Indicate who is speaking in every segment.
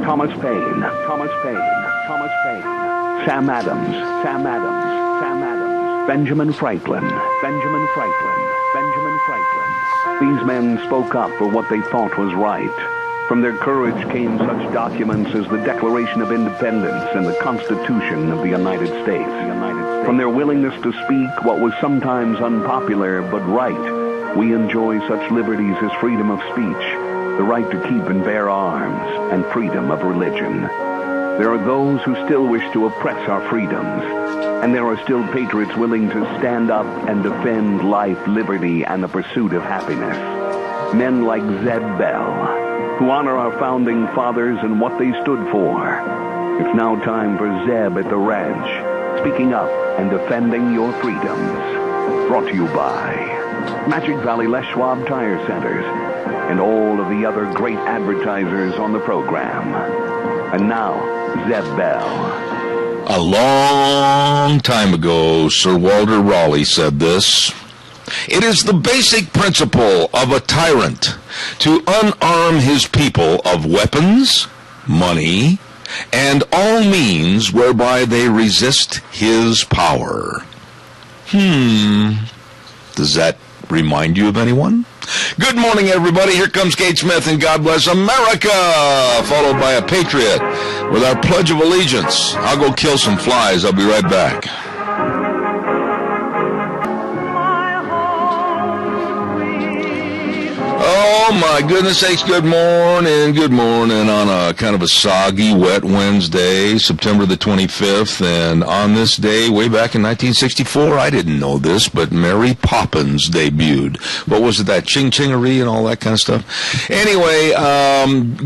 Speaker 1: Thomas Paine, Sam Adams, Benjamin Franklin. These men spoke up for what they thought was right. From their courage came such documents as the Declaration of Independence and the Constitution of the United States. From their willingness to speak what was sometimes unpopular but right, we enjoy such liberties as freedom of speech, the right to keep and bear arms, and freedom of religion. There are those who still wish to oppress our freedoms, and there are still patriots willing to stand up and defend life, liberty, and the pursuit of happiness. Men like Zeb Bell, who honor our founding fathers and what they stood for. It's now time for Zeb at the ranch, speaking up and defending your freedoms. Brought to you by Magic Valley Les Schwab Tire Centers and all of the other great advertisers on the program. And now, Zeb Bell.
Speaker 2: A long time ago, Sir Walter Raleigh said this: "It is the basic principle of a tyrant to unarm his people of weapons, money, and all means whereby they resist his power." Does that remind you of anyone? Good morning, everybody. Here comes Kate Smith and God Bless America, followed by a patriot with our Pledge of Allegiance. I'll go kill some flies. I'll be right back. Oh, my goodness sakes, good morning on a kind of a soggy, wet Wednesday, September the 25th, and on this day, way back in 1964, I didn't know this, but Mary Poppins debuted. What was it, that ching-chingery and all that kind of stuff? Anyway,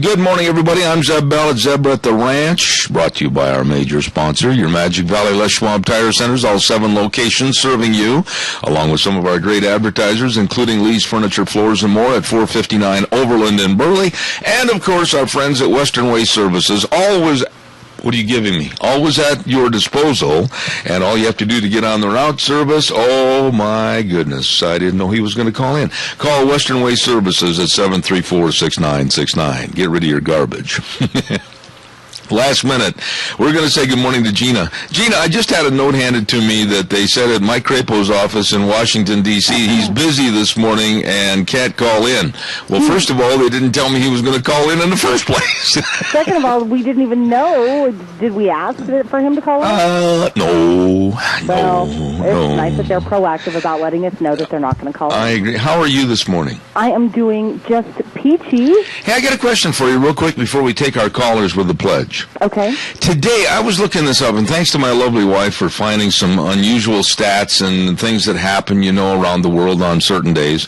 Speaker 2: good morning, everybody. I'm Zeb Bell at Zebra at the Ranch, brought to you by our major sponsor, your Magic Valley Les Schwab Tire Centers, all 7 locations serving you, along with some of our great advertisers, including Lee's Furniture, Floors, and more at 459 Overland in Burley, and of course our friends at Western Way Services, always, what are you giving me? Always at your disposal, and all you have to do to get on the route service, oh my goodness, I didn't know he was going to call in. Call Western Way Services at 734-6969. Get rid of your garbage. Last minute, we're going to say good morning to Gina. Gina, I just had a note handed to me that they said at Mike Crapo's office in Washington, D.C., he's busy this morning and can't call in. Well, first of all, they didn't tell me he was going to call in the first place.
Speaker 3: Second of all, we didn't even know. Did we ask for him to call in?
Speaker 2: No.
Speaker 3: Well, it's nice that they're proactive about letting us know that they're not going to call in.
Speaker 2: I agree. How are you this morning?
Speaker 3: I am doing just peachy.
Speaker 2: Hey, I got a question for you real quick before we take our callers with the pledge.
Speaker 3: Okay.
Speaker 2: Today, I was looking this up, and thanks to my lovely wife for finding some unusual stats and things that happen, around the world on certain days.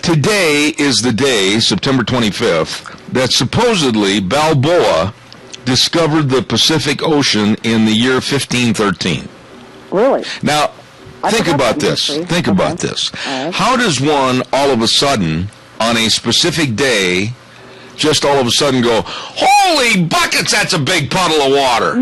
Speaker 2: Today is the day, September 25th, that supposedly Balboa discovered the Pacific Ocean in the year 1513.
Speaker 3: Really?
Speaker 2: Now, think about this. Think about this.
Speaker 3: Right.
Speaker 2: How does one, all of a sudden, on a specific day, just all of a sudden go, holy buckets, that's a big puddle of water?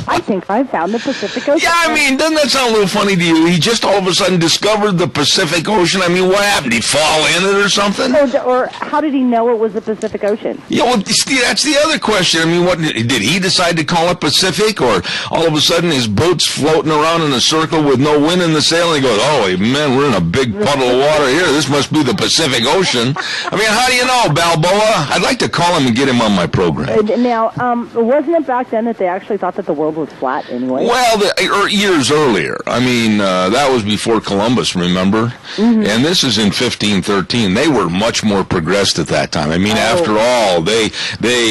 Speaker 3: I think I found the Pacific Ocean.
Speaker 2: Yeah, I mean, doesn't that sound a little funny to you? He just all of a sudden discovered the Pacific Ocean. I mean, what happened? Did he fall in it or something?
Speaker 3: Or how did he know it was the Pacific Ocean?
Speaker 2: Yeah, well, that's the other question. I mean, what did he decide to call it Pacific, or all of a sudden his boat's floating around in a circle with no wind in the sail, and he goes, oh, man, we're in a big puddle of water here. This must be the Pacific Ocean. I mean, how do you know, Balboa? I'd like to call him and get him on my program.
Speaker 3: Now, wasn't it back then that they actually thought that the world was flat anyway?
Speaker 2: Well, years earlier. I mean, that was before Columbus, remember? Mm-hmm. And this is in 1513. They were much more progressed at that time. I mean, after all, they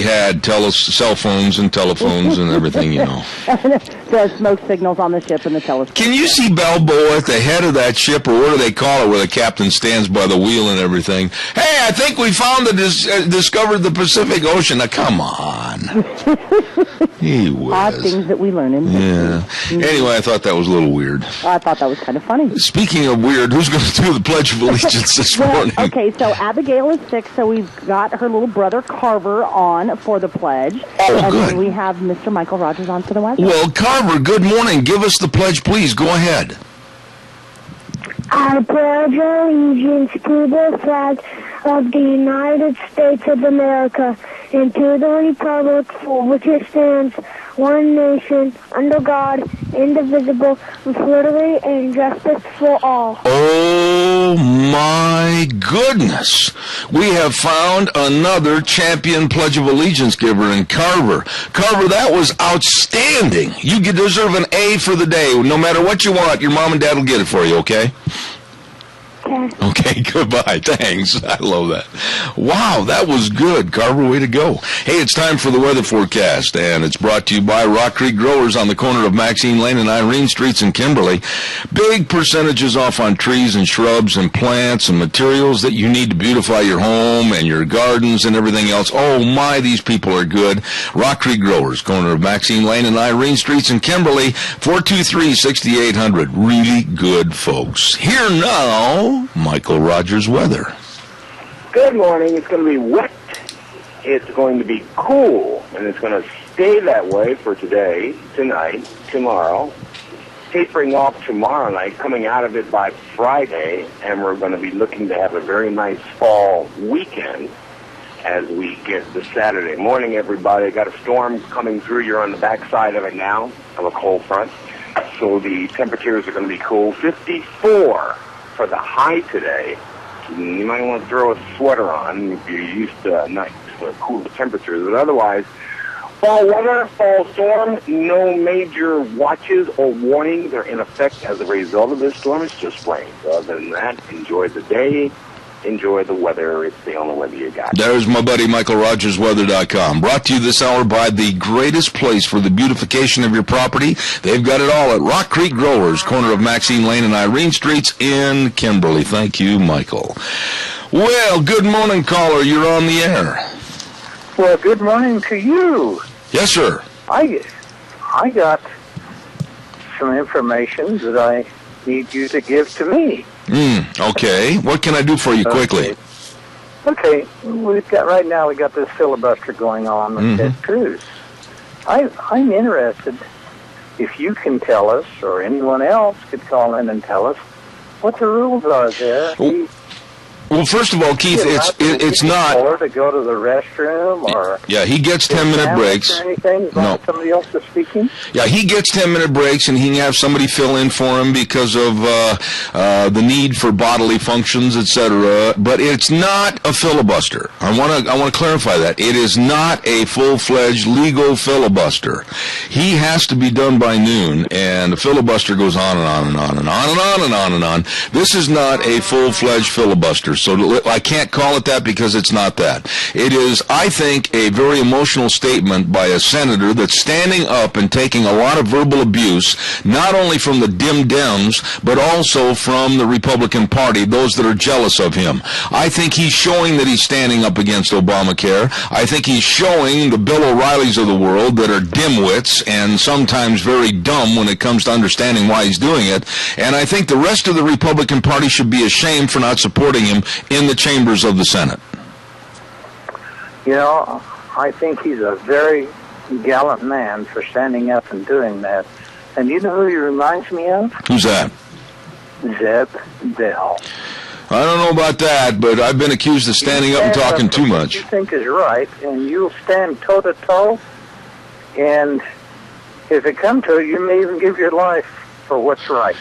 Speaker 2: had cell phones and telephones and everything,
Speaker 3: The smoke signals on the ship and the telescope.
Speaker 2: Can you see Balboa at the head of that ship, or what do they call it, where the captain stands by the wheel and everything? Hey, I think we found discovered the Pacific Ocean. Now, come on. He was.
Speaker 3: Odd things that we learn in history.
Speaker 2: Yeah. Anyway, I thought that was a little weird.
Speaker 3: I thought that was kind of funny.
Speaker 2: Speaking of weird, who's going to do the Pledge of Allegiance this morning?
Speaker 3: Okay, so Abigail is sick, so we've got her little brother Carver on for the pledge.
Speaker 2: Oh,
Speaker 3: and
Speaker 2: good.
Speaker 3: And we have Mr. Michael Rogers on for the West.
Speaker 2: Well, Carver, good morning. Give us the pledge, please. Go ahead.
Speaker 4: I pledge allegiance to the flag of the United States of America, and to the republic for which it stands, one nation, under God, indivisible, with liberty and justice for all.
Speaker 2: Oh, my goodness. We have found another champion Pledge of Allegiance giver in Carver. Carver, that was outstanding. You deserve an A for the day. No matter what you want, your mom and dad will get it for you, okay? Okay, goodbye. Thanks. I love that. Wow, that was good. Carver, way to go. Hey, it's time for the weather forecast, and it's brought to you by Rock Creek Growers on the corner of Maxine Lane and Irene Streets in Kimberly. Big percentages off on trees and shrubs and plants and materials that you need to beautify your home and your gardens and everything else. Oh, my, these people are good. Rock Creek Growers, corner of Maxine Lane and Irene Streets in Kimberly, 423-6800. Really good folks. Here now, Michael Rogers weather.
Speaker 5: Good morning. It's going to be wet. It's going to be cool, and it's going to stay that way for today, tonight, tomorrow. Tapering off tomorrow night, coming out of it by Friday, and we're going to be looking to have a very nice fall weekend as we get to Saturday morning, everybody. Got a storm coming through. You're on the backside of it now, of a cold front. So the temperatures are going to be cool. 54 for the high today. You might want to throw a sweater on if you're used to nice cool temperatures. But otherwise, fall weather, fall storm, no major watches or warnings are in effect as a result of this storm. It's just rain. So other than that, enjoy the day. Enjoy the weather. It's the only weather you got.
Speaker 2: There's my buddy MichaelRogersWeather.com. Brought to you this hour by the greatest place for the beautification of your property. They've got it all at Rock Creek Growers, corner of Maxine Lane and Irene Streets in Kimberly. Thank you, Michael. Well, good morning, caller. You're on the air.
Speaker 6: Well, good morning to you.
Speaker 2: Yes, sir.
Speaker 6: I got some information that I need you to give to me.
Speaker 2: Okay. What can I do for you quickly?
Speaker 6: Okay. We got this filibuster going on with Ted Cruz. I'm interested if you can tell us, or anyone else could call in and tell us, what the rules are there.
Speaker 2: Well, first of all, Keith, it's not.
Speaker 6: Or to go to the restroom, or
Speaker 2: yeah, he gets 10-minute breaks.
Speaker 6: Or anything while somebody else is speaking.
Speaker 2: Yeah, he gets 10-minute breaks, and he can have somebody fill in for him because of the need for bodily functions, etc. But it's not a filibuster. I want to clarify that it is not a full-fledged legal filibuster. He has to be done by noon, and the filibuster goes on and on and on and on and on and on and on. This is not a full-fledged filibuster. So I can't call it that because it's not that. It is, I think, a very emotional statement by a senator that's standing up and taking a lot of verbal abuse, not only from the dim Dems, but also from the Republican Party, those that are jealous of him. I think he's showing that he's standing up against Obamacare. I think he's showing the Bill O'Reillys of the world that are dimwits and sometimes very dumb when it comes to understanding why he's doing it. And I think the rest of the Republican Party should be ashamed for not supporting him in the chambers of the Senate.
Speaker 6: You know, I think he's a very gallant man for standing up and doing that. And you know who he reminds me of?
Speaker 2: Who's that?
Speaker 6: Zeb Bell.
Speaker 2: I don't know about that, but I've been accused of standing up and talking too much.
Speaker 6: What you think is right, and you'll stand toe-to-toe, and if it comes to it, you may even give your life for what's right.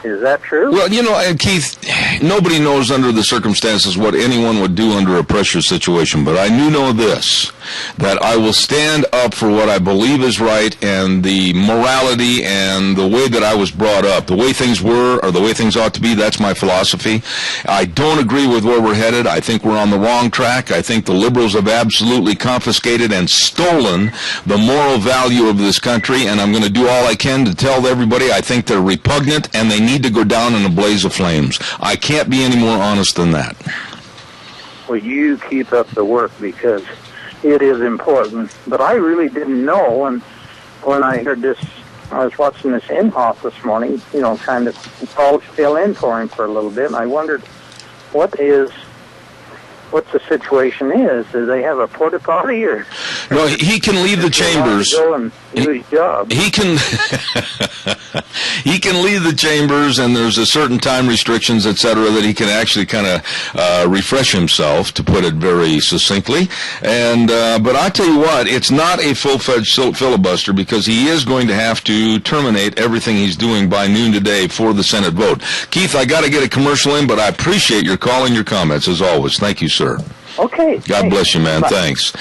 Speaker 6: Is that true?
Speaker 2: Well, you know, Keith, nobody knows under the circumstances what anyone would do under a pressure situation, but I do know this, that I will stand up for what I believe is right and the morality and the way that I was brought up. The way things were or the way things ought to be, that's my philosophy. I don't agree with where we're headed. I think we're on the wrong track. I think the liberals have absolutely confiscated and stolen the moral value of this country, and I'm going to do all I can to tell everybody I think they're repugnant and they need to go down in a blaze of flames. I can't be any more honest than that.
Speaker 6: Well, you keep up the work because it is important. But I really didn't know, and when I heard this, I was watching this Imhoff this morning, you know, kind of fill in for him for a little bit, and I wondered what the situation is. Do they have a porta potty or?
Speaker 2: No, he can leave the chambers.
Speaker 6: Go and do his job.
Speaker 2: He can. He can leave the chambers, and there's a certain time restrictions, etc., that he can actually kind of refresh himself, to put it very succinctly. And but I tell you what, it's not a full-fledged filibuster, because he is going to have to terminate everything he's doing by noon today for the Senate vote. Keith, I got to get a commercial in, but I appreciate your call and your comments as always. Thank you, sir.
Speaker 6: Okay.
Speaker 2: God bless you, man. Bye. Thanks.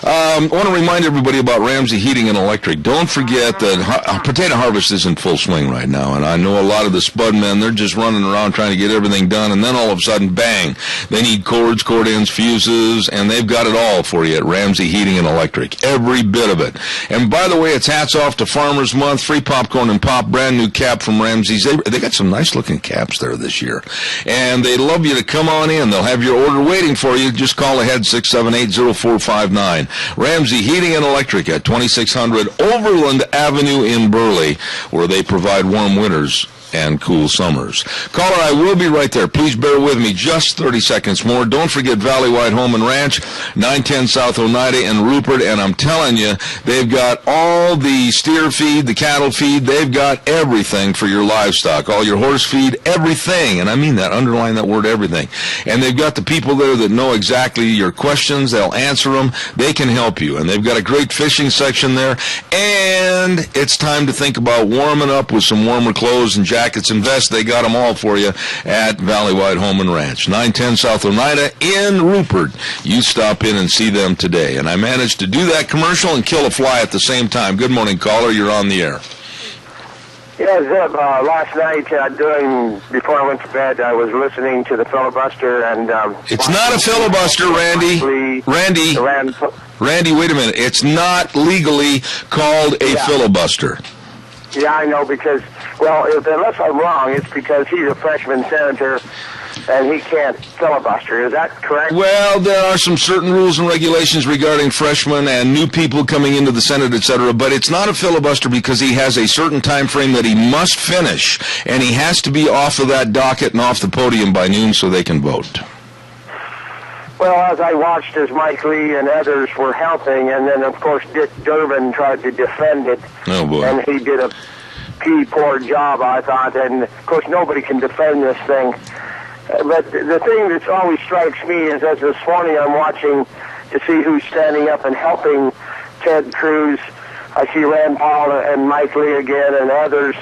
Speaker 2: I want to remind everybody about Ramsey Heating and Electric. Don't forget that potato harvest is in full swing right now, and I know a lot of the spud men, they're just running around trying to get everything done, and then all of a sudden, bang, they need cords, cord ends, fuses, and they've got it all for you at Ramsey Heating and Electric. Every bit of it. And by the way, it's hats off to Farmers Month, free popcorn and pop, brand new cap from Ramsey's. They got some nice looking caps there this year. And they'd love you to come on in. They'll have your order waiting for you. Just call ahead, 678-0459. Ramsey Heating and Electric at 2600 Overland Avenue in Burley, where they provide warm winters and cool summers. Caller, I will be right there. Please bear with me just 30 seconds more. Don't forget Valley-Wide Home and Ranch, 910 South Oneida and Rupert, and I'm telling you, they've got all the steer feed, the cattle feed, they've got everything for your livestock, all your horse feed, everything, and I mean that, underline that word, everything. And they've got the people there that know exactly your questions, they'll answer them, they can help you, and they've got a great fishing section there, and it's time to think about warming up with some warmer clothes and jackets and vests. They got them all for you at Valley-Wide Home and Ranch, 910 South Oneida in Rupert. You stop in and see them today. And I managed to do that commercial and kill a fly at the same time. Good morning, caller. You're on the air.
Speaker 5: Yeah, Zeb, last night, before I went to bed, I was listening to the filibuster, and...
Speaker 2: it's not a filibuster, Randy. Randy, wait a minute. It's not legally called a filibuster.
Speaker 5: Yeah, I know, because, well, unless I'm wrong, it's because he's a freshman senator and he can't filibuster. Is that correct?
Speaker 2: Well, there are some certain rules and regulations regarding freshmen and new people coming into the Senate, etc., but it's not a filibuster because he has a certain time frame that he must finish, and he has to be off of that docket and off the podium by noon so they can vote.
Speaker 5: Well, as I watched as Mike Lee and others were helping, and then, of course, Dick Durbin tried to defend it.
Speaker 2: Oh, boy.
Speaker 5: And he did a poor job, I thought, and, of course, nobody can defend this thing. But the thing that always strikes me is, as this morning I'm watching to see who's standing up and helping Ted Cruz. I see Rand Paul and Mike Lee again and others.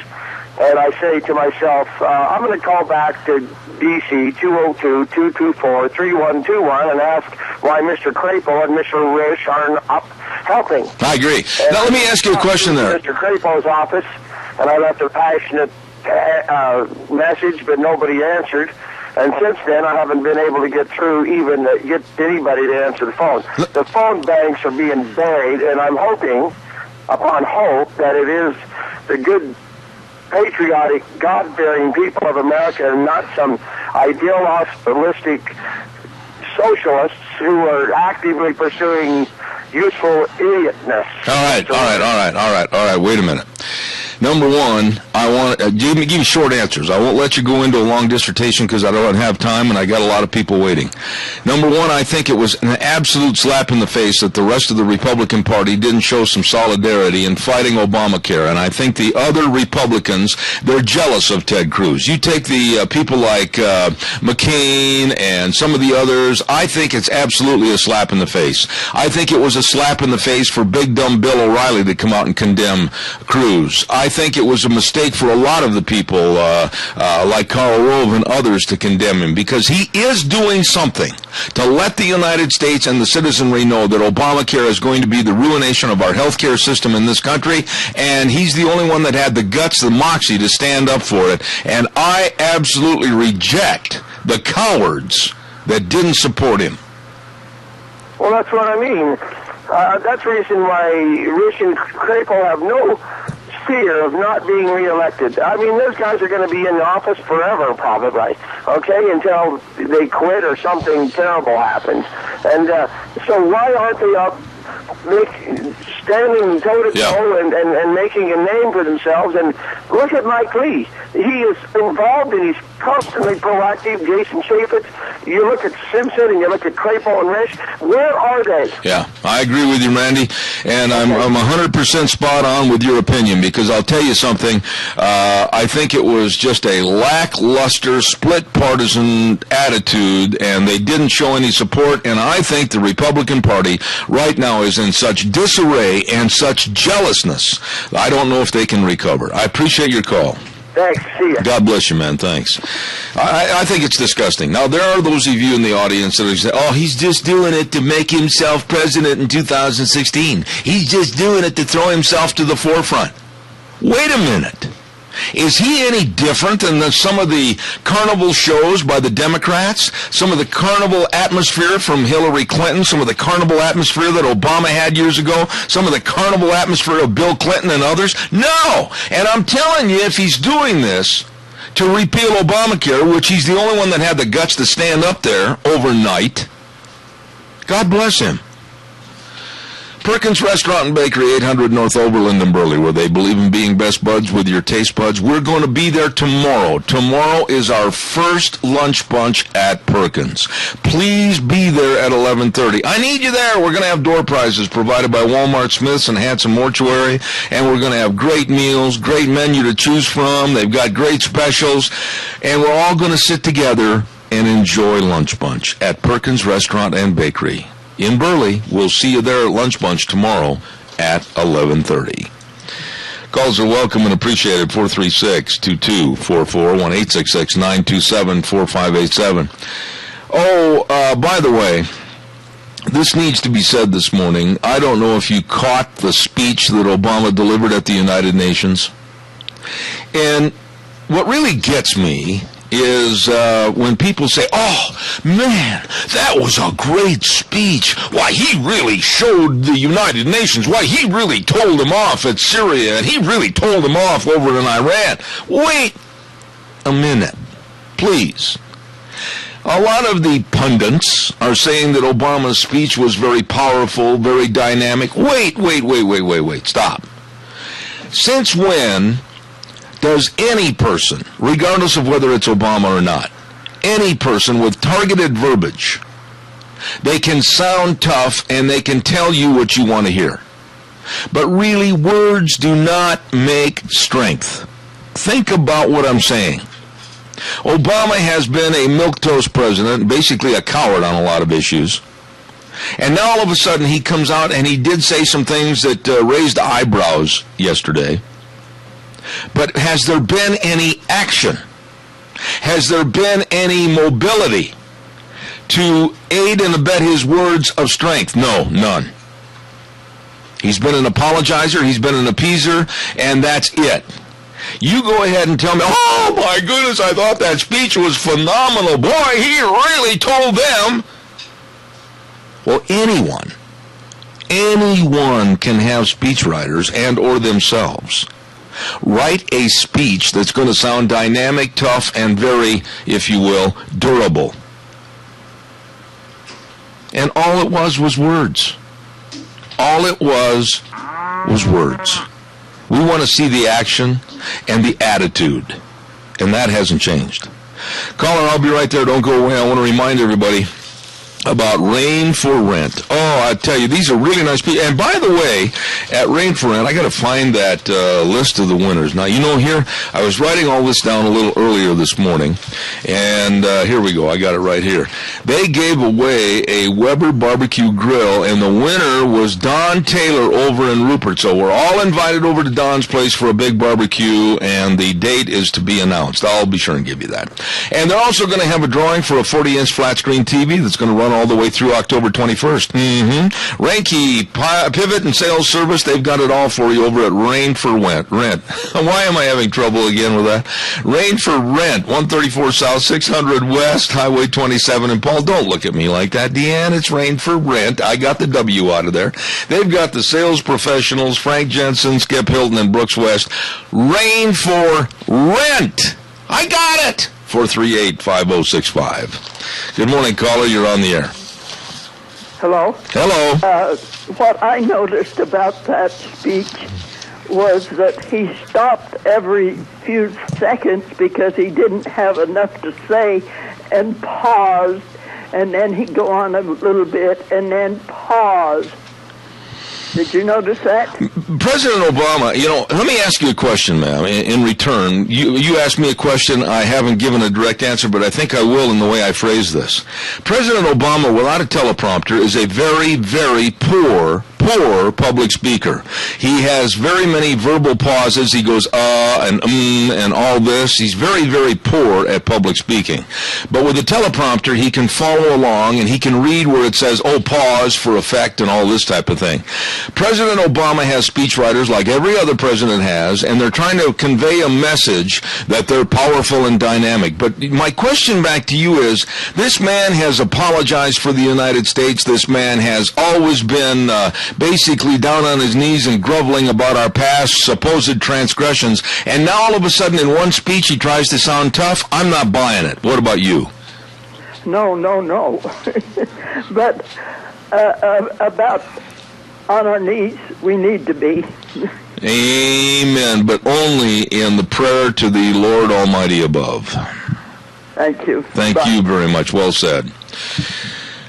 Speaker 5: And I say to myself, I'm going to call back to D.C. 202-224-3121 and ask why Mr. Crapo and Mr. Risch aren't up helping.
Speaker 2: I agree.
Speaker 5: And
Speaker 2: now, let me ask you a question there.
Speaker 5: Mr. Crapo's office, and I left a passionate message, but nobody answered. And since then, I haven't been able to get through, even get anybody to answer the phone. The phone banks are being buried, and I'm hoping, upon hope, that it is the good, patriotic, God-fearing people of America and not some idealistic socialists who are actively pursuing useful idiotness.
Speaker 2: All right. Wait a minute. Number one, I want to give me short answers. I won't let you go into a long dissertation because I don't have time and I got a lot of people waiting. Number one, I think it was an absolute slap in the face that the rest of the Republican Party didn't show some solidarity in fighting Obamacare. And I think the other Republicans, they're jealous of Ted Cruz. You take the people like McCain and some of the others, I think it's absolutely a slap in the face. I think it was a slap in the face for big dumb Bill O'Reilly to come out and condemn Cruz. I think it was a mistake for a lot of the people, like Karl Rove and others, to condemn him, because he is doing something to let the United States and the citizenry know that Obamacare is going to be the ruination of our healthcare system in this country, and he's the only one that had the guts, the moxie, to stand up for it. And I absolutely reject the cowards that didn't support him.
Speaker 5: Well, that's what I mean. That's the reason why Risch and Crapo have no fear of not being reelected. I mean, those guys are going to be in office forever, probably, okay, until they quit or something terrible happens. And so why aren't they up standing toe-to-toe and making a name for themselves? And look at Mike Lee. He is involved in his
Speaker 6: constantly proactive. Jason Chaffetz. You look at Simpson and you look at Claypool and Risch. Where are they?
Speaker 2: Yeah, I agree with you, Randy, and I'm 100% spot on with your opinion, because I'll tell you something. I think it was just a lackluster, split partisan attitude, and they didn't show any support. And I think the Republican Party right now is in such disarray and such jealousness. I don't know if they can recover. I appreciate your call.
Speaker 6: Thanks. See ya.
Speaker 2: God bless you, man. Thanks. I think it's disgusting. Now, there are those of you in the audience that are saying, oh, he's just doing it to make himself president in 2016. He's just doing it to throw himself to the forefront. Wait a minute. Is he any different than some of the carnival shows by the Democrats? Some of the carnival atmosphere from Hillary Clinton? Some of the carnival atmosphere that Obama had years ago? Some of the carnival atmosphere of Bill Clinton and others? No! And I'm telling you, if he's doing this to repeal Obamacare, which he's the only one that had the guts to stand up there overnight, God bless him. Perkins Restaurant and Bakery, 800 North Overland in Burley, where they believe in being best buds with your taste buds. We're going to be there tomorrow. Tomorrow is our first lunch bunch at Perkins. Please be there at 11:30. I need you there. We're going to have door prizes provided by Walmart Smiths and Hanson Mortuary, and we're going to have great meals, great menu to choose from. They've got great specials, and we're all going to sit together and enjoy lunch bunch at Perkins Restaurant and Bakery in Burley. We'll see you there at Lunch Bunch tomorrow at 11:30. Calls are welcome and appreciated. 436-2244, 1-866-927-4587. Oh, by the way, this needs to be said this morning. I don't know if you caught the speech that Obama delivered at the United Nations. And what really gets me is when people say, oh, man, that was a great speech. Why, he really showed the United Nations. Why, he really told them off at Syria, and he really told them off over in Iran. Wait a minute, please. A lot of the pundits are saying that Obama's speech was very powerful, very dynamic. Wait, stop. Since when does any person, regardless of whether it's Obama or not, any person with targeted verbiage, they can sound tough and they can tell you what you want to hear. But really, words do not make strength. Think about what I'm saying. Obama has been a milquetoast president, basically a coward on a lot of issues. And now all of a sudden he comes out and he did say some things that raised eyebrows yesterday. But has there been any action? Has there been any mobility to aid and abet his words of strength? No, none. He's been an apologizer, he's been an appeaser, and that's it. You go ahead and tell me, oh my goodness, I thought that speech was phenomenal. Boy, he really told them. Well, anyone can have speechwriters and or themselves write a speech that's going to sound dynamic, tough, and very, if you will, durable. And all it was words. All it was words. We want to see the action and the attitude, and that hasn't changed. Caller, I'll be right there. Don't go away. I want to remind everybody about Rain for Rent. Oh, I tell you, these are really nice people. And by the way, at Rain for Rent, I got to find that list of the winners. Now, you know, here, I was writing all this down a little earlier this morning, and here we go. I got it right here. They gave away a Weber barbecue grill, and the winner was Don Taylor over in Rupert. So we're all invited over to Don's place for a big barbecue, and the date is to be announced. I'll be sure and give you that. And they're also going to have a drawing for a 40-inch flat-screen TV that's going to run all the way through October 21st. Ranky, Pivot, and Sales Service, they've got it all for you over at Rain for Rent. Why am I having trouble again with that? Rain for Rent, 134 South, 600 West, Highway 27. And Paul, don't look at me like that. Deanne, it's Rain for Rent. I got the W out of there. They've got the sales professionals, Frank Jensen, Skip Hilton, and Brooks West. Rain for Rent. I got it. 438-5065. Good morning, caller. You're on the air.
Speaker 7: Hello?
Speaker 2: Hello.
Speaker 7: What I noticed about that speech was that he stopped every few seconds because he didn't have enough to say and paused, and then he'd go on a little bit and then pause. Did you notice that?
Speaker 2: President Obama, let me ask you a question, ma'am. In return, you asked me a question. I haven't given a direct answer, but I think I will in the way I phrase this. President Obama, without a teleprompter, is a very, very poor public speaker. He has very many verbal pauses. He goes, and all this. He's very, very poor at public speaking. But with a teleprompter, he can follow along, and he can read where it says, pause for effect, and all this type of thing. President Obama has speechwriters like every other president has, and they're trying to convey a message that they're powerful and dynamic. But my question back to you is, this man has apologized for the United States. This man has always been basically down on his knees and groveling about our past supposed transgressions, and now all of a sudden in one speech he tries to sound tough. I'm not buying it. What about you?
Speaker 7: No. But about on our knees, we need to be.
Speaker 2: Amen, but only in the prayer to the Lord Almighty above.
Speaker 7: Thank you.
Speaker 2: Thank you very much. Well said.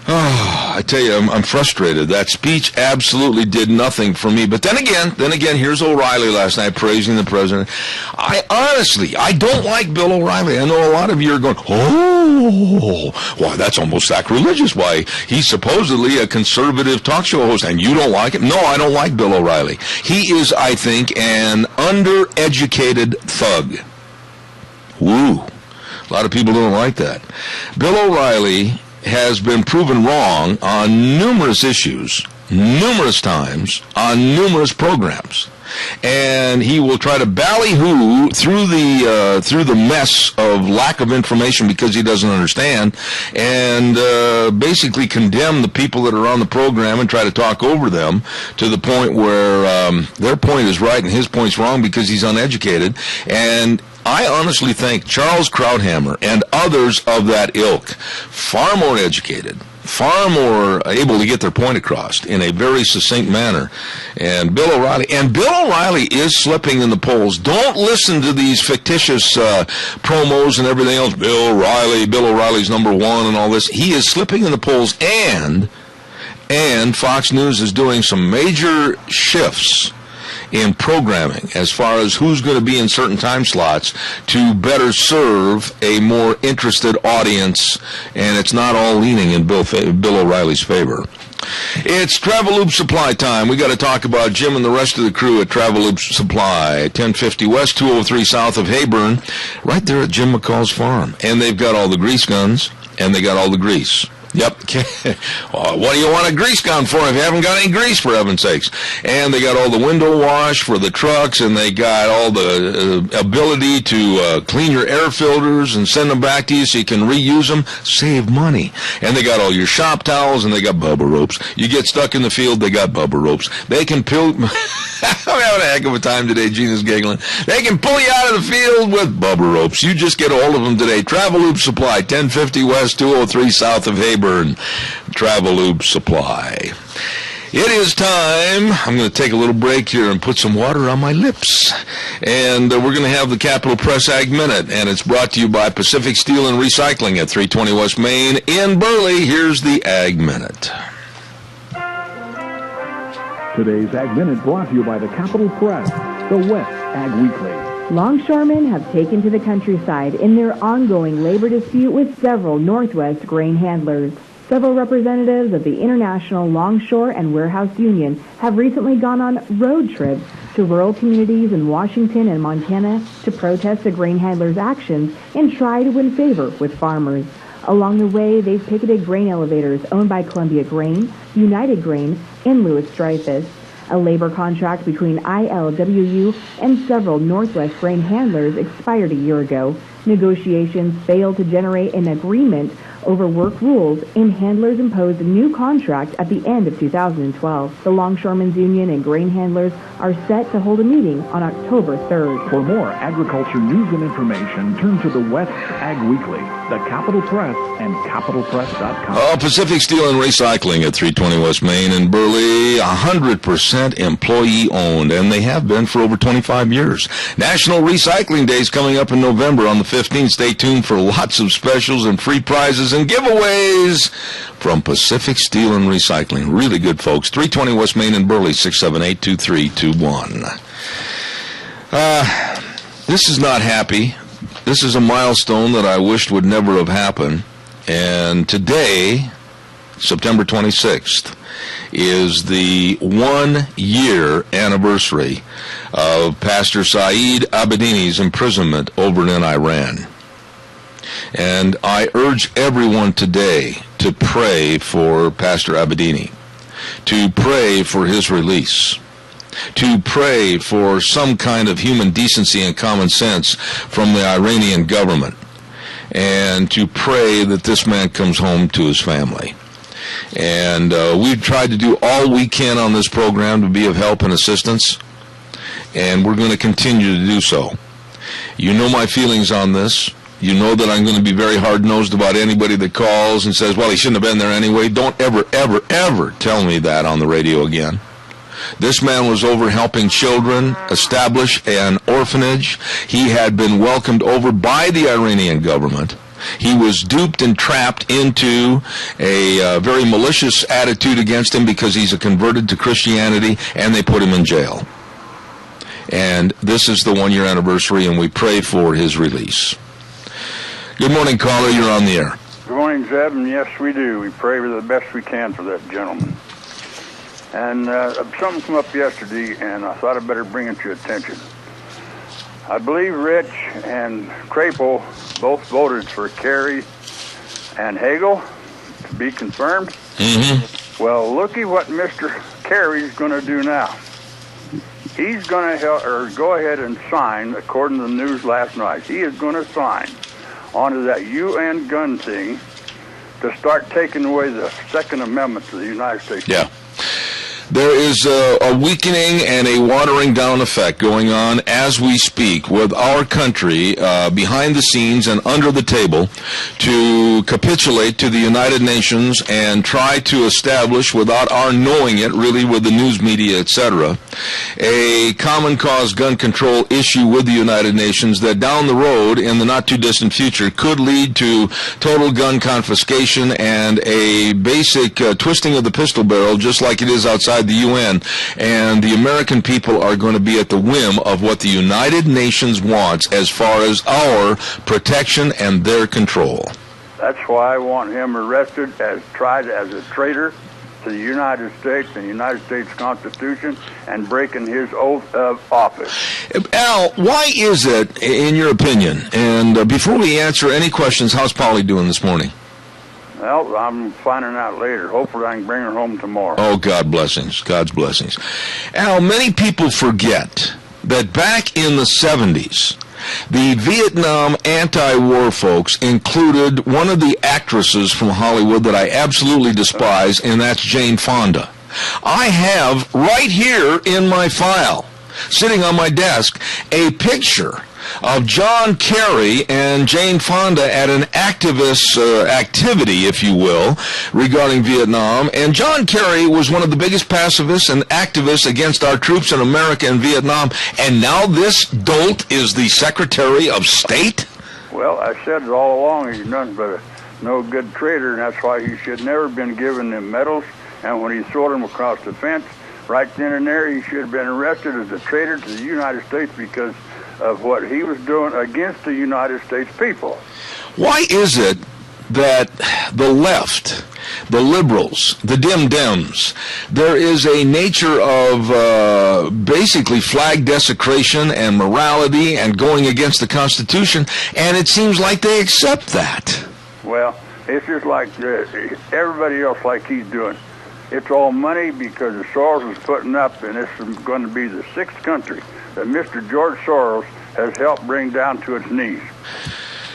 Speaker 2: I tell you, I'm frustrated. That speech absolutely did nothing for me. But then again, here's O'Reilly last night praising the president. I don't like Bill O'Reilly. I know a lot of you are going, why, that's almost sacrilegious. Why, he's supposedly a conservative talk show host, and you don't like him? No, I don't like Bill O'Reilly. He is, I think, an undereducated thug. Woo. A lot of people don't like that. Bill O'Reilly has been proven wrong on numerous issues, numerous times, on numerous programs. And he will try to ballyhoo through the mess of lack of information because he doesn't understand, and basically condemn the people that are on the program and try to talk over them to the point where their point is right and his point's wrong because he's uneducated. And I honestly think Charles Krauthammer and others of that ilk, far more educated, far more able to get their point across in a very succinct manner. And Bill O'Reilly is slipping in the polls. Don't listen to these fictitious promos and everything else. Bill O'Reilly's number one and all this. He is slipping in the polls, and Fox News is doing some major shifts in programming as far as who's going to be in certain time slots to better serve a more interested audience, and it's not all leaning in Bill O'Reilly's favor. It's Travel Loop Supply time. We got to talk about Jim and the rest of the crew at Travel Loop Supply, 1050 West, 203 south of Hayburn, right there at Jim McCall's farm. And they've got all the grease guns, and they got all the grease. Yep. Well, what do you want a grease gun for if you haven't got any grease, for heaven's sakes? And they got all the window wash for the trucks, and they got all the ability to clean your air filters and send them back to you so you can reuse them. Save money. And they got all your shop towels, and they got Bubba ropes. You get stuck in the field, they got Bubba ropes. They can pull... I'm having a heck of a time today. Gina's giggling. They can pull you out of the field with Bubba ropes. You just get a hold of them today. Travel Loop Supply, 1050 West, 203 south of Hayburn. Travel Loop Supply. It is time. I'm going to take a little break here and put some water on my lips. And we're going to have the Capital Press Ag Minute, and it's brought to you by Pacific Steel and Recycling at 320 West Main in Burley. Here's the Ag Minute.
Speaker 1: Today's Ag Minute brought to you by the Capital Press, the West Ag Weekly.
Speaker 3: Longshoremen have taken to the countryside in their ongoing labor dispute with several Northwest grain handlers. Several representatives of the International Longshore and Warehouse Union have recently gone on road trips to rural communities in Washington and Montana to protest the grain handlers' actions and try to win favor with farmers. Along the way, they've picketed grain elevators owned by Columbia Grain, United Grain, and Lewis Dreyfus. A labor contract between ILWU and several Northwest grain handlers expired a year ago. Negotiations failed to generate an agreement over work rules, and handlers imposed a new contract at the end of 2012. The Longshoremen's Union and grain handlers are set to hold a meeting on October 3rd.
Speaker 8: For more agriculture news and information, turn to the West Ag Weekly, the Capital Press, and capitalpress.com.
Speaker 2: Pacific Steel and Recycling at 320 West Main in Burley, 100% employee-owned, and they have been for over 25 years. National Recycling Day is coming up in November on the 15th. Stay tuned for lots of specials and free prizes and giveaways from Pacific Steel and Recycling. Really good folks. 320 West Main in Burley, 678-2321. This is not happy. This is a milestone that I wished would never have happened. And today, September 26th, is the 1-year anniversary of Pastor Saeed Abedini's imprisonment over in Iran. And I urge everyone today to pray for Pastor Abedini, to pray for his release, to pray for some kind of human decency and common sense from the Iranian government, and to pray that this man comes home to his family. And we've tried to do all we can on this program to be of help and assistance, and we're going to continue to do so. You know my feelings on this. You know that I'm going to be very hard-nosed about anybody that calls and says, well, he shouldn't have been there anyway. Don't ever, ever, ever tell me that on the radio again. This man was over helping children establish an orphanage. He had been welcomed over by the Iranian government. He was duped and trapped into a very malicious attitude against him because he's a converted to Christianity, and they put him in jail. And this is the 1-year anniversary, and we pray for his release. Good morning, caller. You're on the air.
Speaker 9: Good morning, Zeb, and yes, we do. We pray the best we can for that gentleman. And something came up yesterday, and I thought I'd better bring it to your attention. I believe Rich and Crapel both voted for Kerry and Hagel to be confirmed.
Speaker 2: Mm-hmm.
Speaker 9: Well, looky what Mr. Kerry's going to do now. He's going to go ahead and sign, according to the news last night, he is going to sign onto that UN gun thing to start taking away the Second Amendment to the United States.
Speaker 2: Yeah. There is a weakening and a watering down effect going on as we speak with our country behind the scenes and under the table to capitulate to the United Nations and try to establish, without our knowing it, really with the news media, etc., a common cause gun control issue with the United Nations that down the road in the not too distant future could lead to total gun confiscation and a basic twisting of the pistol barrel, just like it is outside the UN, and the American people are going to be at the whim of what the United Nations wants as far as our protection and their control.
Speaker 9: That's why I want him arrested, tried as a traitor to the United States and the United States Constitution and breaking his oath of office.
Speaker 2: Al, why is it, in your opinion, and before we answer any questions, how's Polly doing this morning?
Speaker 9: Well, I'm finding out later. Hopefully I can bring her home tomorrow.
Speaker 2: Oh, God blessings. God's blessings. Al, many people forget that back in the 70s, the Vietnam anti-war folks included one of the actresses from Hollywood that I absolutely despise, and that's Jane Fonda. I have right here in my file, sitting on my desk, a picture of John Kerry and Jane Fonda at an activist activity, if you will, regarding Vietnam. And John Kerry was one of the biggest pacifists and activists against our troops in America and Vietnam. And now this dolt is the Secretary of State?
Speaker 9: Well, I said it all along, he's nothing but a no good traitor, and that's why he should never have been given them medals. And when he threw them across the fence, right then and there, he should have been arrested as a traitor to the United States because of what he was doing against the United States people.
Speaker 2: Why is it that the left, the liberals, the dim-dems, there is a nature of basically flag desecration and morality and going against the Constitution, and it seems like they accept that?
Speaker 9: Well, it's just like everybody else like he's doing. It's all money because the Soros is putting up, and this is going to be the 6th country that Mr. George Soros has helped bring down to its knees.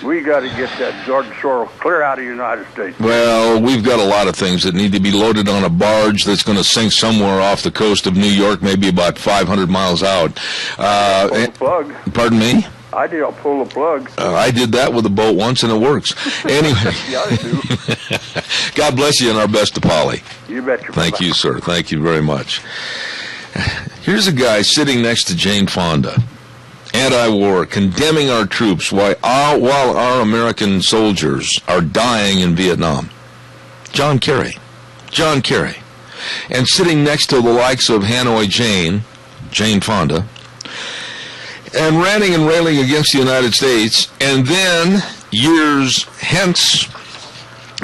Speaker 9: We got to get that Jordan Shore clear out of the United States.
Speaker 2: Well, we've got a lot of things that need to be loaded on a barge that's going to sink somewhere off the coast of New York, maybe about 500 miles out.
Speaker 9: Pull the plug.
Speaker 2: Pardon me?
Speaker 9: I did. I'll pull the plug.
Speaker 2: I did that with a boat once, and it works. Anyway.
Speaker 9: Yeah, I do.
Speaker 2: God bless you, and our best to Polly.
Speaker 9: You betcha.
Speaker 2: Thank you, sir. Thank you very much. Here's a guy sitting next to Jane Fonda, anti-war, condemning our troops while our American soldiers are dying in Vietnam. John Kerry. And sitting next to the likes of Hanoi Jane Fonda, and ranting and railing against the United States, and then years hence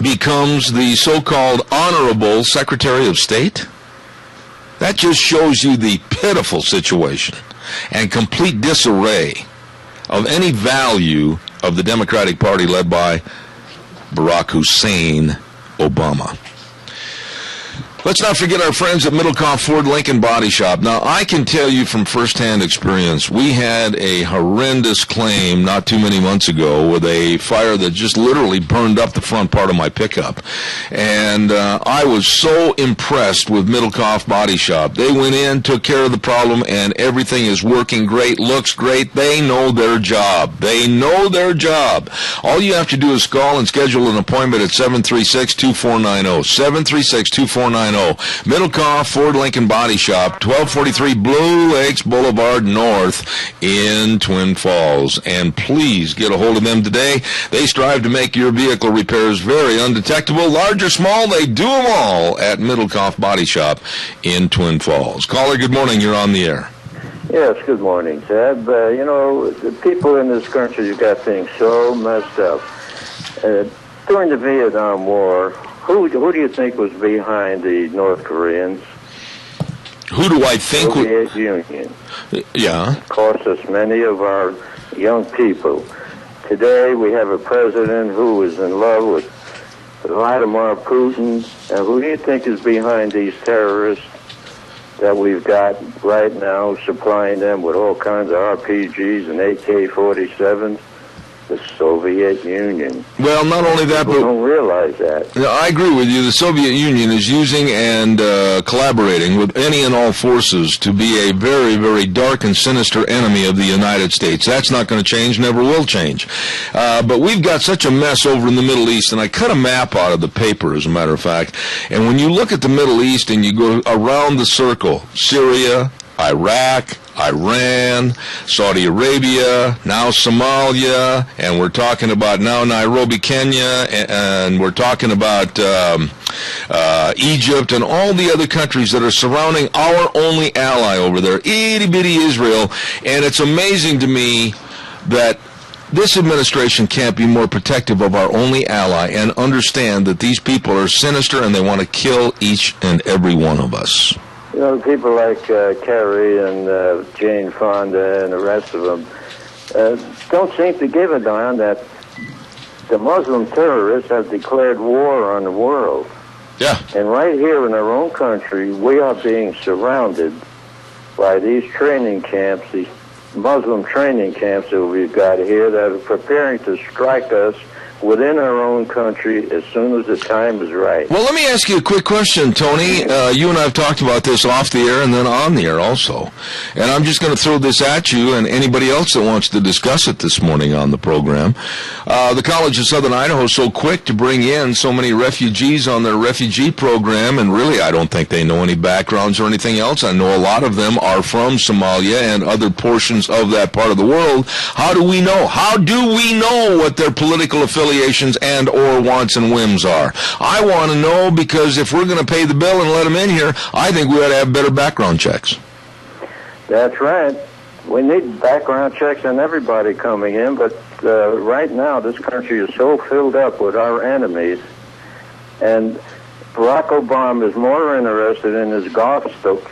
Speaker 2: becomes the so-called honorable Secretary of State. That just shows you the pitiful situation and complete disarray of any value of the Democratic Party led by Barack Hussein Obama. Let's not forget our friends at Middlecoff Ford Lincoln Body Shop. Now, I can tell you from firsthand experience, we had a horrendous claim not too many months ago with a fire that just literally burned up the front part of my pickup. And I was so impressed with Middlecoff Body Shop. They went in, took care of the problem, and everything is working great, looks great. They know their job. All you have to do is call and schedule an appointment at 736-2490. 736-2490. Middlecoff Ford Lincoln Body Shop, 1243 Blue Lakes Boulevard North in Twin Falls. And please get a hold of them today. They strive to make your vehicle repairs very undetectable. Large or small, they do them all at Middlecoff Body Shop in Twin Falls. Caller, good morning. You're on the air.
Speaker 10: Yes, good morning, Ted. The people in this country have got things so messed up. During the Vietnam War, who do you think was behind the North Koreans?
Speaker 2: Who do I think?
Speaker 10: Soviet Union.
Speaker 2: Yeah.
Speaker 10: Cost us many of our young people. Today we have a president who is in love with Vladimir Putin. And who do you think is behind these terrorists that we've got right now, supplying them with all kinds of RPGs and AK-47s? The Soviet Union.
Speaker 2: Well, not only that,
Speaker 10: but don't realize that.
Speaker 2: I agree with you. The Soviet Union is using and collaborating with any and all forces to be a very, very dark and sinister enemy of the United States. That's not going to change, never will change. But we've got such a mess over in the Middle East, and I cut a map out of the paper, as a matter of fact. And when you look at the Middle East and you go around the circle, Syria, Iraq, Iran, Saudi Arabia, now Somalia, and we're talking about now Nairobi, Kenya, and we're talking about Egypt and all the other countries that are surrounding our only ally over there, itty-bitty Israel. And it's amazing to me that this administration can't be more protective of our only ally and understand that these people are sinister and they want to kill each and every one of us.
Speaker 10: You know, people like Kerry and Jane Fonda and the rest of them don't seem to give a darn that the Muslim terrorists have declared war on the world.
Speaker 2: Yeah.
Speaker 10: And right here in our own country, we are being surrounded by these training camps, these Muslim training camps that we've got here that are preparing to strike us within our own country as soon as the time is right.
Speaker 2: Well, let me ask you a quick question, Tony. You and I have talked about this off the air and then on the air also. And I'm just going to throw this at you and anybody else that wants to discuss it this morning on the program. The College of Southern Idaho is so quick to bring in so many refugees on their refugee program, and really I don't think they know any backgrounds or anything else. I know a lot of them are from Somalia and other portions of that part of the world. How do we know? How do we know what their political affiliations and or wants and whims are? I want to know, because if we're going to pay the bill and let them in here, I think we ought to have better background checks.
Speaker 10: That's right. We need background checks on everybody coming in, but right now this country is so filled up with our enemies, and Barack Obama is more interested in his golf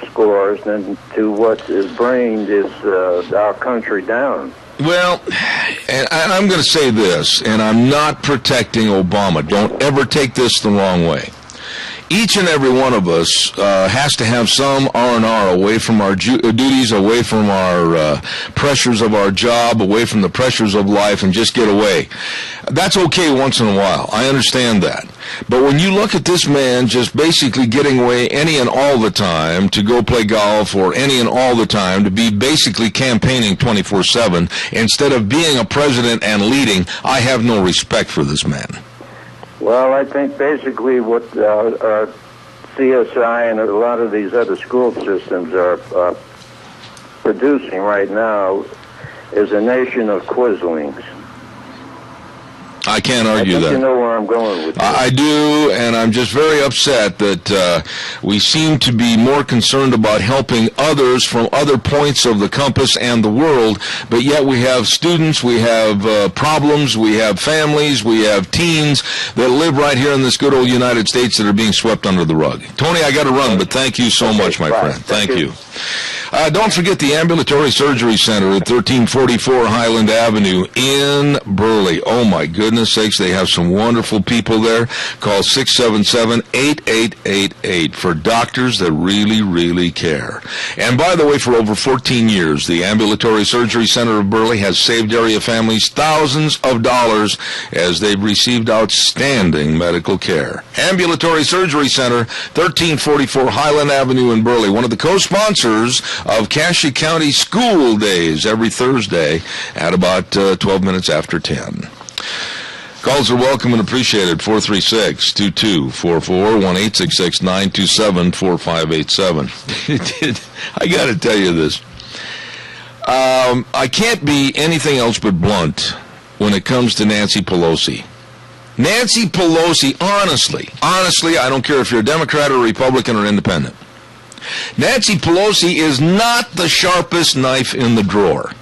Speaker 10: scores than to what is bringing our country down.
Speaker 2: Well, and I'm going to say this, and I'm not protecting Obama. Don't ever take this the wrong way. Each and every one of us has to have some R&R away from our duties, away from our pressures of our job, away from the pressures of life, and just get away. That's okay once in a while. I understand that. But when you look at this man just basically getting away any and all the time to go play golf, or any and all the time to be basically campaigning 24/7 instead of being a president and leading, I have no respect for this man.
Speaker 10: Well, I think basically what CSI and a lot of these other school systems are producing right now is a nation of quislings.
Speaker 2: I can't argue that.
Speaker 10: You know where I'm going with this.
Speaker 2: I do, and I'm just very upset that we seem to be more concerned about helping others from other points of the compass and the world, but yet we have students, we have problems, we have families, we have teens that live right here in this good old United States that are being swept under the rug. Tony, I got to run, but thank you so much, my friend. Thank you. Don't forget the Ambulatory Surgery Center at 1344 Highland Avenue in Burley. Oh, my goodness sakes, they have some wonderful people there. Call 677-8888 for doctors that really, really care. And by the way, for over 14 years, the Ambulatory Surgery Center of Burley has saved area families thousands of dollars as they've received outstanding medical care. Ambulatory Surgery Center, 1344 Highland Avenue in Burley, one of the co-sponsors of Cassia County School Days every Thursday at about 12 minutes after 10. Calls are welcome and appreciated. 436-2244, 1-866-927-4587. I got to tell you this. I can't be anything else but blunt when it comes to Nancy Pelosi. Nancy Pelosi, honestly, I don't care if you're a Democrat or Republican or Independent. Nancy Pelosi is not the sharpest knife in the drawer.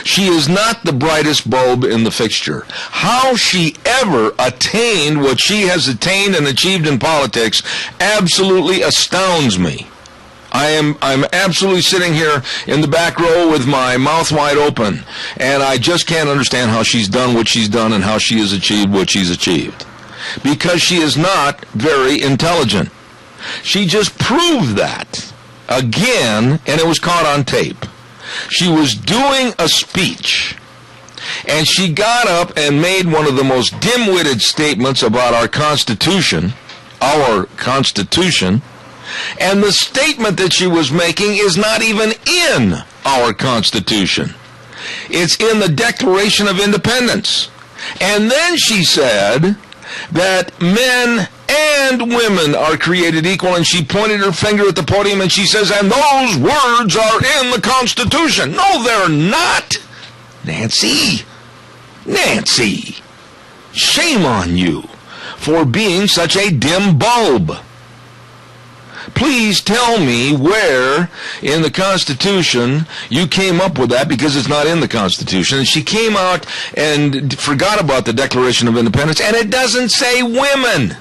Speaker 2: She is not the brightest bulb in the fixture. How she ever attained what she has attained and achieved in politics absolutely astounds me. I'm absolutely sitting here in the back row with my mouth wide open, and I just can't understand how she's done what she's done and how she has achieved what she's achieved. Because she is not very intelligent. She just proved that again, and it was caught on tape. She was doing a speech, and she got up and made one of the most dim-witted statements about our Constitution, and the statement that she was making is not even in our Constitution. It's in the Declaration of Independence. And then she said that men and women are created equal, and she pointed her finger at the podium and she says, and those words are in the Constitution. No, they're not. Nancy, shame on you for being such a dim bulb. Please tell me where in the Constitution you came up with that, because it's not in the Constitution. And she came out and forgot about the Declaration of Independence, and it doesn't say women.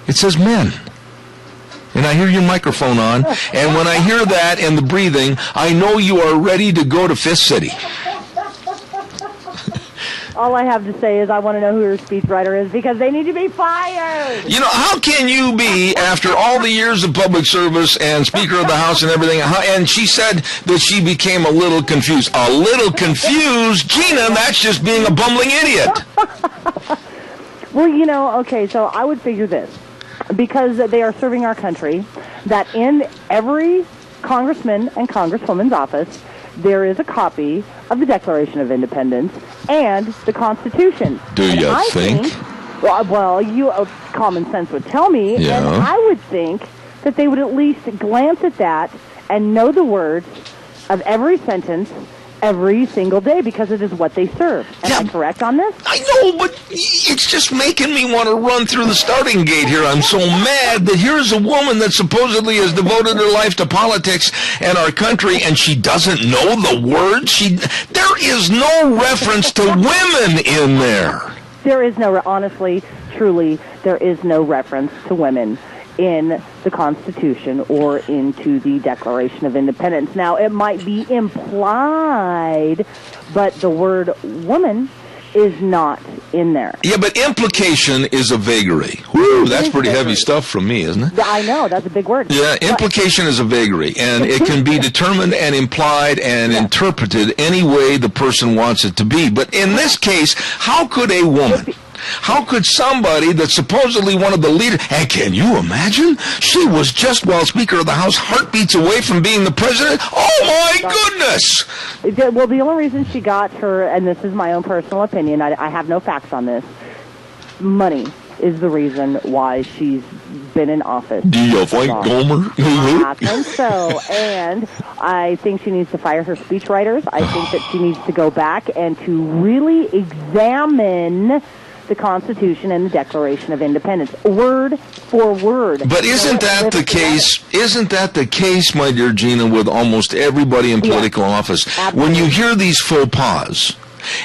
Speaker 2: It says men. And I hear your microphone on, and when I hear that and the breathing, I know you are ready to go to Fifth City.
Speaker 11: All I have to say is I want to know who her speechwriter is, because they need to be fired.
Speaker 2: You know, how can you be, after all the years of public service and Speaker of the House and everything, and she said that she became a little confused. A little confused? Gina, that's just being a bumbling idiot.
Speaker 11: Well, you know, okay, so I would figure this. Because they are serving our country, that in every congressman and congresswoman's office, there is a copy of the Declaration of Independence and the Constitution.
Speaker 2: Do you think?
Speaker 11: Well, common sense would tell me,
Speaker 2: yeah.
Speaker 11: And I would think that they would at least glance at that and know the words of every sentence every single day, because it is what they serve. Am I correct on this?
Speaker 2: I know, but it's just making me want to run through the starting gate here. I'm so mad that here's a woman that supposedly has devoted her life to politics and our country, and she doesn't know the words. There is no reference to women in there.
Speaker 11: There is no, honestly, truly, there is no reference to women in the Constitution or into the Declaration of Independence. Now, it might be implied, but the word woman is not in there.
Speaker 2: Yeah, but implication is a vagary. Woo, that's pretty heavy stuff from me, isn't it?
Speaker 11: I know, that's a big word.
Speaker 2: Yeah, implication is a vagary, and it can be determined and implied and interpreted any way the person wants it to be. But in this case, how could a woman... How could somebody that's supposedly one of the leaders, and can you imagine? She was just, while Speaker of the House, heartbeats away from being the president. Oh, my goodness!
Speaker 11: Well, the only reason she got her, and this is my own personal opinion, I have no facts on this, money is the reason why she's been in office.
Speaker 2: Do you think, Gomer?
Speaker 11: I think so, and I think she needs to fire her speechwriters. I think that she needs to go back and to really examine the Constitution and the Declaration of Independence, word for word.
Speaker 2: But isn't that the case? Isn't that the case, my dear Gina, with almost everybody in political office?
Speaker 11: Absolutely.
Speaker 2: When you hear these faux pas,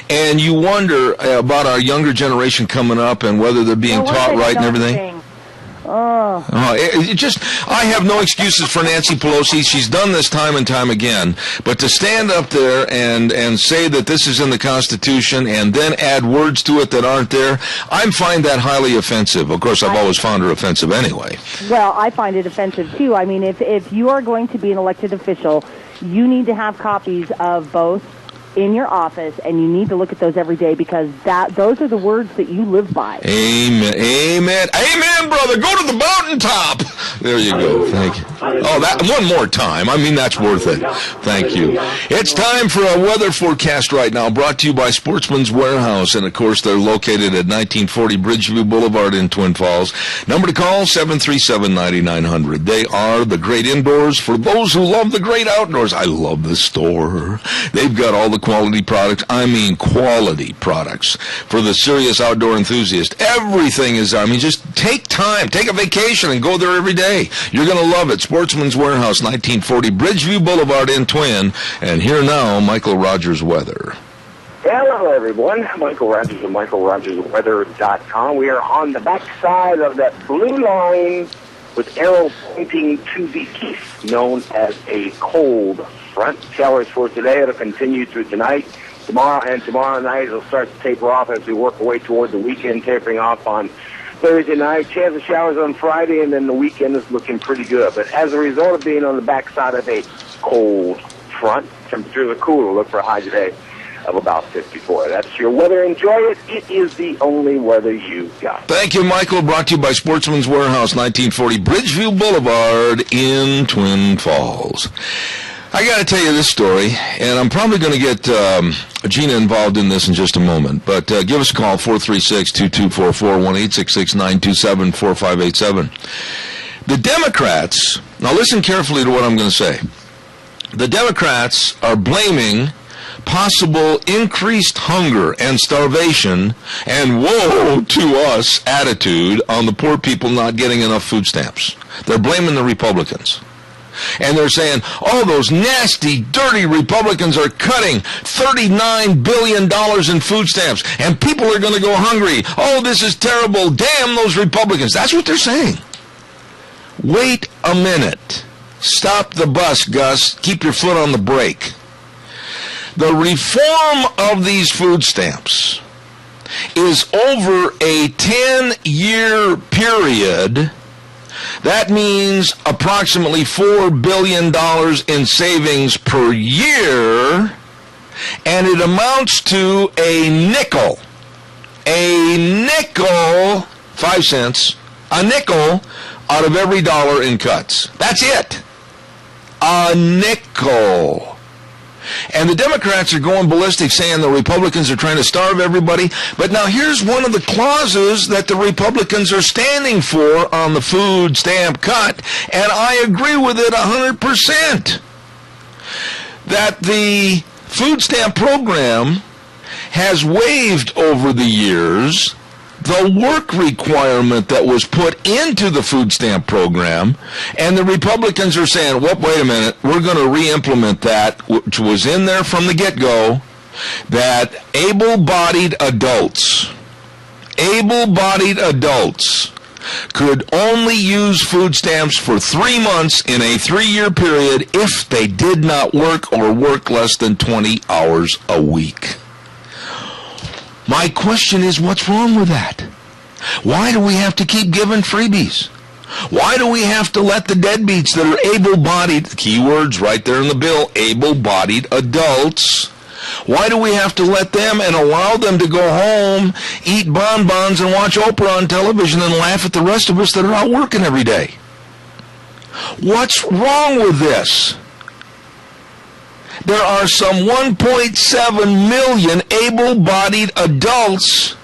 Speaker 2: and you wonder about our younger generation coming up and whether they're being taught right and everything. I have no excuses for Nancy Pelosi. She's done this time and time again. But to stand up there and say that this is in the Constitution and then add words to it that aren't there, I find that highly offensive. Of course, I've always found her offensive anyway.
Speaker 11: Well, I find it offensive, too. I mean, if you are going to be an elected official, you need to have copies of both in your office, and you need to look at those every day because those are the words that you live by.
Speaker 2: Amen. Amen. Amen, brother. Go to the mountaintop. There you go. Thank you. Oh, that one more time. I mean, that's worth it. Thank you. It's time for a weather forecast right now, brought to you by Sportsman's Warehouse, and of course, they're located at 1940 Bridgeview Boulevard in Twin Falls. Number to call, 737-9900. They are the great indoors for those who love the great outdoors. I love this store. They've got all the quality products. I mean quality products for the serious outdoor enthusiast. Everything is, just take time, take a vacation and go there every day. You're going to love it. Sportsman's Warehouse, 1940 Bridgeview Boulevard in Twin. And here now, Michael Rogers weather.
Speaker 5: Hello, everyone. Michael Rogers of MichaelRogersWeather.com. We are on the backside of that blue line with arrow pointing to the east, known as a cold front. Showers for today. It'll continue through tonight. Tomorrow night it'll start to taper off as we work our way toward the weekend, tapering off on Thursday night. Chance of showers on Friday, and then the weekend is looking pretty good. But as a result of being on the backside of a cold front, temperatures are cooler. Look for a high today of about 54. That's your weather. Enjoy it. It is the only weather you've got.
Speaker 2: Thank you, Michael. Brought to you by Sportsman's Warehouse, 1940 Bridgeview Boulevard in Twin Falls. I got to tell you this story, and I'm probably going to get Gina involved in this in just a moment. But give us a call, 436-2244, 1-866-927-4587. The Democrats, now listen carefully to what I'm going to say. The Democrats are blaming possible increased hunger and starvation and woe to us attitude on the poor people not getting enough food stamps. They're blaming the Republicans. And they're saying, oh, those nasty, dirty Republicans are cutting $39 billion in food stamps, and people are going to go hungry. Oh, this is terrible. Damn those Republicans. That's what they're saying. Wait a minute. Stop the bus, Gus. Keep your foot on the brake. The reform of these food stamps is over a 10-year period. That means approximately $4 billion in savings per year, and it amounts to a nickel, 5 cents, a nickel out of every dollar in cuts. That's it. A nickel. And the Democrats are going ballistic, saying the Republicans are trying to starve everybody. But now here's one of the clauses that the Republicans are standing for on the food stamp cut, and I agree with it 100%. That the food stamp program has waived over the years the work requirement that was put into the food stamp program, and the Republicans are saying, well, wait a minute, we're going to re-implement that, which was in there from the get-go, that able-bodied adults could only use food stamps for 3 months in a 3-year period if they did not work or work less than 20 hours a week. My question is, what's wrong with that? Why do we have to keep giving freebies? Why do we have to let the deadbeats that are able-bodied, keywords right there in the bill, able-bodied adults, why do we have to let them and allow them to go home, eat bonbons, and watch Oprah on television and laugh at the rest of us that are out working every day? What's wrong with this? There are some 1.7 million able-bodied adults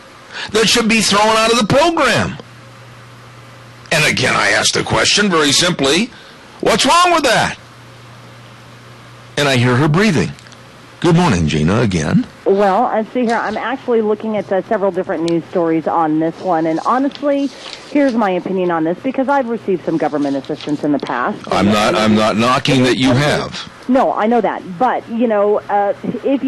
Speaker 2: that should be thrown out of the program. And again, I ask the question very simply, what's wrong with that? And I hear her breathing. Good morning, Gina, again.
Speaker 11: Well, I see here, I'm actually looking at several different news stories on this one, and honestly, here's my opinion on this, because I've received some government assistance in the past.
Speaker 2: I'm not knocking that you have.
Speaker 11: No, I know that, but if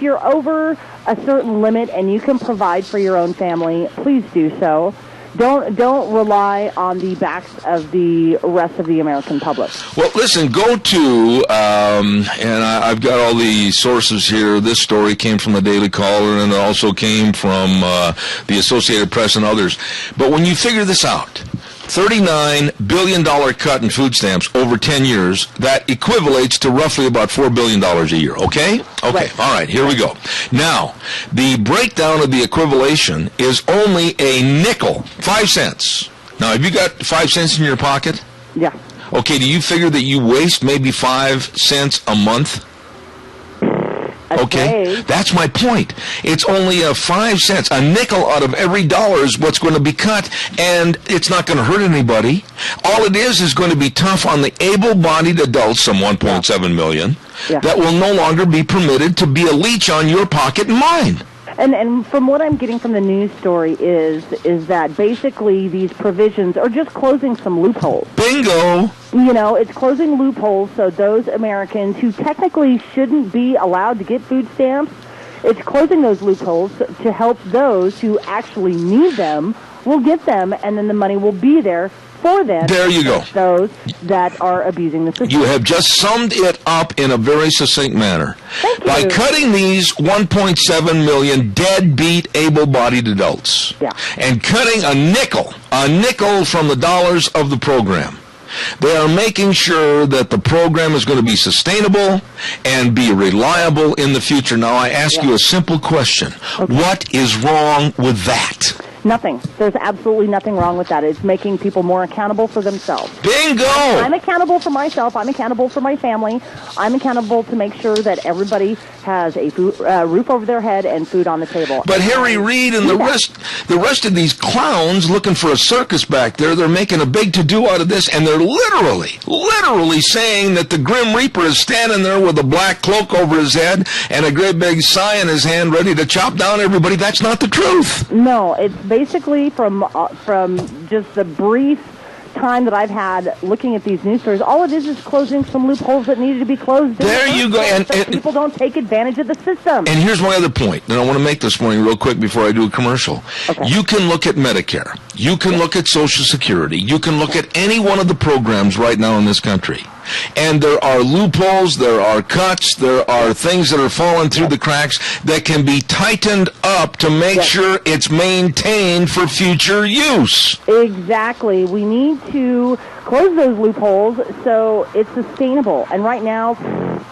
Speaker 11: you're over a certain limit and you can provide for your own family, please do so. Don't rely on the backs of the rest of the American public.
Speaker 2: Well, listen, go to, and I've got all the sources here. This story came from the Daily Caller, and it also came from the Associated Press and others. But when you figure this out, $39 billion cut in food stamps over 10 years, that equivalates to roughly about $4 billion a year, okay? Okay, right. All right, here we go. Now, the breakdown of the equivalation is only a nickel, 5 cents. Now, have you got 5 cents in your pocket?
Speaker 11: Yeah.
Speaker 2: Okay, do you figure that you waste maybe 5 cents a month? Okay, that's my point. It's only 5 cents. A nickel out of every dollar is what's going to be cut, and it's not going to hurt anybody. All it is going to be tough on the able-bodied adults, some 1.7 million, that will no longer be permitted to be a leech on your pocket and mine.
Speaker 11: And from what I'm getting from the news story is that basically these provisions are just closing some loopholes.
Speaker 2: Bingo!
Speaker 11: It's closing loopholes so those Americans who technically shouldn't be allowed to get food stamps, it's closing those loopholes to help those who actually need them will get them, and then the money will be there for them.
Speaker 2: There you go.
Speaker 11: Those that are abusing the system.
Speaker 2: You have just summed it up in a very succinct manner.
Speaker 11: Thank you.
Speaker 2: By cutting these 1.7 million deadbeat able-bodied adults and cutting a nickel from the dollars of the program, they are making sure that the program is going to be sustainable and be reliable in the future. Now, I ask you a simple question. Okay. What is wrong with that?
Speaker 11: Nothing. There's absolutely nothing wrong with that. It's making people more accountable for themselves.
Speaker 2: Bingo!
Speaker 11: I'm accountable for myself. I'm accountable for my family. I'm accountable to make sure that everybody has a roof over their head and food on the table.
Speaker 2: But Harry Reid and the rest of these clowns looking for a circus back there, they're making a big to-do out of this, and they're literally saying that the Grim Reaper is standing there with a black cloak over his head and a great big sigh in his hand ready to chop down everybody. That's not the truth.
Speaker 11: No, it's basically from just the brief time that I've had looking at these news stories, all it is closing some loopholes that needed to be closed.
Speaker 2: There you go. And
Speaker 11: people don't take advantage of the system.
Speaker 2: And here's my other point that I want to make this morning real quick before I do a commercial.
Speaker 11: Okay.
Speaker 2: You can look at Medicare. You can look at Social Security. You can look at any one of the programs right now in this country. And there are loopholes, there are cuts, there are things that are falling through the cracks that can be tightened up to make sure it's maintained for future use.
Speaker 11: Exactly. We need to close those loopholes so it's sustainable. And right now,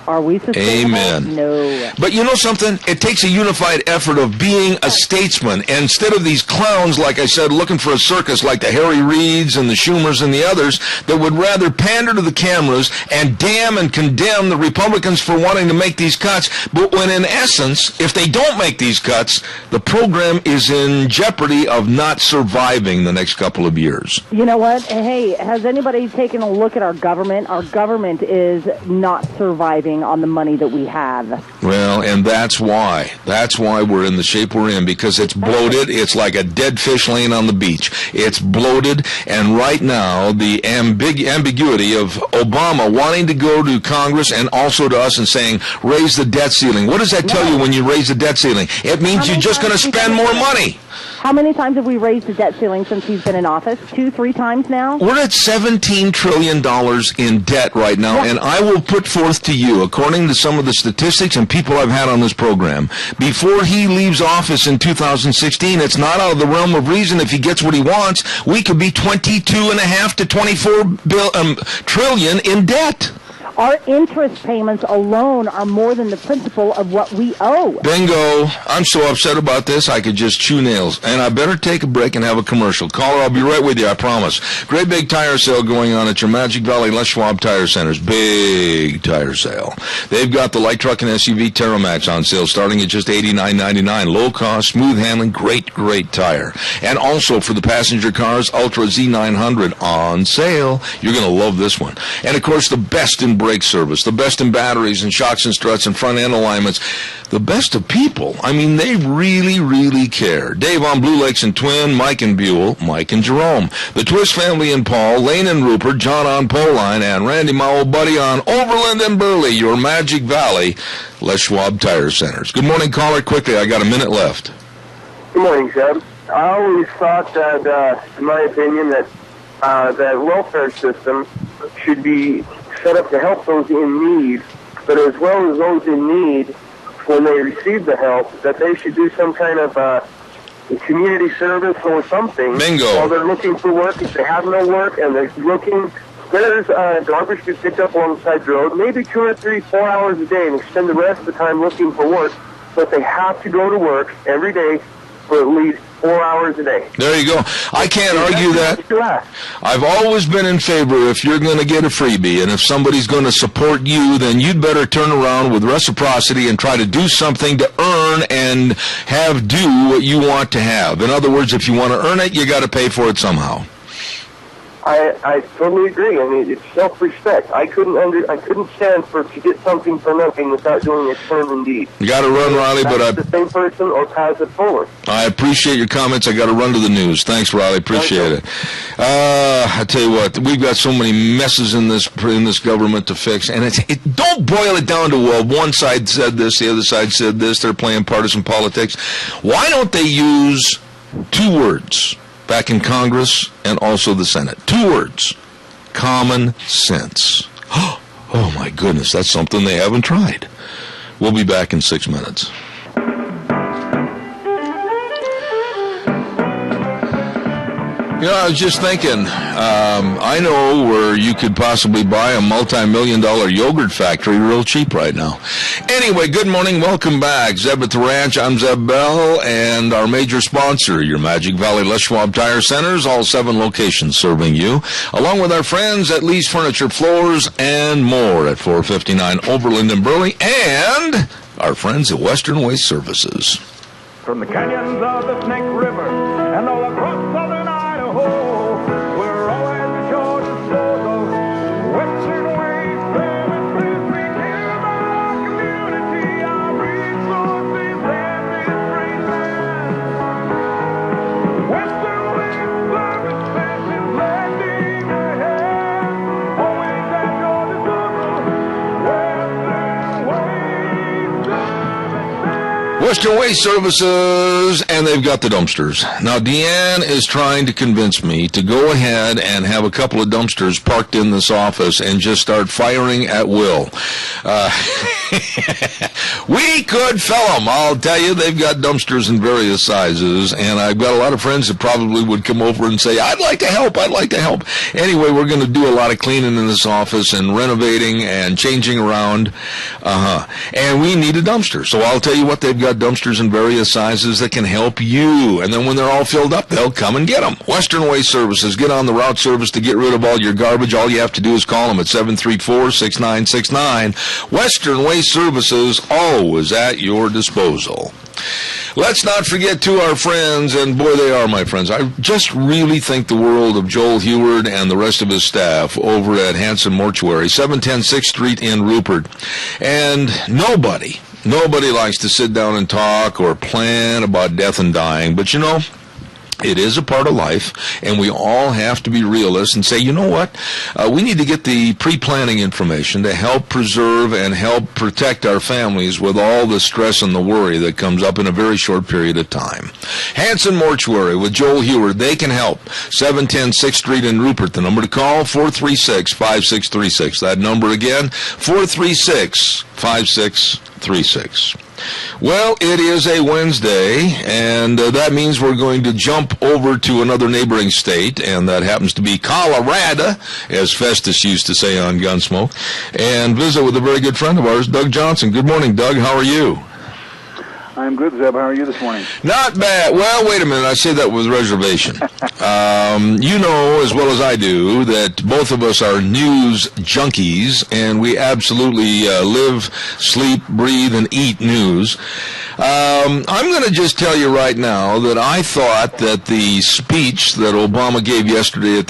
Speaker 11: are we sustainable?
Speaker 2: Amen.
Speaker 11: No.
Speaker 2: But you know something? It takes a unified effort of being a statesman. And instead of these clowns, like I said, looking for a circus like the Harry Reids and the Schumers and the others that would rather pander to the cameras and damn and condemn the Republicans for wanting to make these cuts. But when in essence, if they don't make these cuts, the program is in jeopardy of not surviving the next couple of years.
Speaker 11: You know what? Hey, has anybody taken a look at our government? Our government is not surviving on the money that we have.
Speaker 2: Well, and that's why we're in the shape we're in, because it's bloated. It's like a dead fish laying on the beach. It's bloated, and right now the ambiguity of Obama wanting to go to Congress and also to us and saying, raise the debt ceiling. What does that tell you when you raise the debt ceiling? It means you're just going to spend more money.
Speaker 11: How many times have we raised the debt ceiling since he's been in office? 2, 3 times now?
Speaker 2: We're at 7 $17 trillion in debt right now, and I will put forth to you, according to some of the statistics and people I've had on this program, before he leaves office in 2016, it's not out of the realm of reason if he gets what he wants, we could be 22.5 to 24 trillion in debt.
Speaker 11: Our interest payments alone are more than the principal of what we owe.
Speaker 2: Bingo. I'm so upset about this, I could just chew nails. And I better take a break and have a commercial. Caller, I'll be right with you, I promise. Great big tire sale going on at your Magic Valley Les Schwab Tire Centers. Big tire sale. They've got the light truck and SUV Terramax on sale starting at just $89.99. Low cost, smooth handling, great tire. And also for the passenger cars, Ultra Z900 on sale. You're going to love this one. And of course, the best in brake service, the best in batteries and shocks and struts and front end alignments, the best of people. I mean, they really care. Dave on Blue Lakes and Twin, Mike and Buell, Mike and Jerome, the Twist family in Paul, Lane and Rupert, John on Poline, and Randy, my old buddy, on Overland and Burley, your Magic Valley Les Schwab Tire Centers. Good morning, caller. Quickly, I got a minute left.
Speaker 12: Good morning, Zeb. I always thought that, in my opinion, that that welfare system should be set up to help those in need, but as well as those in need, when they receive the help, that they should do some kind of community service or something.
Speaker 2: Bingo.
Speaker 12: While they're looking for work. If they have no work and they're looking, there's garbage gets picked up alongside the road, maybe 2 or 3, 4 hours a day, and extend the rest of the time looking for work, but they have to go to work every day for at least 4 hours a day.
Speaker 2: There you go. I can't argue that. I've always been in favor if you're going to get a freebie, and if somebody's going to support you, then you'd better turn around with reciprocity and try to do something to earn and have do what you want to have. In other words, if you want to earn it, you got to pay for it somehow.
Speaker 12: I totally agree. I mean, it's self-respect. I couldn't stand to get something for nothing without doing a term indeed.
Speaker 2: You got to run, Riley, but
Speaker 12: the same person or pass it forward.
Speaker 2: I appreciate your comments. I got to run to the news. Thanks, Riley. Appreciate it. I tell you what, we've got so many messes in this government to fix, and don't boil it down to, well, one side said this, the other side said this. They're playing partisan politics. Why don't they use 2 words? Back in Congress and also the Senate. 2 words. Common sense. Oh, my goodness, that's something they haven't tried. We'll be back in 6 minutes. You know, I was just thinking, I know where you could possibly buy a multi-million-dollar yogurt factory real cheap right now. Anyway, good morning. Welcome back. Zeb at the Ranch. I'm Zeb Bell, and our major sponsor, your Magic Valley Les Schwab Tire Centers, all 7 locations serving you, along with our friends at Lee's Furniture Floors and more at 459 Overland and Burley, and our friends at Western Waste Services.
Speaker 8: From the canyons of the Snake River and all across southern Idaho, we're always at your disposal. Western Waste Services, we care about our community, our resources, and this great land. Western Waste Services is lending a hand, always at your disposal. Western Waste Services.
Speaker 2: Western Waste Services, and they've got the dumpsters. Now, Deanne is trying to convince me to go ahead and have a couple of dumpsters parked in this office and just start firing at will. We could fill them. I'll tell you, they've got dumpsters in various sizes, and I've got a lot of friends that probably would come over and say, I'd like to help. Anyway, we're going to do a lot of cleaning in this office and renovating and changing around. And we need a dumpster. So I'll tell you what, they've got dumpsters in various sizes that can help you. And then when they're all filled up, they'll come and get them. Western Waste Services. Get on the route service to get rid of all your garbage. All you have to do is call them at 734-6969. Western Waste Services, always at your disposal. Let's not forget to our friends, and boy, they are my friends. I just really think the world of Joel Heward and the rest of his staff over at Hanson Mortuary, 710 6th Street in Rupert. And nobody likes to sit down and talk or plan about death and dying, but you know, It is a part of life, and we all have to be realists and say, you know what, we need to get the pre-planning information to help preserve and help protect our families with all the stress and the worry that comes up in a very short period of time. Hanson Mortuary with Joel Hewer, they can help. 710 6th Street in Rupert. The number to call, 436-5636. That number again, 436-5636. Well, it is a Wednesday, and that means we're going to jump over to another neighboring state, and that happens to be Colorado, as Festus used to say on Gunsmoke, and visit with a very good friend of ours, Doug Johnson. Good morning, Doug. How are you?
Speaker 13: I'm good, Zeb. How are you this morning?
Speaker 2: Not bad. Well, wait a minute. I say that with reservation. You know as well as I do that both of us are news junkies, and we absolutely live, sleep, breathe, and eat news. I'm going to just tell you right now that I thought that the speech that Obama gave yesterday at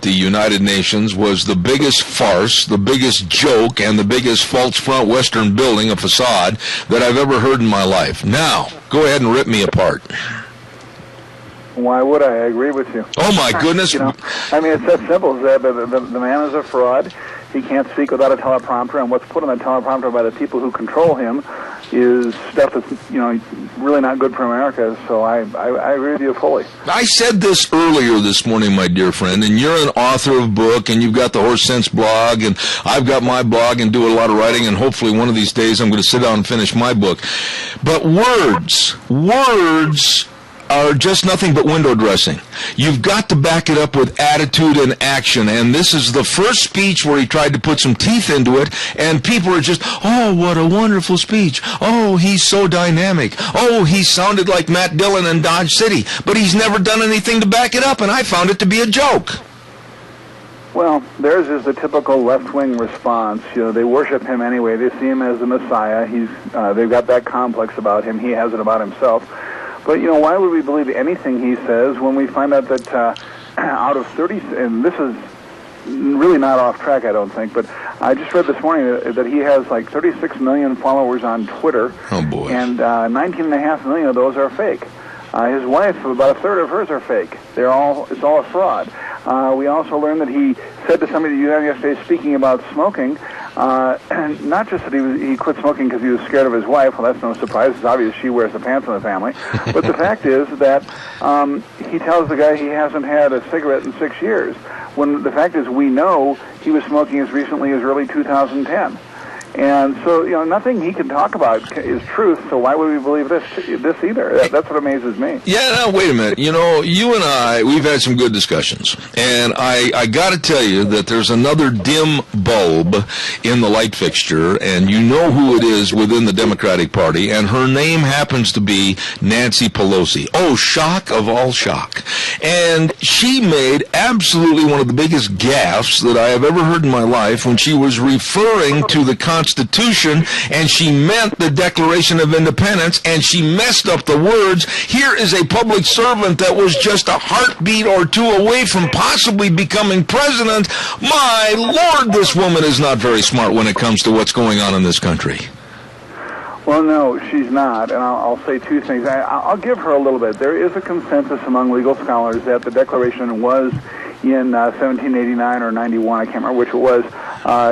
Speaker 2: the United Nations was the biggest farce, the biggest joke, and the biggest false front Western building, a facade, that I've ever heard in my life. Now, go ahead and rip me apart.
Speaker 13: Why would I? I agree with you.
Speaker 2: Oh, my goodness.
Speaker 13: You know, I mean, it's that simple. The man is a fraud. He can't speak without a teleprompter, and what's put on the teleprompter by the people who control him is stuff that's, you know, really not good for America. So I agree with you fully.
Speaker 2: I said this earlier this morning, my dear friend, and you're an author of a book, and you've got the Horse Sense blog, and I've got my blog and do a lot of writing, and hopefully one of these days I'm going to sit down and finish my book. But words are just nothing but window dressing. You've got to back it up with attitude and action, and this is the first speech where he tried to put some teeth into it, and people are just, oh, what a wonderful speech. Oh, he's so dynamic. Oh, he sounded like Matt Dillon in Dodge City, but he's never done anything to back it up, and I found it to be a joke.
Speaker 13: Well, theirs is the typical left-wing response. You know, they worship him anyway. They see him as the Messiah. They've got that complex about him. He has it about himself. But, you know, why would we believe anything he says when we find out that out of 30, and this is really not off track, I don't think, but I just read this morning that he has like 36 million followers on Twitter.
Speaker 2: Oh, boy.
Speaker 13: And 19.5 million of those are fake. His wife, about a third of hers are fake. It's all a fraud. We also learned that he said to somebody yesterday speaking about smoking, and not just that he quit smoking because he was scared of his wife. Well, that's no surprise. It's obvious she wears the pants in the family. But the fact is that he tells the guy he hasn't had a cigarette in 6 years, when the fact is we know he was smoking as recently as early 2010. And so, you know, nothing he can talk about is truth, so why would we believe this either? That's what amazes me.
Speaker 2: Yeah, now, wait a minute. You know, you and I, we've had some good discussions. And I got to tell you that there's another dim bulb in the light fixture, and you know who it is within the Democratic Party, and her name happens to be Nancy Pelosi. Oh, shock of all shock. And she made absolutely one of the biggest gaffes that I have ever heard in my life when she was referring to the Constitution, and she meant the Declaration of Independence, and she messed up the words. Here is a public servant that was just a heartbeat or two away from possibly becoming president. My Lord, this woman is not very smart when it comes to what's going on in this country.
Speaker 13: Well, no, she's not, and I'll say two things. I'll give her a little bit. There is a consensus among legal scholars that the Declaration was in 1789 or 91, I can't remember which it was,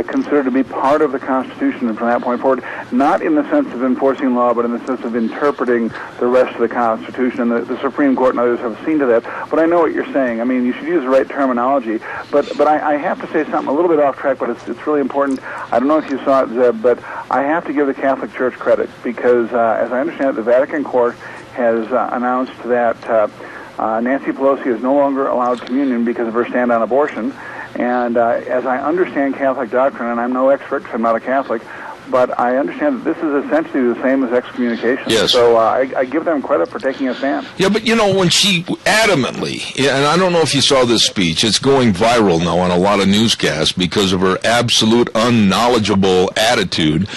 Speaker 13: considered to be part of the Constitution, and from that point forward, not in the sense of enforcing law, but in the sense of interpreting the rest of the Constitution. And the Supreme Court and others have seen to that. But I know what you're saying. I mean, you should use the right terminology. But I have to say something a little bit off track, but it's really important. I don't know if you saw it, Zeb, but I have to give the Catholic Church credit because, as I understand it, the Vatican Court has announced that Nancy Pelosi is no longer allowed communion because of her stand on abortion. And as I understand Catholic doctrine, and I'm no expert because I'm not a Catholic, but I understand that this is essentially the same as excommunication.
Speaker 2: Yes.
Speaker 13: So I give them credit for taking a stand.
Speaker 2: Yeah, but you know, when she adamantly, and I don't know if you saw this speech, it's going viral now on a lot of newscasts because of her absolute unknowledgeable attitude.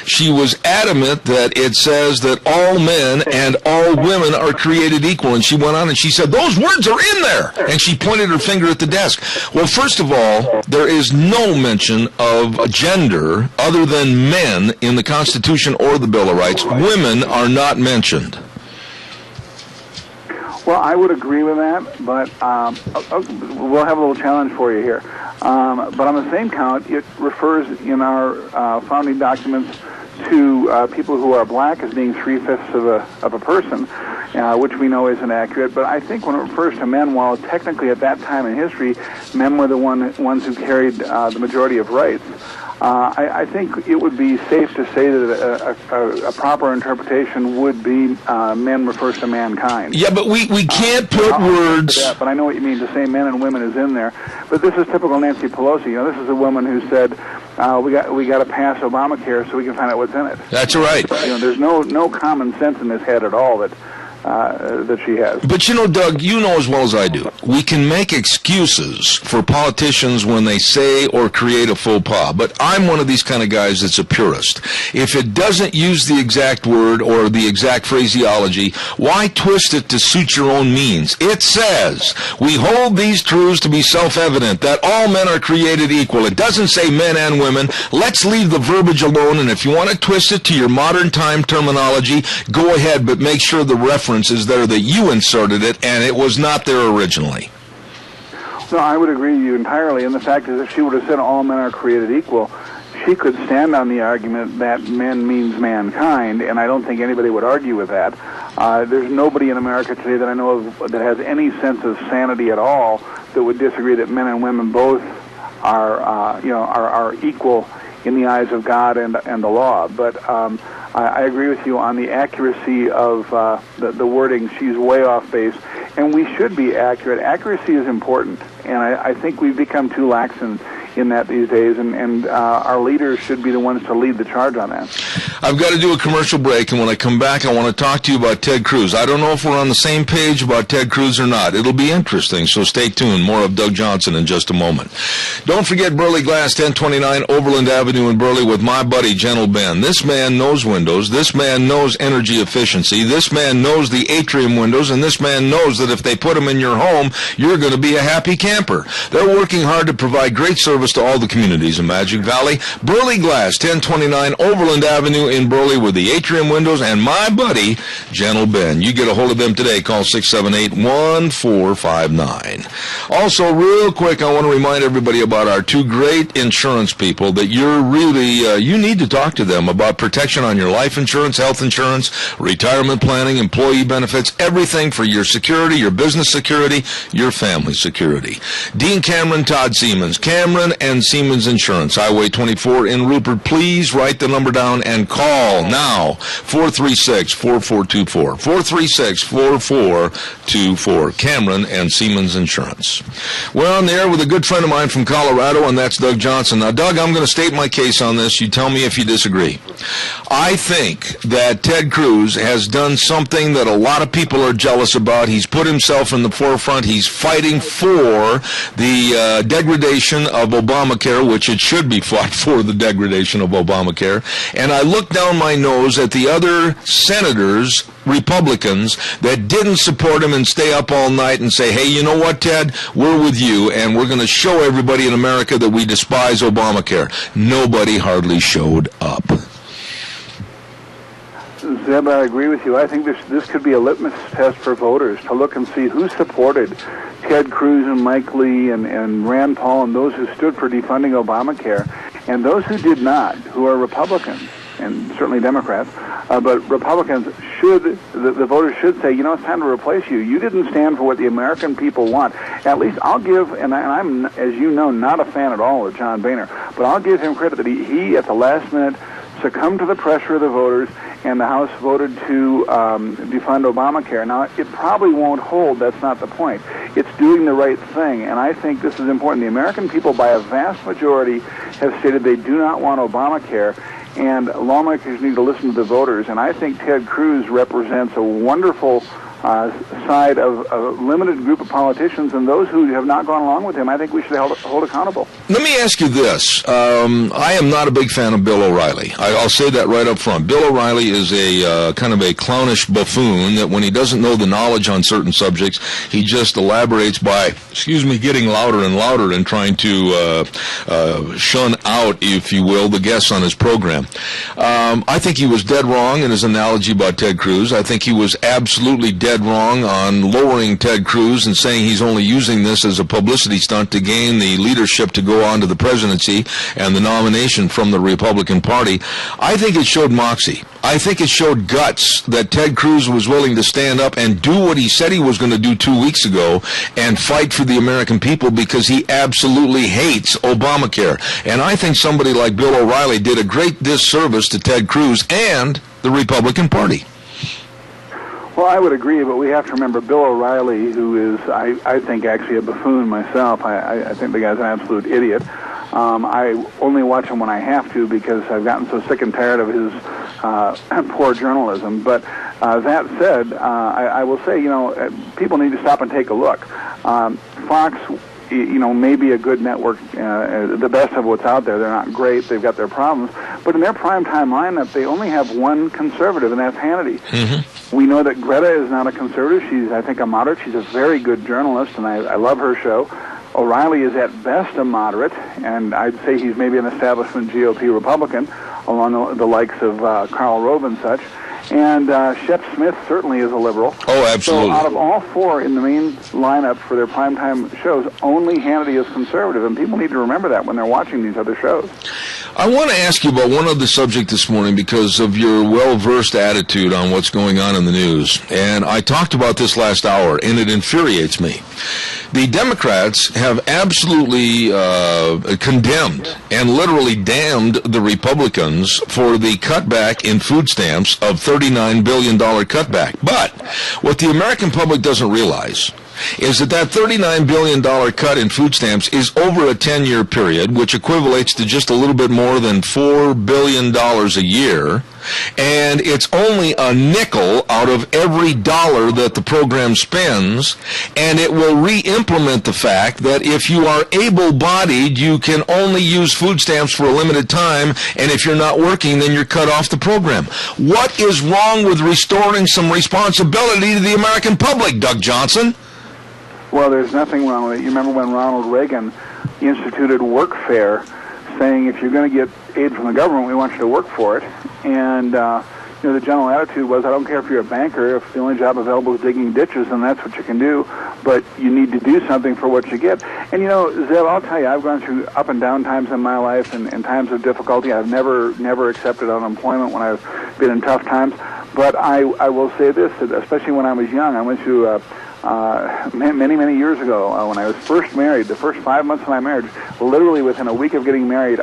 Speaker 2: She was adamant that it says that all men and all women are created equal. And she went on and she said, those words are in there. And she pointed her finger at the desk. Well, first of all, there is no mention of gender other than men in the Constitution or the Bill of Rights. Women are not mentioned.
Speaker 13: Well, I would agree with that, but we'll have a little challenge for you here. But on the same count, it refers in our founding documents to people who are black as being 3/5 of a person, which we know isn't accurate. But I think when it refers to men, while technically at that time in history, men were the ones who carried the majority of rights, I think it would be safe to say that a proper interpretation would be men refers to mankind.
Speaker 2: Yeah, but we can't put words...
Speaker 13: That, but I know what you mean. To say men and women is in there. But this is typical Nancy Pelosi. You know, this is a woman who said, we got to pass Obamacare so we can find out what's in it.
Speaker 2: That's right.
Speaker 13: You know, there's no common sense in this head at all that she has.
Speaker 2: But you know, Doug, you know as well as I do, we can make excuses for politicians when they say or create a faux pas. But I'm one of these kind of guys that's a purist. If it doesn't use the exact word or the exact phraseology, why twist it to suit your own means? It says, we hold these truths to be self-evident, that all men are created equal. It doesn't say men and women. Let's leave the verbiage alone, and if you want to twist it to your modern time terminology, go ahead, but make sure the reference is there that you inserted it, and it was not there originally.
Speaker 13: No, I would agree with you entirely, and the fact is if she would have said all men are created equal, she could stand on the argument that men means mankind, and I don't think anybody would argue with that. There's nobody in America today that I know of that has any sense of sanity at all that would disagree that men and women both are equal in the eyes of God and the law. But I agree with you on the accuracy of the wording. She's way off base, and we should be accurate. Accuracy is important, and I think we've become too lax in that these days, and our leaders should be the ones to lead the charge on that.
Speaker 2: I've got to do a commercial break, and when I come back, I want to talk to you about Ted Cruz. I don't know if we're on the same page about Ted Cruz or not. It'll be interesting, so stay tuned. More of Doug Johnson in just a moment. Don't forget Burley Glass, 1029 Overland Avenue in Burley with my buddy, Gentle Ben. This man knows windows. This man knows energy efficiency. This man knows the atrium windows, and this man knows that if they put them in your home, you're going to be a happy camper. They're working hard to provide great service to all the communities in Magic Valley. Burley Glass, 1029 Overland Avenue in Burley with the atrium windows, and my buddy, Gentle Ben. You get a hold of them today. Call 678-1459. Also, real quick, I want to remind everybody about our two great insurance people that you're really, you need to talk to them about protection on your life insurance, health insurance, retirement planning, employee benefits, everything for your security, your business security, your family security. Dean Cameron, Todd Siemens. Cameron and Siemens Insurance, Highway 24 in Rupert. Please write the number down and call now, 436-4424. 436-4424. Cameron and Siemens Insurance. We're on the air with a good friend of mine from Colorado, and that's Doug Johnson. Now, Doug, I'm going to state my case on this. You tell me if you disagree. I think that Ted Cruz has done something that a lot of people are jealous about. He's put himself in the forefront. He's fighting for the degradation of Obamacare, which it should be fought for, the degradation of Obamacare. And I look down my nose at the other senators, Republicans, that didn't support him and stay up all night and say, hey, you know what, Ted? We're with you, and we're going to show everybody in America that we despise Obamacare. Nobody hardly showed up.
Speaker 13: Zeb, I agree with you. I think this could be a litmus test for voters to look and see who supported Ted Cruz and Mike Lee and Rand Paul and those who stood for defunding Obamacare, and those who did not, who are Republicans and certainly Democrats, but Republicans should, the voters should say, you know, it's time to replace you. You didn't stand for what the American people want. At least I'll give, and I'm, as you know, not a fan at all of John Boehner, but I'll give him credit that he at the last minute succumbed to the pressure of the voters, and the House voted to defund Obamacare. Now, it probably won't hold. That's not the point. It's doing the right thing, and I think this is important. The American people, by a vast majority, have stated they do not want Obamacare, and lawmakers need to listen to the voters. And I think Ted Cruz represents a wonderful side of a limited group of politicians, and those who have not gone along with him, I think we should hold accountable.
Speaker 2: Let me ask you this. I am not a big fan of Bill O'Reilly. I'll say that right up front. Bill O'Reilly is a kind of a clownish buffoon that when he doesn't know the knowledge on certain subjects, he just elaborates by, getting louder and louder and trying to shun out, if you will, the guests on his program. I think he was dead wrong in his analogy about Ted Cruz. I think he was absolutely dead dead wrong on lowering Ted Cruz and saying he's only using this as a publicity stunt to gain the leadership to go on to the presidency and the nomination from the Republican Party. I think it showed moxie. I think it showed guts that Ted Cruz was willing to stand up and do what he said he was going to do 2 weeks ago and fight for the American people because he absolutely hates Obamacare. And I think somebody like Bill O'Reilly did a great disservice to Ted Cruz and the Republican Party.
Speaker 13: Well, I would agree, but we have to remember Bill O'Reilly, who is, I think, actually a buffoon myself. I think the guy's an absolute idiot. I only watch him when I have to because I've gotten so sick and tired of his poor journalism. But that said, I will say, people need to stop and take a look. Fox, may be a good network, the best of what's out there. They're not great. They've got their problems. But in their primetime lineup, they only have one conservative, and that's Hannity. Mm-hmm. We know that Greta is not a conservative. She's, I think, a moderate. She's a very good journalist, and I love her show. O'Reilly is at best a moderate, and I'd say he's maybe an establishment GOP Republican, along the likes of Karl Rove and such. And Shep Smith certainly is a liberal.
Speaker 2: Oh, absolutely.
Speaker 13: So out of all four in the main lineup for their primetime shows, only Hannity is conservative, and people need to remember that when they're watching these other shows.
Speaker 2: I want to ask you about one other subject this morning because of your well-versed attitude on what's going on in the news. And I talked about this last hour, and it infuriates me. The Democrats have absolutely condemned and literally damned the Republicans for the cutback in food stamps of $39 billion cutback. But what the American public doesn't realize is that $39 billion cut in food stamps is over a 10-year period, which equivalates to just a little bit more than $4 billion a year, and it's only a nickel out of every dollar that the program spends, and it will re-implement the fact that if you are able-bodied, you can only use food stamps for a limited time, and if you're not working, then you're cut off the program. What is wrong with restoring some responsibility to the American public, Doug Johnson?
Speaker 13: Well, there's nothing wrong with it. You remember when Ronald Reagan instituted workfare, saying if you're going to get aid from the government, we want you to work for it. And, the general attitude was, I don't care if you're a banker, if the only job available is digging ditches, then that's what you can do, but you need to do something for what you get. And, Zeb, I'll tell you, I've gone through up and down times in my life and times of difficulty. I've never accepted unemployment when I've been in tough times. But I will say this, especially when I was young, I went through many years ago when I was first married, the first 5 months of my marriage, literally within a week of getting married,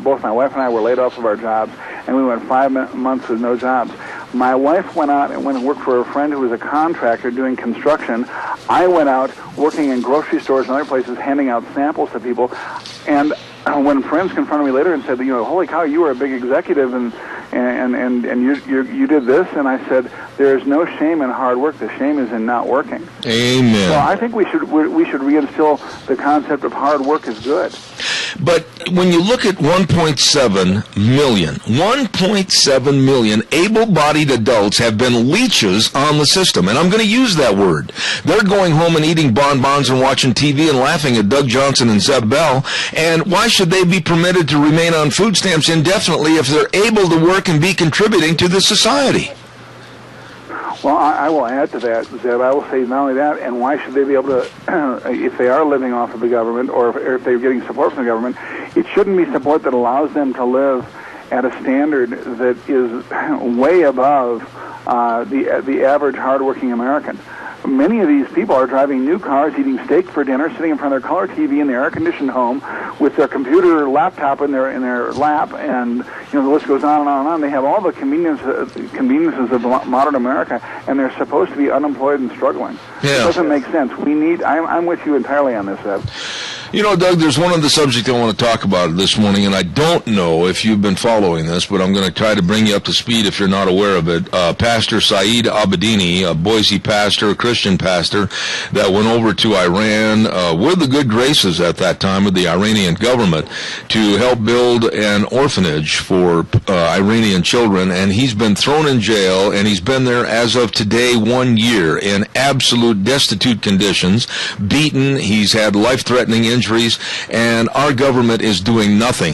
Speaker 13: both my wife and I were laid off of our jobs, and we went 5 months with no jobs. My wife went out and went and worked for a friend who was a contractor doing construction. I went out working in grocery stores and other places handing out samples to people. And when friends confronted me later and said, holy cow, you were a big executive and you did this, and I said, there is no shame in hard work. The shame is in not working.
Speaker 2: Amen.
Speaker 13: So I think we should reinstill the concept of hard work is good.
Speaker 2: But when you look at 1.7 million able-bodied adults have been leeches on the system, and I'm going to use that word. They're going home and eating bonbons and watching TV and laughing at Doug Johnson and Zeb Bell, and why should they be permitted to remain on food stamps indefinitely if they're able to work and be contributing to the society?
Speaker 13: Well, I will add to that, Zeb. I will say not only that, and why should they be able to, if they are living off of the government or if they're getting support from the government, it shouldn't be support that allows them to live at a standard that is way above the average hardworking American. Many of these people are driving new cars, eating steak for dinner, sitting in front of their color TV in their air-conditioned home with their computer laptop in their lap, and the list goes on and on and on. They have all the conveniences of modern America, and they're supposed to be unemployed and struggling.
Speaker 2: Yeah.
Speaker 13: It doesn't make sense. I'm with you entirely on this, Ed.
Speaker 2: Doug, there's one other subject I want to talk about this morning, and I don't know if you've been following this, but I'm going to try to bring you up to speed if you're not aware of it. Pastor Saeed Abedini, a Boise pastor, a Christian pastor, that went over to Iran with the good graces at that time of the Iranian government to help build an orphanage for Iranian children, and he's been thrown in jail, and he's been there as of today 1 year in absolute destitute conditions, beaten. He's had life-threatening injuries injuries, and our government is doing nothing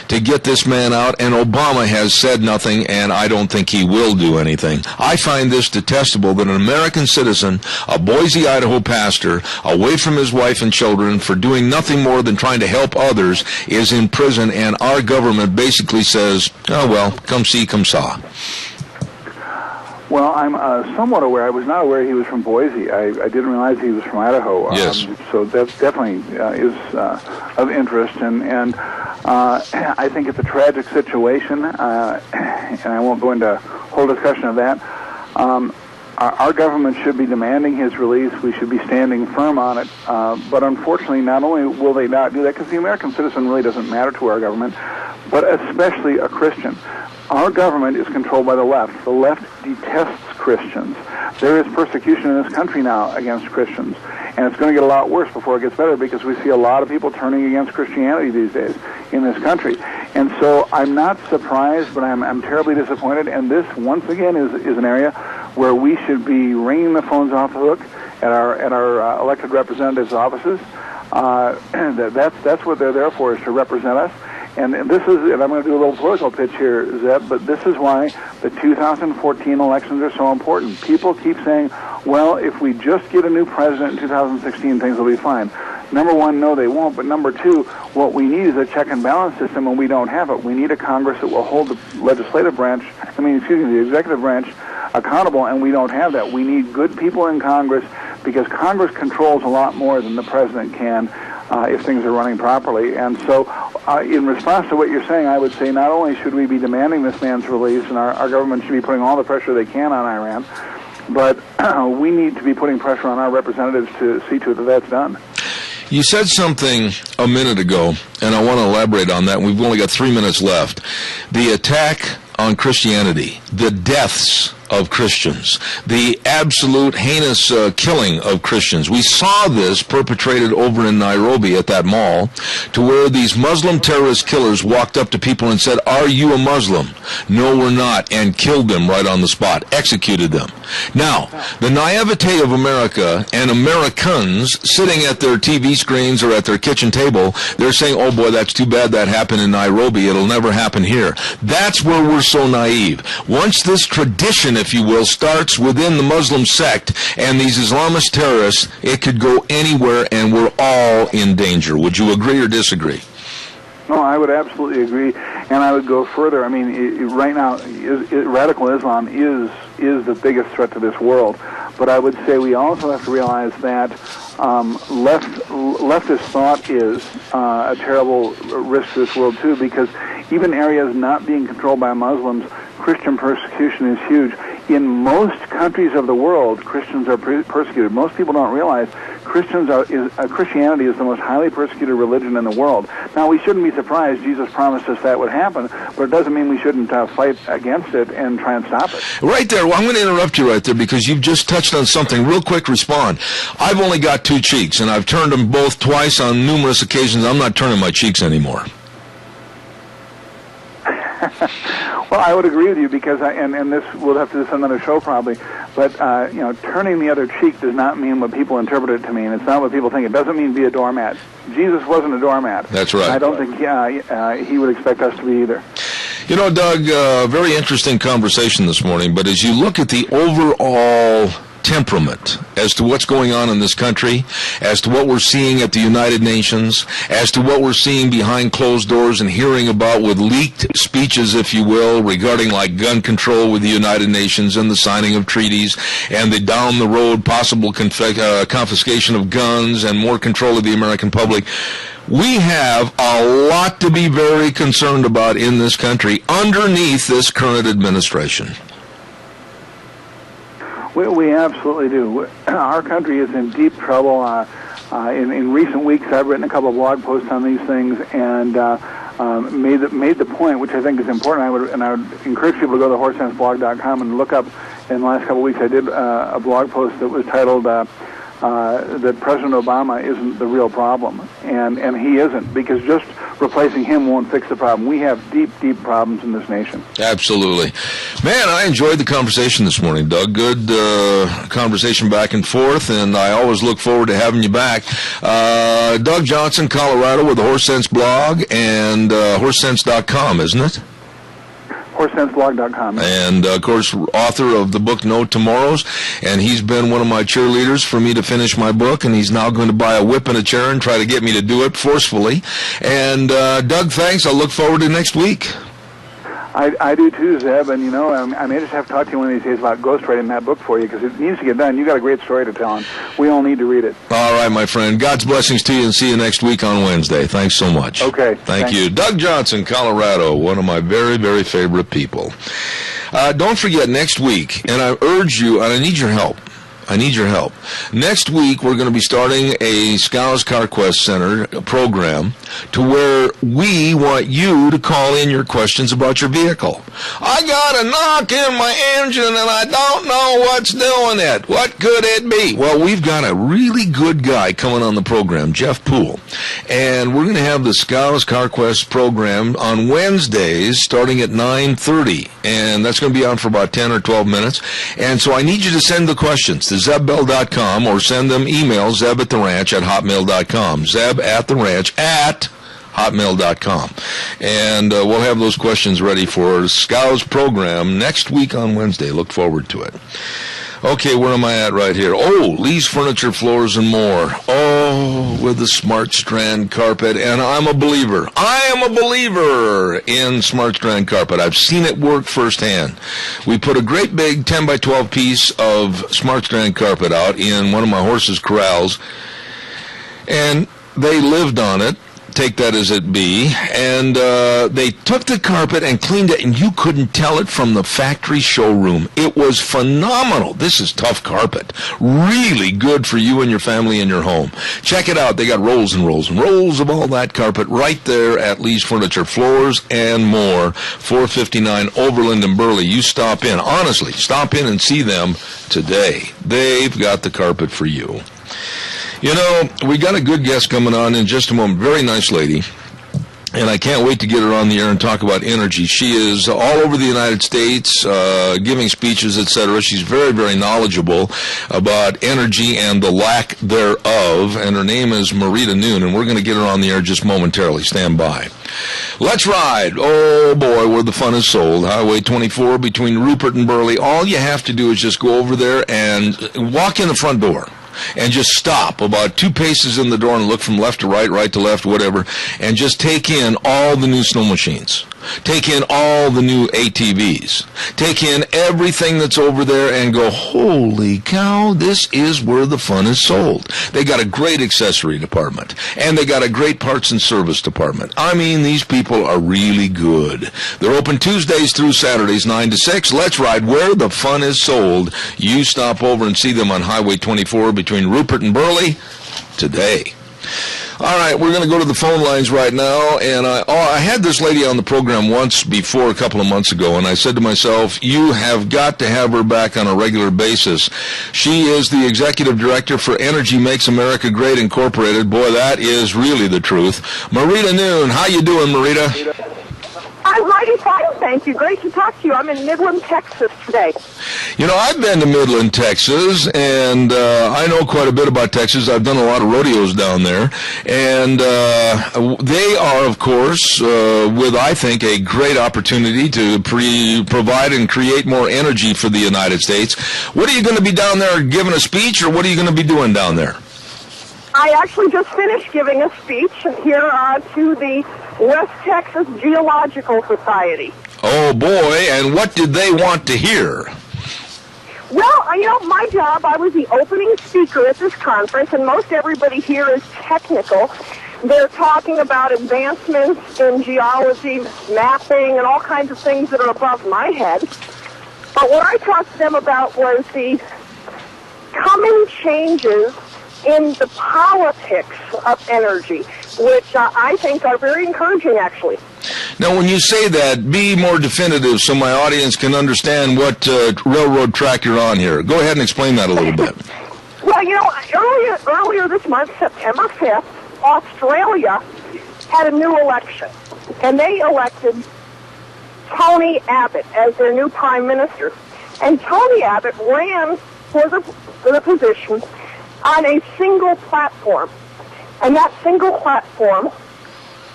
Speaker 2: to get this man out, and Obama has said nothing, and I don't think he will do anything. I find this detestable that an American citizen, a Boise, Idaho pastor, away from his wife and children for doing nothing more than trying to help others, is in prison, and our government basically says, oh, well, come see, come saw.
Speaker 13: Well, I'm somewhat aware. I was not aware he was from Boise. I didn't realize he was from Idaho.
Speaker 2: Yes.
Speaker 13: So that definitely is of interest, and I think it's a tragic situation, and I won't go into a whole discussion of that. Our government should be demanding his release. We should be standing firm on it. But unfortunately, not only will they not do that, because the American citizen really doesn't matter to our government, but especially a Christian. Our government is controlled by the left. The left detests Christians. There is persecution in this country now against Christians, and it's going to get a lot worse before it gets better, because we see a lot of people turning against Christianity these days in this country. And so I'm not surprised, but I'm terribly disappointed, and this, once again, is an area where we should be ringing the phones off the hook at our elected representatives' offices. That's what they're there for, is to represent us. And this is, and I'm going to do a little political pitch here, Zeb, but this is why the 2014 elections are so important. People keep saying, well, if we just get a new president in 2016, things will be fine. Number one, no, they won't. But number two, what we need is a check and balance system, and we don't have it. We need a Congress that will hold the legislative branch, the executive branch accountable, and we don't have that. We need good people in Congress, because Congress controls a lot more than the president can if things are running properly. And so in response to what you're saying, I would say not only should we be demanding this man's release, and our government should be putting all the pressure they can on Iran, but we need to be putting pressure on our representatives to see to it that that's done.
Speaker 2: You said something a minute ago, and I want to elaborate on that. We've only got 3 minutes left. The attack on Christianity, the deaths of Christians, the absolute heinous killing of Christians. We saw this perpetrated over in Nairobi at that mall, to where these Muslim terrorist killers walked up to people and said, "Are you a Muslim?" "No, we're not," and killed them right on the spot, executed them. Now, the naivete of America and Americans sitting at their TV screens or at their kitchen table, they're saying, "Oh boy, that's too bad that happened in Nairobi. It'll never happen here." That's where we're so naive. Once this tradition, if you will, starts within the Muslim sect and these Islamist terrorists, it could go anywhere, and we're all in danger. Would you agree or disagree?
Speaker 13: No, I would absolutely agree, and I would go further. I mean, right now, radical Islam is the biggest threat to this world. But I would say we also have to realize that leftist thought is a terrible risk to this world too, because even areas not being controlled by Muslims, Christian persecution is huge. In most countries of the world, Christians are persecuted. Most people don't realize Christianity is the most highly persecuted religion in the world. Now, we shouldn't be surprised. Jesus promised us that would happen, but it doesn't mean we shouldn't fight against it and try and stop it.
Speaker 2: Right there. Well, I'm going to interrupt you right there, because you've just touched on something. Real quick, respond. I've only got two cheeks, and I've turned them both twice on numerous occasions. I'm not turning my cheeks anymore.
Speaker 13: Well, I would agree with you, because and this we'll have to do another show probably. But turning the other cheek does not mean what people interpret it to mean. It's not what people think. It doesn't mean be a doormat. Jesus wasn't a doormat.
Speaker 2: That's right.
Speaker 13: I don't think he would expect us to be either.
Speaker 2: You know, Doug, very interesting conversation this morning. But as you look at the overall temperament as to what's going on in this country, as to what we're seeing at the United Nations, as to what we're seeing behind closed doors and hearing about with leaked speeches, if you will, regarding like gun control with the United Nations and the signing of treaties and the down the road possible confiscation of guns and more control of the American public, we have a lot to be very concerned about in this country underneath this current administration.
Speaker 13: We absolutely do. Our country is in deep trouble. In recent weeks, I've written a couple of blog posts on these things and made the point, which I think is important. I would encourage people to go to horsesenseblog.com and look up. In the last couple of weeks, I did a blog post that was titled that President Obama isn't the real problem, and he isn't, because just replacing him won't fix the problem. We have deep, deep problems in this nation.
Speaker 2: Absolutely. Man, I enjoyed the conversation this morning, Doug. Good conversation back and forth, and I always look forward to having you back. Doug Johnson, Colorado, with the Horse Sense blog and horsesense.com, isn't it?
Speaker 13: HorseSenseBlog.com.
Speaker 2: And, of course, author of the book No Tomorrows, and he's been one of my cheerleaders for me to finish my book, and he's now going to buy a whip and a chair and try to get me to do it forcefully. And, Doug, thanks. I'll look forward to next week.
Speaker 13: I do too, Zeb, and you know, I may just have to talk to you one of these days about ghostwriting that book for you, because it needs to get done. You got a great story to tell, and we all need to read it.
Speaker 2: All right, my friend. God's blessings to you, and see you next week on Wednesday. Thanks so much.
Speaker 13: Okay.
Speaker 2: Thank you. Doug Johnson, Colorado, one of my very, very favorite people. Don't forget, next week, and I urge you, and I need your help. Next week, we're going to be starting a Scouts Car Quest Center program to where we want you to call in your questions about your vehicle. I got a knock in my engine and I don't know what's doing it. What could it be? Well, we've got a really good guy coming on the program, Jeff Poole. And we're going to have the Scouts Car Quest program on Wednesdays starting at 9:30. And that's going to be on for about 10 or 12 minutes. And so I need you to send the questions to zebbell.com or send them email, zeb@theranch@hotmail.com. zeb@theranch@hotmail.com. And we'll have those questions ready for Scouts program next week on Wednesday. Look forward to it. Okay, where am I at right here? Oh, Lee's Furniture, Floors, and More. Oh, with the Smart Strand carpet, and I'm a believer. I am a believer in Smart Strand carpet. I've seen it work firsthand. We put a great big 10 by 12 piece of Smart Strand carpet out in one of my horses' corrals, and they lived on it. Take that as it be, and they took the carpet and cleaned it, and you couldn't tell it from the factory showroom. It was phenomenal. This is tough carpet. Really good for you and your family in your home. Check it out. They got rolls and rolls and rolls of all that carpet right there at Lee's Furniture, Floors, and More, 459 Overland and Burley. You stop in. Honestly, stop in and see them today. They've got the carpet for you. You know, we got a good guest coming on in just a moment. Very nice lady. And I can't wait to get her on the air and talk about energy. She is all over the United States, giving speeches, etc. She's very, very knowledgeable about energy and the lack thereof. And her name is Marita Noon, and we're going to get her on the air just momentarily. Stand by. Let's ride. Oh, boy, where the fun is sold. Highway 24 between Rupert and Burley. All you have to do is just go over there and walk in the front door. And just stop about 2 paces in the door and look from left to right, right to left, whatever, and just take in all the new snow machines. Take in all the new ATVs. Take in everything that's over there and go, holy cow, this is where the fun is sold. They got a great accessory department, and they got a great parts and service department. I mean, these people are really good. They're open Tuesdays through Saturdays, 9 to 6. Let's ride where the fun is sold. You stop over and see them on Highway 24 between Rupert and Burley today. All right, we're going to go to the phone lines right now, and I had this lady on the program once before a couple of months ago, and I said to myself, you have got to have her back on a regular basis. She is the executive director for Energy Makes America Great Incorporated. Boy, that is really the truth. Marita Noon, how you doing, Marita?
Speaker 14: I'm mighty fine, thank you. Great to talk to you. I'm in Midland, Texas today.
Speaker 2: You know, I've been to Midland, Texas, and I know quite a bit about Texas. I've done a lot of rodeos down there, and they are, of course, with, I think, a great opportunity to provide and create more energy for the United States. What are you going to be down there giving a speech, or what are you going to be doing down there?
Speaker 14: I actually just finished giving a speech here to the West Texas Geological Society.
Speaker 2: Oh, boy, and what did they want to hear?
Speaker 14: Well, you know, my job, I was the opening speaker at this conference, and most everybody here is technical. They're talking about advancements in geology, mapping, and all kinds of things that are above my head. But what I talked to them about was the coming changes in the politics of energy, which I think are very encouraging, actually.
Speaker 2: Now, when you say that, be more definitive so my audience can understand what railroad track you're on here. Go ahead and explain that a little bit.
Speaker 14: Well, earlier this month, September 5th, Australia had a new election, and they elected Tony Abbott as their new prime minister. And Tony Abbott ran for the position on a single platform, and that single platform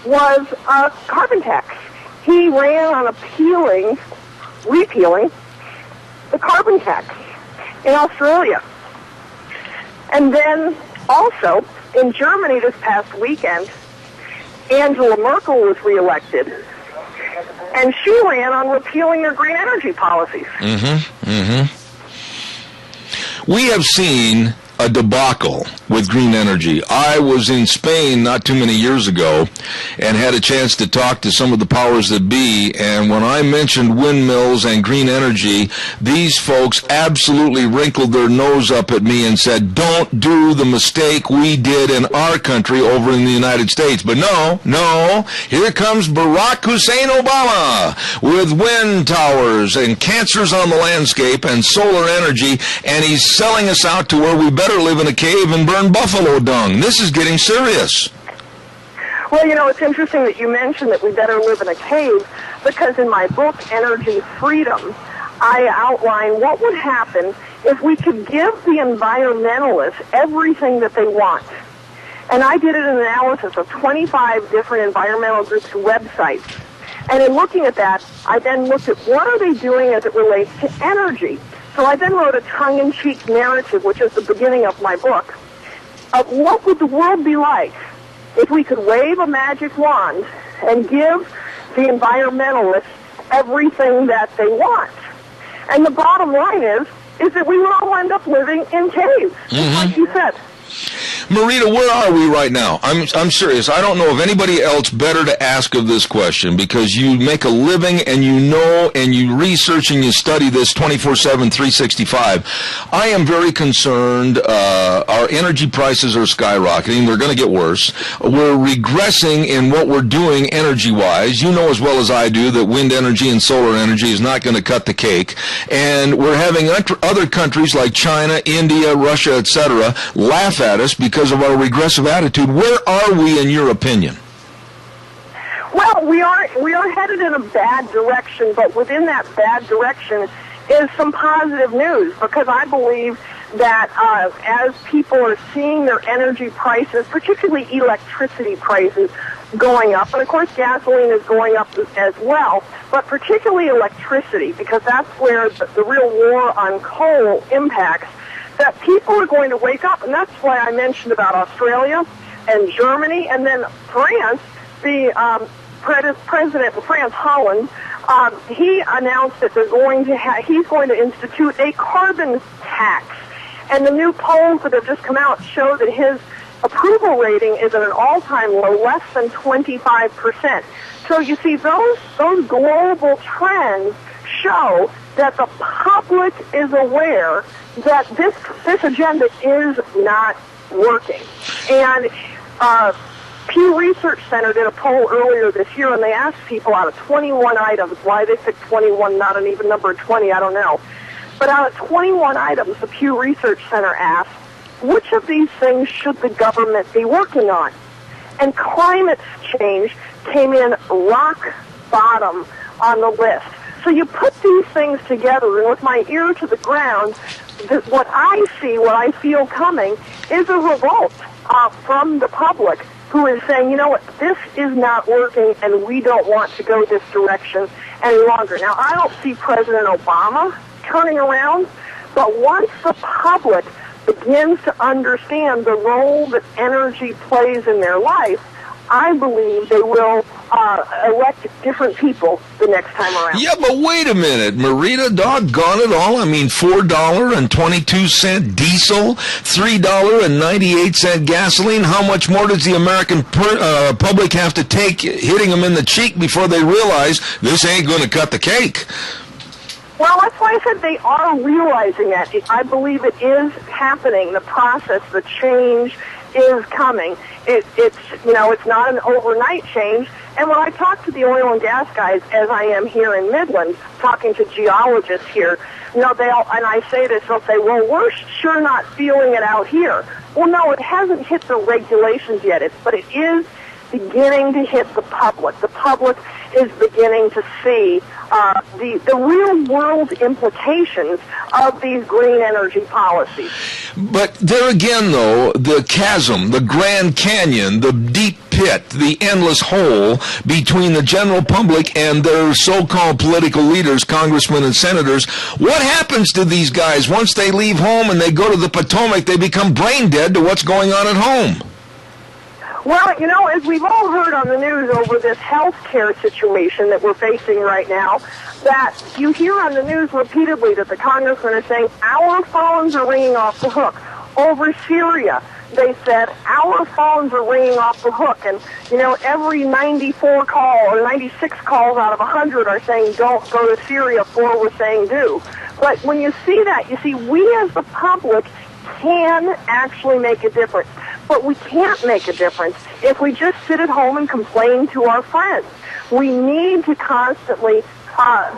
Speaker 14: was a carbon tax. He ran on repealing the carbon tax in Australia. And then also in Germany this past weekend, Angela Merkel was reelected, and she ran on repealing their green energy policies.
Speaker 2: We have seen a debacle with green energy. I was in Spain not too many years ago and had a chance to talk to some of the powers that be, and when I mentioned windmills and green energy, these folks absolutely wrinkled their nose up at me and said, don't do the mistake we did in our country over in the United States. But no, here comes Barack Hussein Obama with wind towers and cancers on the landscape and solar energy, and he's selling us out to where we better live in a cave and burn buffalo dung. This is getting serious.
Speaker 14: Well, it's interesting that you mentioned that we better live in a cave, because in my book, Energy Freedom, I outline what would happen if we could give the environmentalists everything that they want. And I did an analysis of 25 different environmental groups' websites. And in looking at that, I then looked at what are they doing as it relates to energy. So I then wrote a tongue-in-cheek narrative, which is the beginning of my book, of what would the world be like if we could wave a magic wand and give the environmentalists everything that they want. And the bottom line is that we will all end up living in caves, like you said.
Speaker 2: Marita, where are we right now? I'm serious. I don't know of anybody else better to ask of this question, because you make a living and you know and you research and you study this 24/7, 365. I am very concerned. Our energy prices are skyrocketing. They're going to get worse. We're regressing in what we're doing energy-wise. You know as well as I do that wind energy and solar energy is not going to cut the cake. And we're having other countries like China, India, Russia, etc. laugh at us because of our regressive attitude. Where are we in your opinion?
Speaker 14: Well, we are headed in a bad direction, but within that bad direction is some positive news, because I believe that as people are seeing their energy prices, particularly electricity prices, going up, and of course gasoline is going up as well, but particularly electricity, because that's where the real war on coal impacts, that people are going to wake up. And that's why I mentioned about Australia and Germany, and then France. The president of France, Holland, he announced that he's going to institute a carbon tax. And the new polls that have just come out show that his approval rating is at an all-time low, less than 25%. So you see, those global trends show that the public is aware that this agenda is not working. And Pew Research Center did a poll earlier this year, and they asked people out of 21 items, why they picked 21, not an even number 20, I don't know. But out of 21 items, the Pew Research Center asked, which of these things should the government be working on? And climate change came in rock bottom on the list. So you put these things together, and with my ear to the ground, what I feel coming is a revolt from the public, who is saying, you know what, this is not working, and we don't want to go this direction any longer. Now, I don't see President Obama turning around, but once the public begins to understand the role that energy plays in their life, I believe they will elect different people the next time around.
Speaker 2: Yeah, but wait a minute, Marita, doggone it all. I mean, $4.22 diesel, $3.98 gasoline. How much more does the American public have to take hitting them in the cheek before they realize this ain't going to cut the cake?
Speaker 14: Well, that's why I said they are realizing that. I believe it is happening. The process, the change is coming. It's not an overnight change, And when I talk to the oil and gas guys, as I am here in Midland, talking to geologists here, and I say this, they'll say, well, we're sure not feeling it out here. Well, no, it hasn't hit the regulations yet, but it is beginning to hit the public. The public is beginning to see the real world implications of these green energy policies.
Speaker 2: But there again, though, the chasm, the Grand Canyon, the deep pit, the endless hole between the general public and their so-called political leaders, congressmen and senators, what happens to these guys once they leave home and they go to the Potomac? They become brain dead to what's going on at home.
Speaker 14: Well, as we've all heard on the news over this health care situation that we're facing right now, that you hear on the news repeatedly that the congressmen are saying, our phones are ringing off the hook. Over Syria, they said, our phones are ringing off the hook. And, every 94 call or 96 calls out of 100 are saying, don't go to Syria, 4 were saying do. But when you see that, you see, we as the public can actually make a difference. But we can't make a difference if we just sit at home and complain to our friends. We need to constantly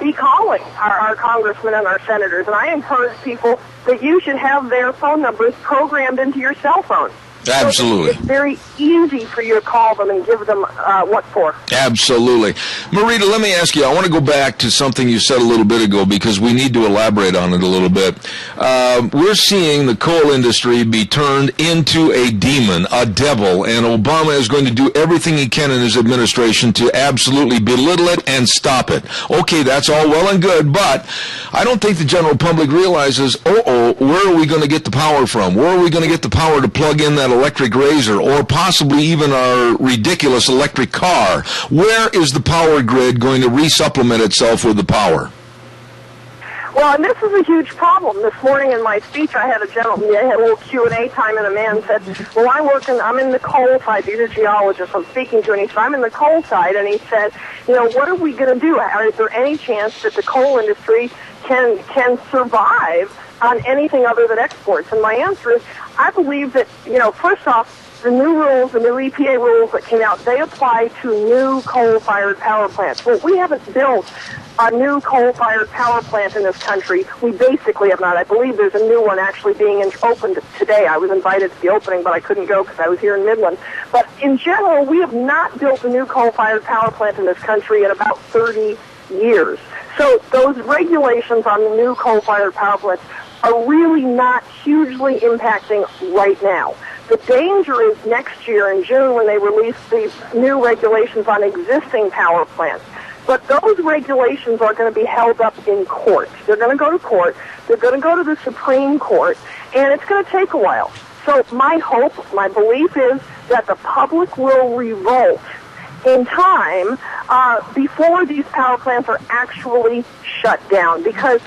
Speaker 14: be calling our congressmen and our senators. And I encourage people that you should have their phone numbers programmed into your cell phone.
Speaker 2: Absolutely.
Speaker 14: So it's very easy for you to call them and give them what for.
Speaker 2: Absolutely. Marita, let me ask you, I want to go back to something you said a little bit ago because we need to elaborate on it a little bit. We're seeing the coal industry be turned into a demon, a devil, and Obama is going to do everything he can in his administration to absolutely belittle it and stop it. Okay, that's all well and good, but I don't think the general public realizes, where are we going to get the power from? Where are we going to get the power to plug in that electric razor or possibly even our ridiculous electric car? Where is the power grid going to resupplement itself with the power?
Speaker 14: Well, and this is a huge problem. This morning in my speech, I had a gentleman, I had a little Q&A time, and a man said, well, I'm in the coal side. He's a geologist I'm speaking to, and he said, I'm in the coal side, and he said, what are we going to do? Is there any chance that the coal industry can survive on anything other than exports? And my answer is, I believe that, first off, the new rules, the new EPA rules that came out, they apply to new coal-fired power plants. Well, we haven't built a new coal-fired power plant in this country. We basically have not. I believe there's a new one actually being opened today. I was invited to the opening, but I couldn't go because I was here in Midland. But in general, we have not built a new coal-fired power plant in this country in about 30 years. So those regulations on the new coal-fired power plants are really not hugely impacting right now. The danger is next year in June when they release these new regulations on existing power plants. But those regulations are going to be held up in court. They're going to go to court. They're going to go to the Supreme Court, and it's going to take a while. So my hope, my belief is that the public will revolt in time before these power plants are actually shut down. Because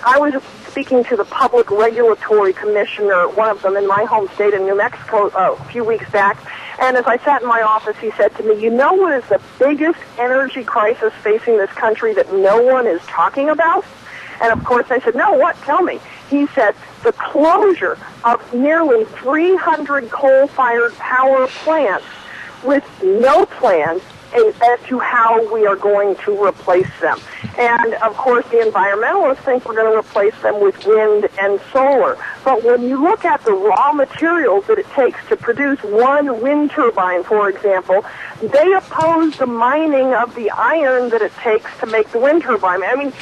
Speaker 14: I was speaking to the Public Regulatory Commissioner, one of them in my home state in New Mexico a few weeks back, and as I sat in my office, he said to me, what is the biggest energy crisis facing this country that no one is talking about? And of course I said, no, what? Tell me. He said, the closure of nearly 300 coal-fired power plants with no plans as to how we are going to replace them. And, of course, the environmentalists think we're going to replace them with wind and solar. But when you look at the raw materials that it takes to produce one wind turbine, for example, they oppose the mining of the iron that it takes to make the wind turbine. I mean,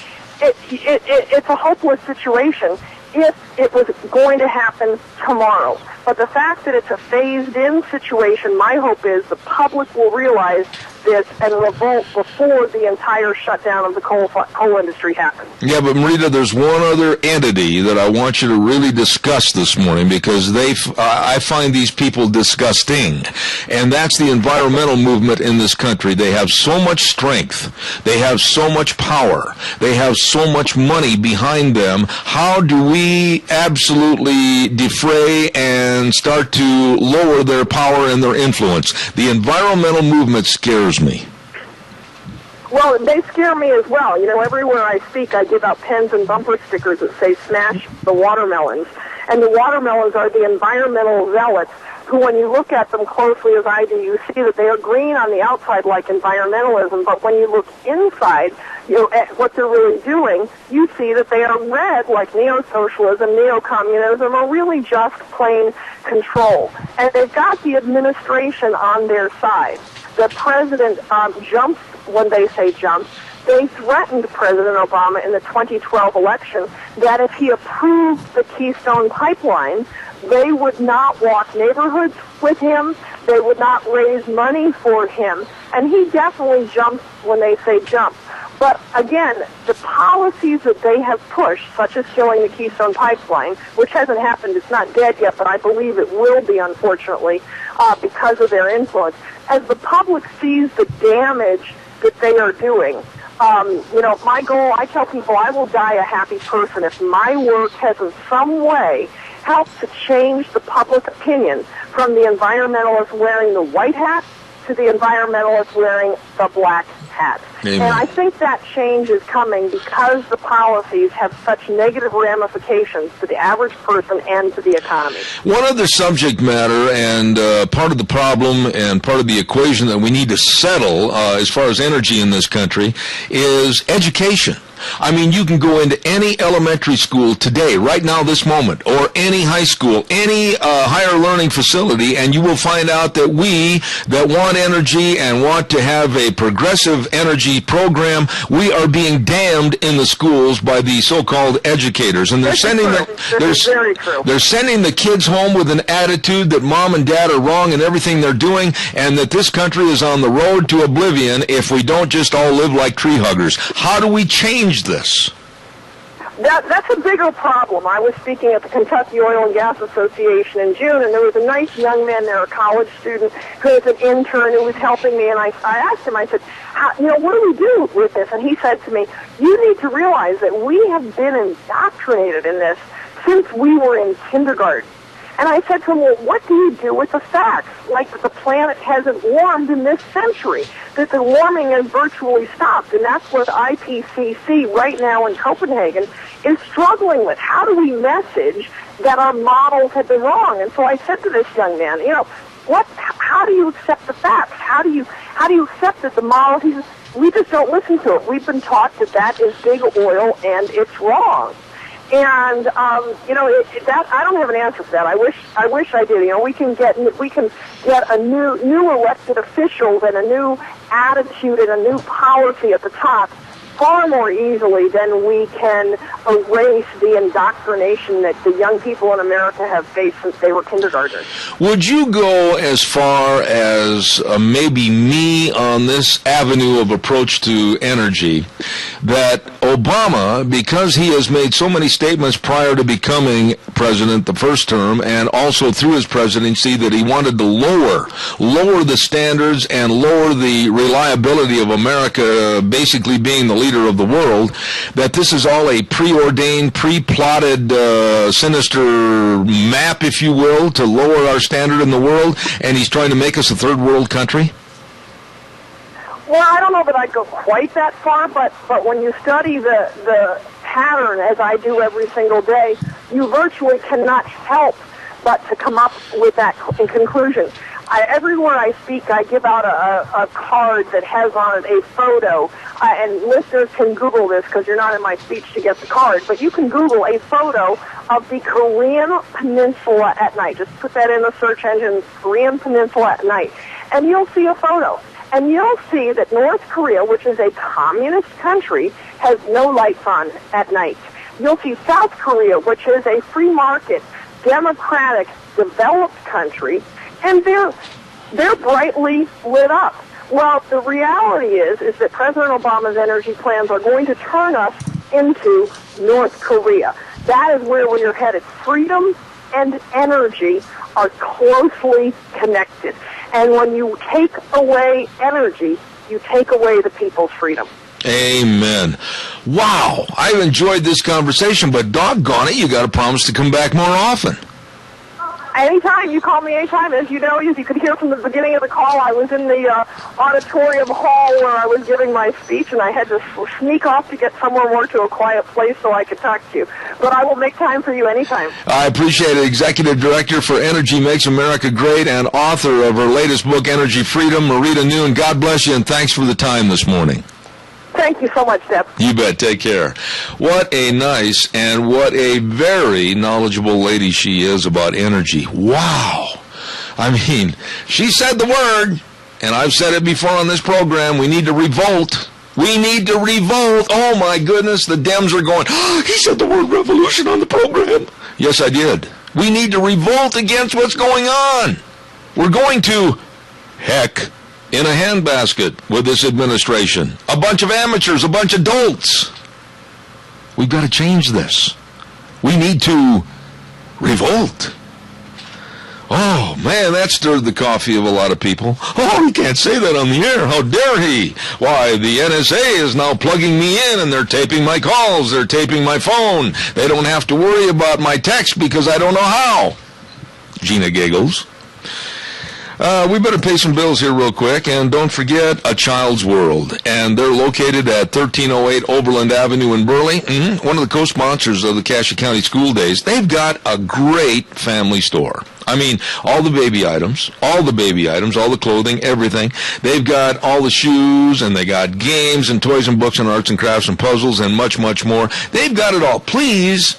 Speaker 14: it's a hopeless situation if it was going to happen tomorrow. But the fact that it's a phased-in situation, my hope is the public will realize this and revolt before the entire shutdown of the coal industry happens.
Speaker 2: Yeah, but Marita, there's one other entity that I want you to really discuss this morning because I find these people disgusting, and that's the environmental movement in this country. They have so much strength. They have so much power. They have so much money behind them. How do we absolutely defray and start to lower their power and their influence? The environmental movement scares me.
Speaker 14: Well, they scare me as well. Everywhere I speak, I give out pens and bumper stickers that say "Smash the Watermelons." And the watermelons are the environmental zealots who, when you look at them closely as I do, you see that they are green on the outside like environmentalism, but when you look inside, at what they're really doing, you see that they are red like neo-socialism, neo-communism, or really just plain control. And they've got the administration on their side. The president jumps when they say jump. They threatened President Obama in the 2012 election that if he approved the Keystone Pipeline, they would not walk neighborhoods with him. They would not raise money for him. And he definitely jumps when they say jump. But again, the policies that they have pushed, such as killing the Keystone Pipeline, which hasn't happened, it's not dead yet, but I believe it will be, unfortunately, because of their influence. As the public sees the damage that they are doing, my goal, I tell people I will die a happy person if my work has in some way helped to change the public opinion from the environmentalists wearing the white hat to the environmentalists wearing the black hat.
Speaker 2: Amen.
Speaker 14: And I think that change is coming because the policies have such negative ramifications to the average person and to the economy.
Speaker 2: One other subject matter and part of the problem and part of the equation that we need to settle as far as energy in this country is education. I mean, you can go into any elementary school today, right now, this moment, or any high school, any higher learning facility, and you will find out that we that want energy and want to have a progressive energy program, we are being damned in the schools by the so-called educators. And they're sending they're sending the kids home with an attitude that mom and dad are wrong in everything they're doing, and that this country is on the road to oblivion if we don't just all live like tree huggers. How do we change this?
Speaker 14: That's a bigger problem. I was speaking at the Kentucky Oil and Gas Association in June, and there was a nice young man there, a college student, who was an intern who was helping me, and I asked him, I said, what do we do with this? And he said to me, you need to realize that we have been indoctrinated in this since we were in kindergarten. And I said to him, well, what do you do with the facts? Like that the planet hasn't warmed in this century, that the warming has virtually stopped. And that's what IPCC right now in Copenhagen is struggling with. How do we message that our models have been wrong? And so I said to this young man, how do you accept the facts? How do you accept that the models, he says, we just don't listen to it. We've been taught that is big oil and it's wrong. And that I don't have an answer for that. I wish I did. We can get a new elected officials and a new attitude and a new policy at the top far more easily than we can erase the indoctrination that the young people in America have faced since they were kindergartners.
Speaker 2: Would you go as far as maybe me on this avenue of approach to energy, that Obama, because he has made so many statements prior to becoming president the first term and also through his presidency that he wanted to lower the standards and lower the reliability of America basically being the leader of the world, that this is all a preordained, pre-plotted, sinister map, if you will, to lower our standard in the world, and he's trying to make us a third world country?
Speaker 14: Well, I don't know that I'd go quite that far, but when you study the pattern, as I do every single day, you virtually cannot help but to come up with that conclusion. Everywhere I speak, I give out a card that has on it a photo, and listeners can Google this because you're not in my speech to get the card, but you can Google a photo of the Korean Peninsula at night. Just put that in the search engine, Korean Peninsula at night, and you'll see a photo. And you'll see that North Korea, which is a communist country, has no lights on at night. You'll see South Korea, which is a free market, democratic, developed country, and they're brightly lit up. Well, the reality is that President Obama's energy plans are going to turn us into North Korea. That is where we are headed. Freedom and energy are closely connected. And when you take away energy, you take away the people's freedom.
Speaker 2: Amen. Wow, I've enjoyed this conversation, but doggone it, you got to promise to come back more often.
Speaker 14: Anytime. You call me anytime. As you know, as you could hear from the beginning of the call, I was in the auditorium hall where I was giving my speech, and I had to sneak off to get somewhere more to a quiet place so I could talk to you. But I will make time for you anytime.
Speaker 2: I appreciate it. Executive Director for Energy Makes America Great and author of her latest book, Energy Freedom, Marita Noon. God bless you, and thanks for the time this morning.
Speaker 14: Thank you so much, Deb.
Speaker 2: You bet. Take care. What a nice and what a very knowledgeable lady she is about energy. Wow. I mean, she said the word, and I've said it before on this program, we need to revolt. We need to revolt. Oh, my goodness, the Dems are going, oh, he said the word revolution on the program. Yes, I did. We need to revolt against what's going on. We're going to, heck, in a handbasket with this administration. A bunch of amateurs, a bunch of dolts. We've got to change this. We need to revolt. Oh, man, that stirred the coffee of a lot of people. Oh, he can't say that on the air. How dare he? Why, the NSA is now plugging me in, and they're taping my calls. They're taping my phone. They don't have to worry about my text because I don't know how. Gina giggles. We better pay some bills here real quick, and don't forget A Child's World. And they're located at 1308 Oberlin Avenue in Burley. One of the co-sponsors of the Cassia County School Days. They've got a great family store. I mean, all the baby items, all the clothing, everything. They've got all the shoes, and they got games and toys and books and arts and crafts and puzzles and much, much more. They've got it all. Please,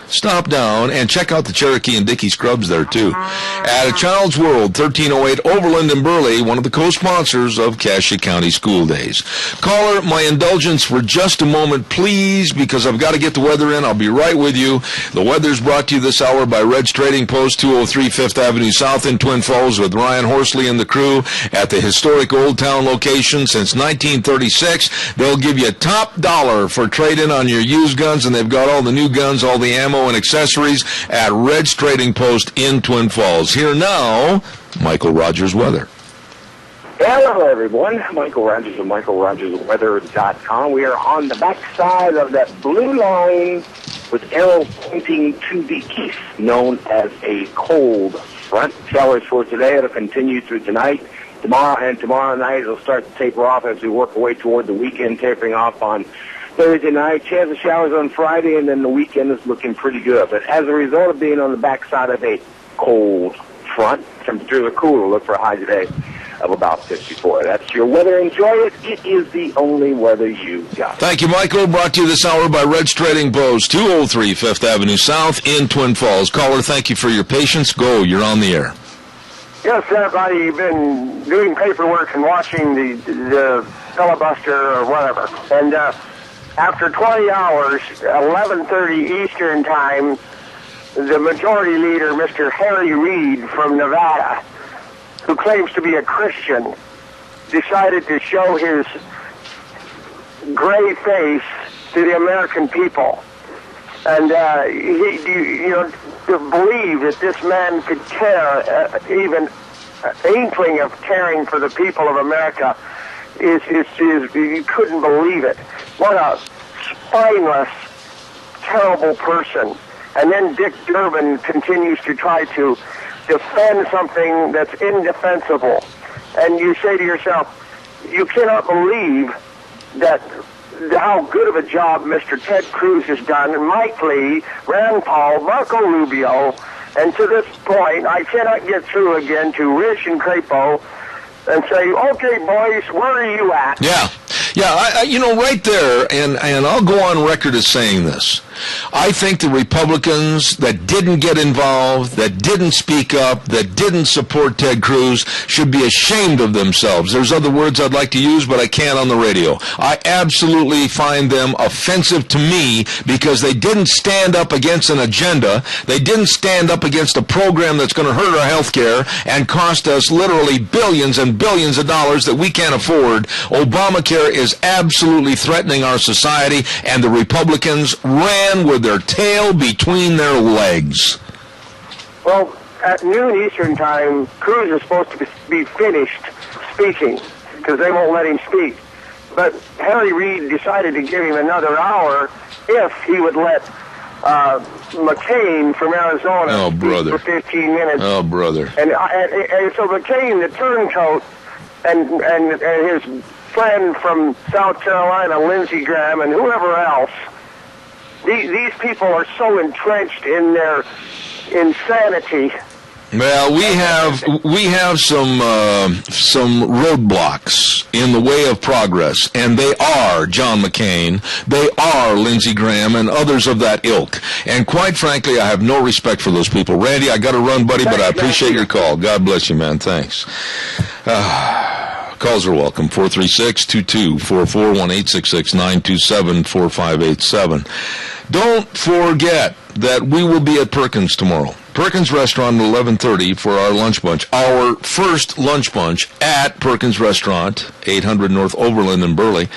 Speaker 2: stop down and check out the Cherokee and Dickey Scrubs there, too. At A Child's World, 1308 Overland in Burley, one of the co-sponsors of Cassia County School Days. Caller, my indulgence for just a moment, please, because I've got to get the weather in. I'll be right with you. The weather's brought to you this hour by Red's Trading Post, 203 5th Avenue South in Twin Falls with Ryan Horsley and the crew at the historic Old Town location since 1936. They'll give you top dollar for trade-in on your used guns, and they've got all the new guns, all the ammo, and accessories at Red's Trading Post in Twin Falls. Here now, Michael Rogers Weather.
Speaker 5: Hello, everyone. Michael Rogers of MichaelRogersWeather.com. We are on the backside of that blue line with arrows pointing to the east, known as a cold front. Showers for today. It'll continue through tonight. Tomorrow night it'll start to taper off as we work our way toward the weekend, tapering off on Thursday night. Chance of showers on Friday, and then the weekend is looking pretty good. But as a result of being on the backside of a cold front, temperatures are cooler. Look for a high today of about 54. That's your weather. Enjoy it. It is the only weather you got.
Speaker 2: Thank you, Michael. Brought to you this hour by Red's Trading Post, 203 5th Avenue South in Twin Falls. Caller, thank you for your patience. Go. You're on the air.
Speaker 12: Yes, I've been doing paperwork and watching the filibuster or whatever. And after 20 hours, 11:30 Eastern Time, the majority leader, Mr. Harry Reid from Nevada, who claims to be a Christian, decided to show his gray face to the American people. And to believe that this man could care, even an inkling of caring for the people of America, is you couldn't believe it. What a spineless, terrible person. And then Dick Durbin continues to try to defend something that's indefensible. And you say to yourself, you cannot believe that how good of a job Mr. Ted Cruz has done, and Mike Lee, Rand Paul, Marco Rubio, and to this point, I cannot get through again to Rich and Crapo and say, okay, boys, where are you at?
Speaker 2: Yeah, right there, and I'll go on record as saying this. I think the Republicans that didn't get involved, that didn't speak up, that didn't support Ted Cruz should be ashamed of themselves. There's other words I'd like to use, but I can't on the radio. I absolutely find them offensive to me because they didn't stand up against an agenda. They didn't stand up against a program that's going to hurt our health care and cost us literally billions and billions of dollars that we can't afford. Obamacare is absolutely threatening our society, and the Republicans ran with their tail between their legs.
Speaker 12: Well, at noon Eastern Time, Cruz is supposed to be finished speaking because they won't let him speak. But Harry Reid decided to give him another hour if he would let McCain from Arizona.
Speaker 2: Oh, brother.
Speaker 12: For 15 minutes.
Speaker 2: Oh, brother.
Speaker 12: And so McCain, the turncoat, and his friend from South Carolina, Lindsey Graham, and whoever else, these people are so entrenched in their insanity.
Speaker 2: Well, we have some roadblocks in the way of progress, and they are John McCain, they are Lindsey Graham, and others of that ilk. And quite frankly, I have no respect for those people. Randy, I got to run, buddy, but I appreciate your call. God bless you, man. Thanks. Calls are welcome. 436-2244, 1-866-927-4587. Don't forget that we will be at Perkins tomorrow. Perkins Restaurant at 11:30 for our lunch bunch. Our first lunch bunch at Perkins Restaurant, 800 North Overland in Burley.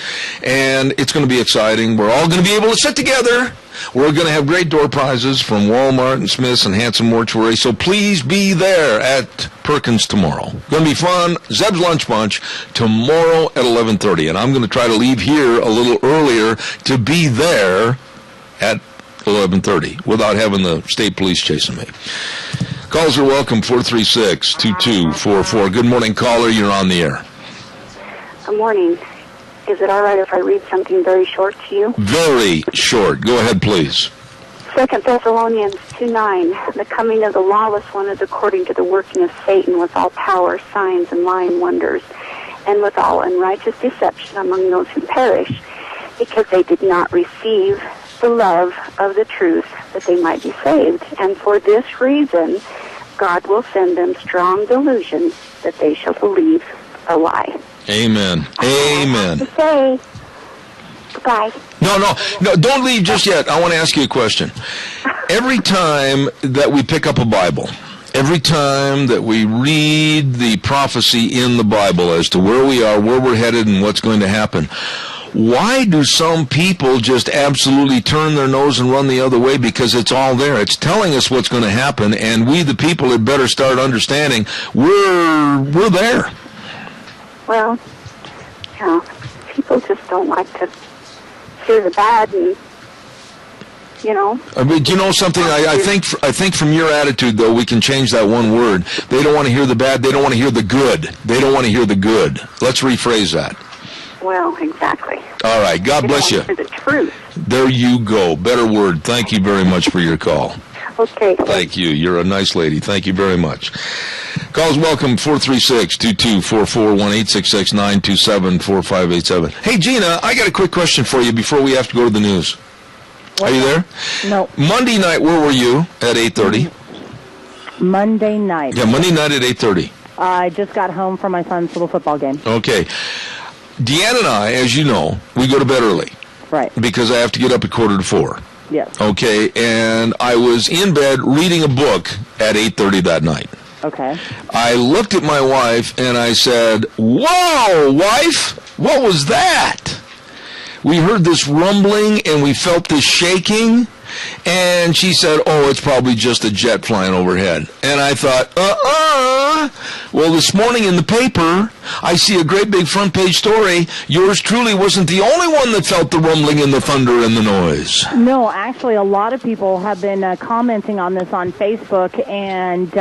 Speaker 2: And it's going to be exciting. We're all going to be able to sit together. We're going to have great door prizes from Walmart and Smith's and Hanson Mortuary. So please be there at Perkins tomorrow. Going to be fun. Zeb's Lunch Bunch tomorrow at 11:30. And I'm going to try to leave here a little earlier to be there at 11:30 without having the state police chasing me. Calls are welcome, 436-2244. Good morning, caller. You're on the air.
Speaker 15: Good morning. Is it all right if I read something very short to you?
Speaker 2: Very short. Go ahead, please.
Speaker 15: 2 Thessalonians 2:9. The coming of the lawless one is according to the working of Satan with all power, signs, and lying wonders, and with all unrighteous deception among those who perish, because they did not receive the love of the truth, that they might be saved. And for this reason, God will send them strong delusions, that they shall believe a lie.
Speaker 2: Amen. Amen.
Speaker 15: Say goodbye.
Speaker 2: No, don't leave just yet. I want to ask you a question. Every time that we pick up a Bible, every time that we read the prophecy in the Bible as to where we are, where we're headed, and what's going to happen, why do some people just absolutely turn their nose and run the other way? Because it's all there. It's telling us what's going to happen, and we, the people, had better start understanding we're there.
Speaker 15: Well, people just don't like to hear the bad, and
Speaker 2: I mean, do you know something? I think from your attitude, though, we can change that one word. They don't want to hear the bad. They don't want to hear the good. They don't want to hear the good. Let's rephrase that.
Speaker 15: Well, exactly.
Speaker 2: All right. God bless you.
Speaker 15: For the truth.
Speaker 2: There you go. Better word. Thank you very much for your call.
Speaker 15: Okay.
Speaker 2: Thank you. You're a nice lady. Thank you very much. Calls welcome, 436-2244, 1-866-927-4587. Hey, Gina, I got a quick question for you before we have to go to the news. Are you there?
Speaker 11: No.
Speaker 2: Monday night, where were you at 8:30?
Speaker 11: Monday night.
Speaker 2: Yeah, Monday night at 8:30.
Speaker 11: I just got home from my son's little football game.
Speaker 2: Okay. Deanna and I, as you know, we go to bed early.
Speaker 11: Right.
Speaker 2: Because I have to get up at 3:45.
Speaker 11: Yes.
Speaker 2: Okay, and I was in bed reading a book at 8:30 that night.
Speaker 11: Okay.
Speaker 2: I looked at my wife and I said, "Whoa, wife, what was that?" We heard this rumbling and we felt this shaking. And she said, "Oh, it's probably just a jet flying overhead." And I thought, Well, this morning in the paper, I see a great big front page story. Yours truly wasn't the only one that felt the rumbling and the thunder and the noise.
Speaker 11: No, actually, a lot of people have been commenting on this on Facebook, and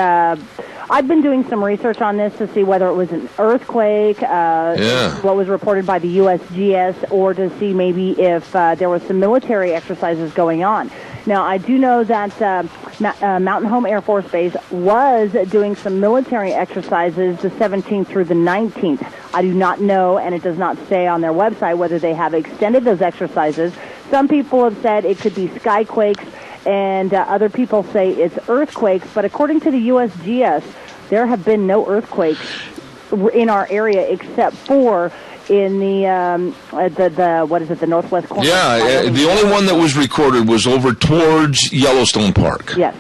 Speaker 11: I've been doing some research on this to see whether it was an earthquake, what was reported by the USGS, or to see maybe if there was some military exercises going on. Now, I do know that Mountain Home Air Force Base was doing some military exercises the 17th through the 19th. I do not know, and it does not say on their website whether they have extended those exercises. Some people have said it could be skyquakes, and other people say it's earthquakes. But according to the USGS, there have been no earthquakes in our area except for in the the northwest corner.
Speaker 2: Yeah, the only one that was recorded was over towards Yellowstone Park.
Speaker 11: Yes.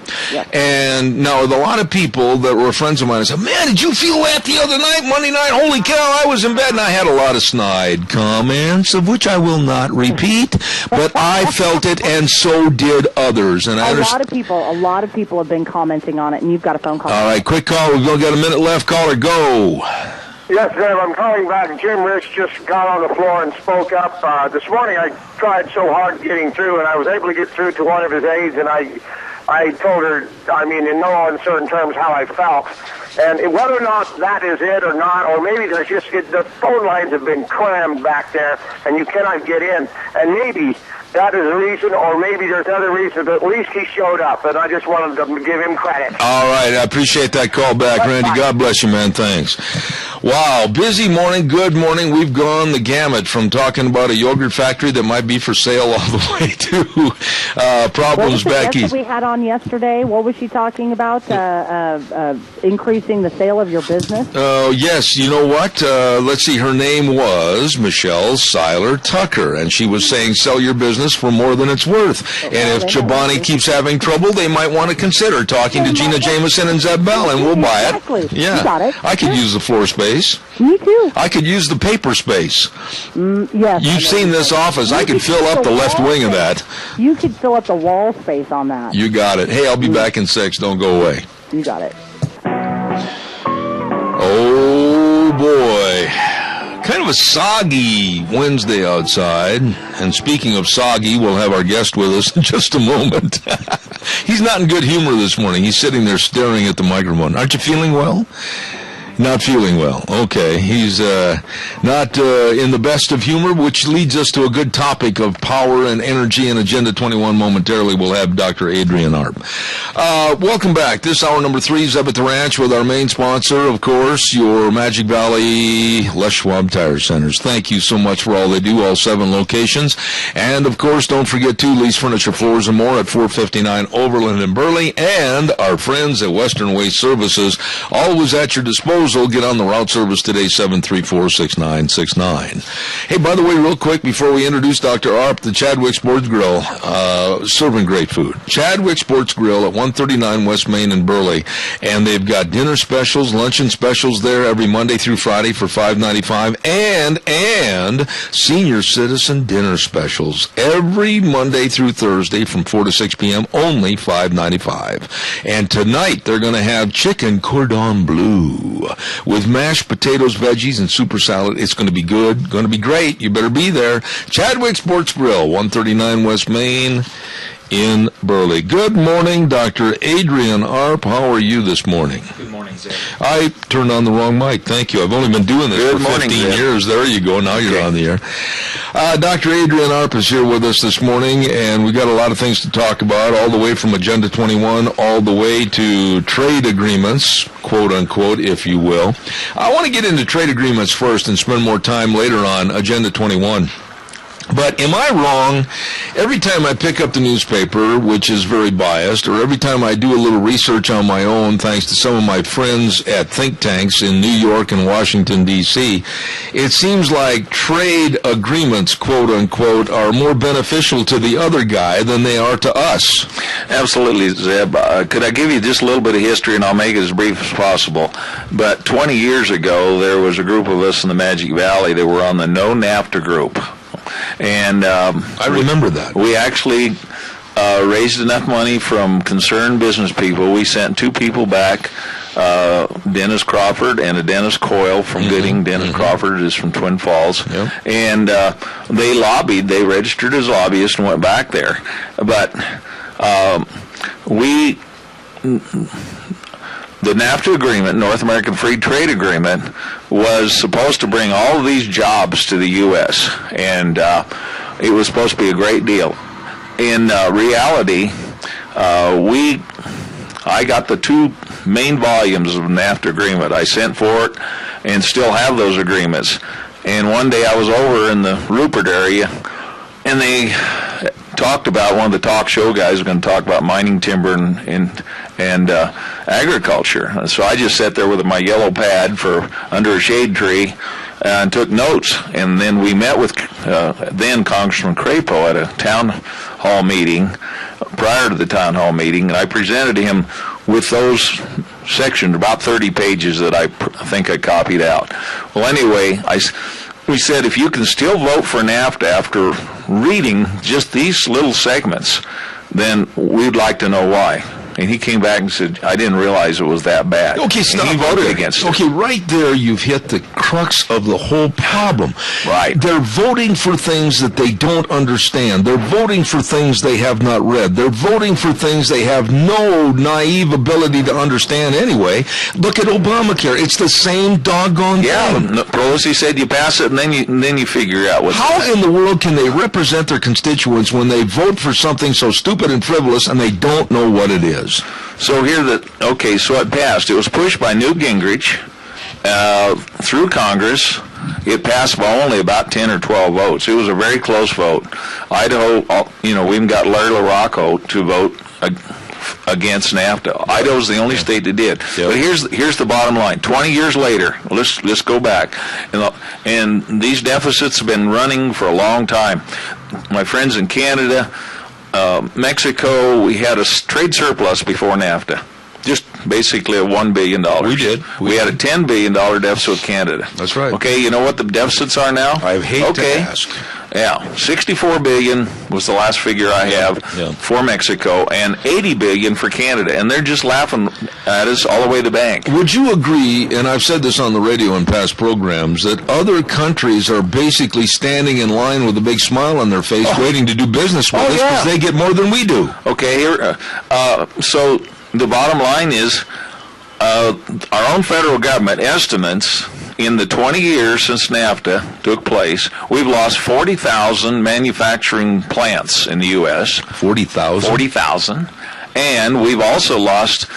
Speaker 2: And now a lot of people that were friends of mine said, "Man, did you feel that the other night, Monday night? Holy cow, I was in bed," and I had a lot of snide comments, of which I will not repeat, but I felt it, and so did others. And
Speaker 11: a lot of people have been commenting on it, and you've got a phone call.
Speaker 2: All right, quick call. We've only got a minute left. Caller, go.
Speaker 12: Yes, Dave, I'm calling back. Jim Rich just got on the floor and spoke up. This morning I tried so hard getting through, and I was able to get through to one of his aides, and I told her, I mean, in no uncertain terms, how I felt. And whether or not that is it or not, or maybe there's just, the phone lines have been crammed back there, and you cannot get in. And maybe that is the reason, or maybe there's other reasons, but at least he showed up, and I just wanted to give him credit.
Speaker 2: All right, I appreciate that call back, Randy. God bless you, man. Thanks. Wow, busy morning, good morning. We've gone the gamut from talking about a yogurt factory that might be for sale all the way to problems back east.
Speaker 11: We had on yesterday, what was she talking about? Increasing the sale of your business?
Speaker 2: Oh, yes. You know what? Let's see. Her name was Michelle Seiler Tucker, and she was saying sell your business for more than it's worth. And if Chobani keeps having trouble, they might want to consider talking to Gina Jameson and Zeb Bell, and we'll buy it.
Speaker 11: Exactly.
Speaker 2: Yeah.
Speaker 11: You got it.
Speaker 2: I could use the floor space.
Speaker 11: Me too.
Speaker 2: I could use the paper space.
Speaker 11: Yes.
Speaker 2: You've seen this office. I could fill up the left wing of that.
Speaker 11: You could fill up the wall space on that.
Speaker 2: You got it. Hey, I'll be back in 6. Don't go away.
Speaker 11: You got it.
Speaker 2: Oh, boy. Kind of a soggy Wednesday outside. And speaking of soggy, we'll have our guest with us in just a moment. He's not in good humor this morning. He's sitting there staring at the microphone. Aren't you feeling well? Not feeling well. Okay. He's not in the best of humor, which leads us to a good topic of power and energy and Agenda 21 momentarily. We'll have Dr. Adrian Arp. Welcome back. This hour number 3 is up at the ranch with our main sponsor, of course, your Magic Valley Les Schwab Tire Centers. Thank you so much for all they do, all 7 locations. And, of course, don't forget to lease furniture, floors, and more at 459 Overland in Burley. And our friends at Western Waste Services, always at your disposal. Get on the route service today, 734-6969. Hey, by the way, real quick, before we introduce Dr. Arp, the Chadwick Sports Grill, serving great food. Chadwick Sports Grill at 139 West Main in Burley. And they've got dinner specials, luncheon specials there every Monday through Friday for $5.95. And senior citizen dinner specials every Monday through Thursday from 4 to 6 p.m., only $5.95. And tonight they're going to have chicken cordon bleu with mashed potatoes, veggies, and super salad. It's going to be good, going to be great. You better be there. Chadwick Sports Grill, 139 West Main in Burley. Good morning, Dr. Adrian Arp. How are you this morning?
Speaker 16: Good morning, Zeb.
Speaker 2: I turned on the wrong mic. Thank you. I've only been doing this for 15 years. There you go. Now you're on the air. Dr. Adrian Arp is here with us this morning, and we got a lot of things to talk about, all the way from Agenda 21, all the way to trade agreements, quote unquote, if you will. I want to get into trade agreements first and spend more time later on Agenda 21. But am I wrong? Every time I pick up the newspaper, which is very biased, or every time I do a little research on my own, thanks to some of my friends at think tanks in New York and Washington, D.C., it seems like trade agreements, quote unquote, are more beneficial to the other guy than they are to us.
Speaker 16: Absolutely, Zeb. Could I give you just a little bit of history, and I'll make it as brief as possible. But 20 years ago, there was a group of us in the Magic Valley that were on the No NAFTA group. And
Speaker 2: I remember that.
Speaker 16: We actually raised enough money from concerned business people. We sent 2 people back, Dennis Crawford and a Dennis Coyle from Gooding. Dennis Crawford is from Twin Falls.
Speaker 2: Yep.
Speaker 16: And they lobbied. They registered as lobbyists and went back there. But the NAFTA agreement, North American Free Trade Agreement, was supposed to bring all of these jobs to the U.S., and it was supposed to be a great deal. In reality, I got the 2 main volumes of the NAFTA agreement. I sent for it and still have those agreements. And one day I was over in the Rupert area, and they talked about, one of the talk show guys was going to talk about mining, timber, and agriculture. And so I just sat there with my yellow pad under a shade tree and took notes. And then we met with then Congressman Crapo at a town hall meeting, prior to the town hall meeting, and I presented him with those sections, about 30 pages that I think I copied out. Well, anyway, we said, if you can still vote for NAFTA after reading just these little segments, then we'd like to know why. And he came back and said, I didn't realize it was that bad.
Speaker 2: Okay, stop.
Speaker 16: He voted against it.
Speaker 2: Okay, right there you've hit the crux of the whole problem.
Speaker 16: Right.
Speaker 2: They're voting for things that they don't understand. They're voting for things they have not read. They're voting for things they have no naive ability to understand anyway. Look at Obamacare. It's the same doggone thing.
Speaker 16: Pelosi said you pass it and then you figure out what's
Speaker 2: How in the world can they represent their constituents when they vote for something so stupid and frivolous and they don't know what it is?
Speaker 16: So so it passed. It was pushed by Newt Gingrich through Congress. It passed by only about 10 or 12 votes. It was a very close vote. Idaho, we even got Larry LaRocco to vote against NAFTA. Idaho's the only state that did. Yep. But here's the bottom line. 20 years later, let's go back, and these deficits have been running for a long time. My friends in Canada, Mexico, we had a trade surplus before NAFTA. Just basically a $1 billion.
Speaker 2: We did.
Speaker 16: We had a $10 billion deficit with Canada.
Speaker 2: That's right.
Speaker 16: Okay, you know what the deficits are now?
Speaker 2: I hate to ask.
Speaker 16: Yeah, $64 billion was the last figure I have for Mexico, and $80 billion for Canada, and they're just laughing at us all the way to the bank.
Speaker 2: Would you agree, and I've said this on the radio in past programs, that other countries are basically standing in line with a big smile on their face waiting to do business with us because they get more than we do?
Speaker 16: Okay, so the bottom line is our own federal government estimates in the 20 years since NAFTA took place, we've lost 40,000 manufacturing plants in the U.S.
Speaker 2: 40,000?
Speaker 16: 40,000. And we've also lost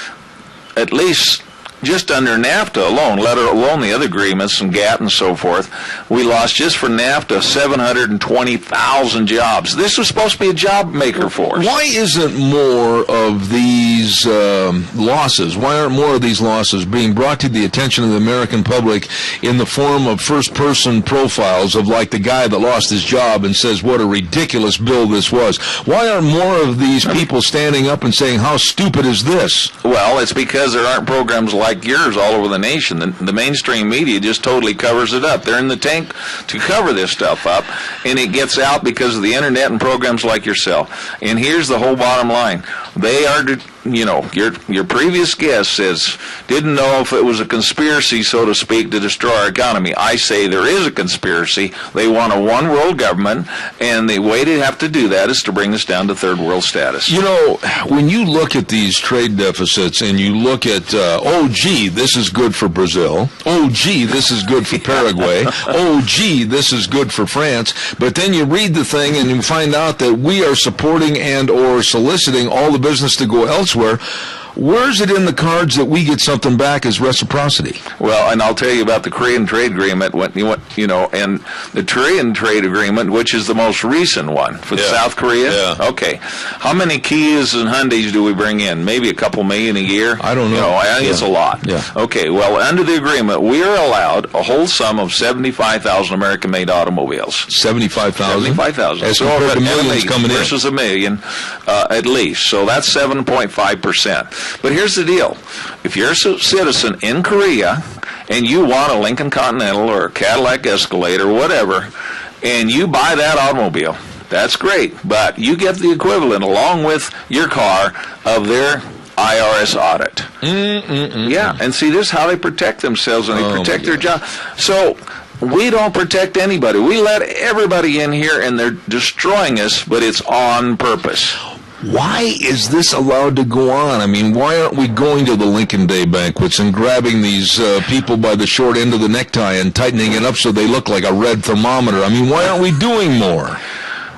Speaker 16: at least just under NAFTA alone, let alone the other agreements and GATT and so forth, we lost just for NAFTA 720,000 jobs. This was supposed to be a job maker for us.
Speaker 2: Why isn't more of these losses, why aren't more of these losses being brought to the attention of the American public in the form of first-person profiles of like the guy that lost his job and says what a ridiculous bill this was? Why aren't more of these people standing up and saying, how stupid is this?
Speaker 16: Well, it's because there aren't programs like yours all over the nation. The mainstream media just totally covers it up. They're in the tank to cover this stuff up, and it gets out because of the internet and programs like yourself. And here's the whole bottom line. They are, your previous guest says, didn't know if it was a conspiracy, so to speak, to destroy our economy. I say there is a conspiracy. They want a one-world government, and the way they have to do that is to bring us down to third world status.
Speaker 2: When you look at these trade deficits and you look at, this is good for Brazil. This is good for Paraguay. This is good for France. But then you read the thing and you find out that we are supporting and or soliciting all the business to go elsewhere. Where's it in the cards that we get something back as reciprocity?
Speaker 16: Well, and I'll tell you about the Korean trade agreement, and the Korean trade agreement, which is the most recent one for South Korea.
Speaker 2: Yeah.
Speaker 16: Okay. How many Kias and Hyundais do we bring in? Maybe a couple million a year?
Speaker 2: I don't know.
Speaker 16: I think it's a lot.
Speaker 2: Yeah.
Speaker 16: Okay. Well, under the agreement, we are allowed a whole sum of 75,000 American-made automobiles.
Speaker 2: 75,000?
Speaker 16: 75,000.
Speaker 2: As compared to millions coming in.
Speaker 16: Versus a million, at least. So that's 7.5%. But here's the deal. If you're a citizen in Korea and you want a Lincoln Continental or a Cadillac Escalade or whatever, and you buy that automobile, that's great. But you get the equivalent along with your car of their IRS audit. Yeah, and see, this is how they protect themselves and they protect their job. So we don't protect anybody. We let everybody in here and they're destroying us, but it's on purpose.
Speaker 2: Why is this allowed to go on? I mean, why aren't we going to the Lincoln Day banquets and grabbing these people by the short end of the necktie and tightening it up so they look like a red thermometer? I mean, why aren't we doing more?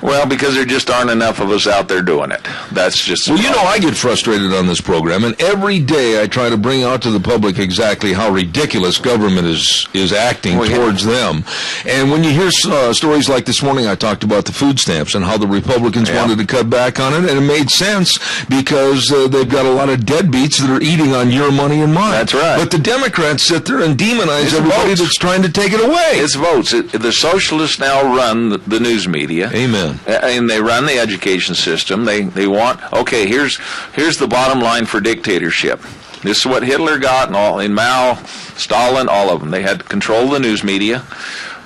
Speaker 16: Well, because there just aren't enough of us out there doing it. That's just...
Speaker 2: Well, I get frustrated on this program, and every day I try to bring out to the public exactly how ridiculous government is acting towards them. And when you hear stories like this morning, I talked about the food stamps and how the Republicans wanted to cut back on it, and it made sense because they've got a lot of deadbeats that are eating on your money and mine.
Speaker 16: That's right.
Speaker 2: But the Democrats sit there and demonize everybody that's trying to take it away.
Speaker 16: It's votes. The socialists now run the news media.
Speaker 2: Amen.
Speaker 16: And they run the education system. They want, here's the bottom line for dictatorship. This is what Hitler got in Mao, Stalin, all of them. They had control of the news media.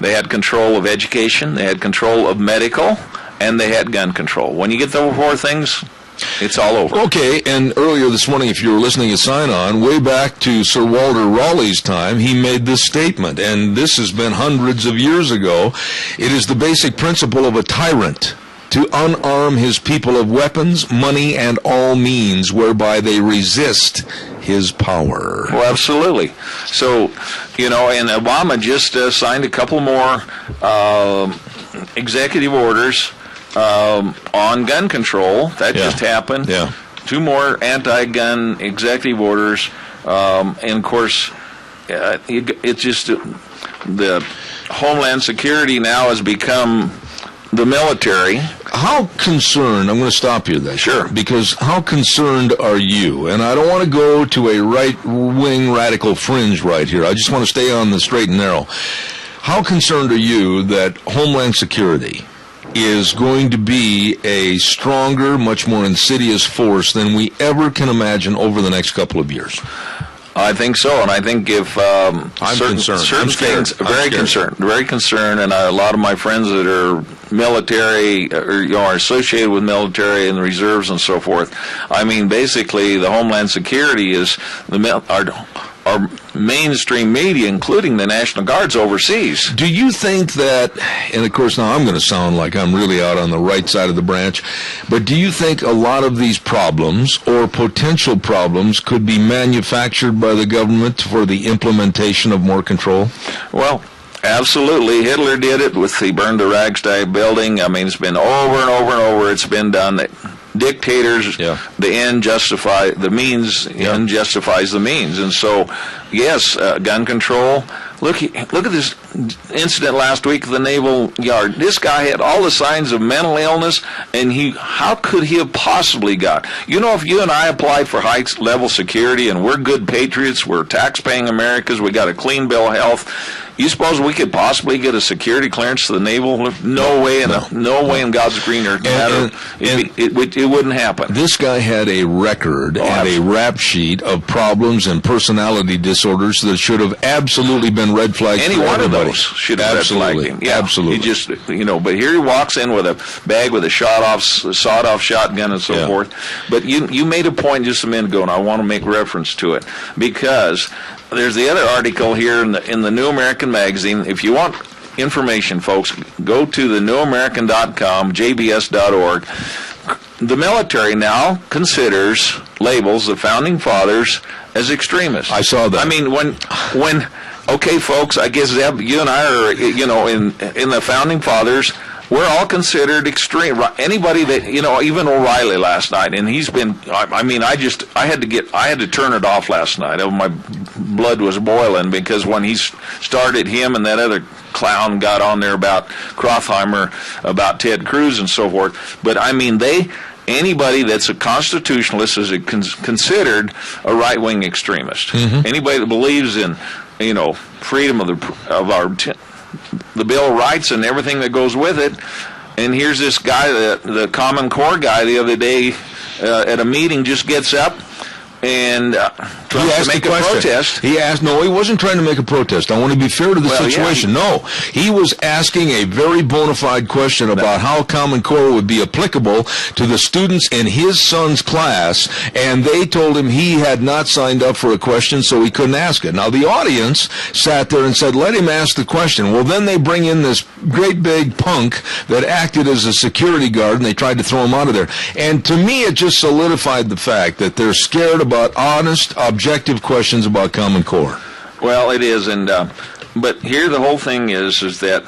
Speaker 16: They had control of education. They had control of medical. And they had gun control. When you get those four things, It's all over.
Speaker 2: Okay, and earlier this morning, if you were listening to Sign On, way back to Sir Walter Raleigh's time, he made this statement, and this has been hundreds of years ago. It is the basic principle of a tyrant to unarm his people of weapons, money, and all means whereby they resist his power.
Speaker 16: Well, absolutely. So, and Obama just signed a couple more executive orders on gun control. That just happened.
Speaker 2: Yeah.
Speaker 16: 2 more anti-gun executive orders. And, of course, it's just the Homeland Security now has become the military.
Speaker 2: How concerned, I'm going to stop you there.
Speaker 16: Sure.
Speaker 2: Because how concerned are you? And I don't want to go to a right-wing radical fringe right here. I just want to stay on the straight and narrow. How concerned are you that Homeland Security is going to be a stronger, much more insidious force than we ever can imagine over the next couple of years?
Speaker 16: I think so, and I think if
Speaker 2: I'm concerned.
Speaker 16: certain things, very concerned, and a lot of my friends that are military or are associated with military and the reserves and so forth. I mean, basically, the Homeland Security is our mainstream media, including the National Guards overseas.
Speaker 2: Do you think that, and of course now I'm going to sound like I'm really out on the right side of the branch, but do you think a lot of these problems or potential problems could be manufactured by the government for the implementation of more control?
Speaker 16: Well, absolutely. Hitler did it with he burned the Reichstag building. I mean, it's been over and over and over. It's been done. Dictators, the end justify the means. End justifies the means, and so, yes, gun control. Look at this incident last week at the Naval Yard. This guy had all the signs of mental illness, and how could he have possibly got? If you and I apply for high-level security, and we're good patriots, we're tax-paying Americans, we got a clean bill of health. You suppose we could possibly get a security clearance to the Naval? No way in God's green earth. It wouldn't happen.
Speaker 2: This guy had a record and a rap sheet of problems and personality disorders that should have absolutely been red flags.
Speaker 16: Any one of those should have red flagged him. Yeah,
Speaker 2: absolutely.
Speaker 16: He just, but here he walks in with a bag with a sawed-off shotgun and so forth. But you made a point just a minute ago, and I want to make reference to it because there's the other article here in the New American Magazine. If you want information, folks, go to thenewamerican.com, jbs.org. The military now considers labels the Founding Fathers as extremists.
Speaker 2: I saw that.
Speaker 16: I mean, when okay, folks, I guess, Zeb, you and I are, in the Founding Fathers, we're all considered extreme. Anybody that, even O'Reilly last night, and he's been, I had to turn it off last night. My blood was boiling because when he started, him and that other clown got on there about Croftheimer, about Ted Cruz and so forth. But anybody that's a constitutionalist is considered a right-wing extremist. Mm-hmm. Anybody that believes in, freedom of the Bill of Rights and everything that goes with it. And here's this guy, the Common Core guy, the other day at a meeting just gets up and trying to make a protest.
Speaker 2: He asked, no, he wasn't trying to make a protest. I want to be fair to the situation. No, he was asking a very bona fide question about how Common Core would be applicable to the students in his son's class, and they told him he had not signed up for a question, so he couldn't ask it. Now, the audience sat there and said, let him ask the question. Well, then they bring in this great big punk that acted as a security guard, and they tried to throw him out of there. And to me, it just solidified the fact that they're scared about honest, objective questions about Common Core.
Speaker 16: Well, it is, and but here the whole thing is that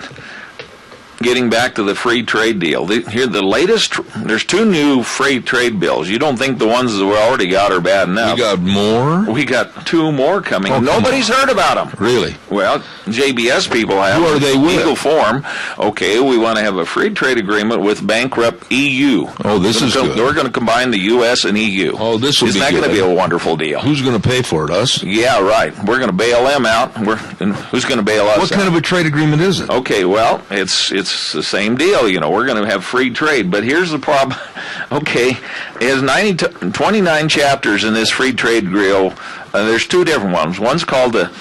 Speaker 16: getting back to the free trade deal. The latest, there's 2 new free trade bills. You don't think the ones that we already got are bad enough?
Speaker 2: We got more?
Speaker 16: We got 2 more coming. Oh, nobody's heard about them.
Speaker 2: Really?
Speaker 16: Well, JBS people have.
Speaker 2: Who are they with?
Speaker 16: Legal form. Okay, we want to have a free trade agreement with bankrupt EU.
Speaker 2: Oh, this is good.
Speaker 16: We're going to combine the U.S. and EU.
Speaker 2: Oh, this will be good.
Speaker 16: Isn't that going to be a wonderful deal?
Speaker 2: Who's going to pay for it? Us?
Speaker 16: Yeah, right. We're going to bail them out. And who's going to bail us out?
Speaker 2: What kind of a trade agreement is it?
Speaker 16: Okay, well, it's the same deal. We're going to have free trade. But here's the problem. Okay, it has 29 chapters in this free trade deal. There's 2 different ones. One's called the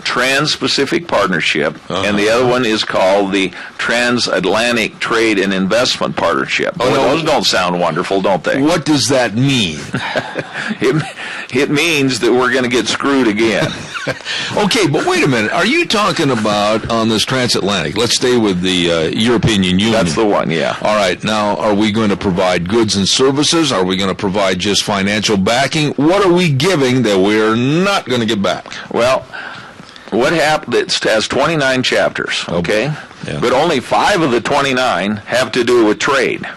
Speaker 16: Trans-Pacific Partnership, and the other one is called the Transatlantic Trade and Investment Partnership. Boy, those don't sound wonderful, don't they?
Speaker 2: What does that mean?
Speaker 16: It means that we're going to get screwed again.
Speaker 2: Okay, but wait a minute. Are you talking about on this transatlantic? Let's stay with the European Union.
Speaker 16: That's the one, yeah.
Speaker 2: All right. Now, are we going to provide goods and services? Are we going to provide just financial backing? What are we giving that we're not going to get back?
Speaker 16: Well, what happened? It has 29 chapters, okay?
Speaker 2: Yeah.
Speaker 16: But only 5 of the 29 have to do with trade.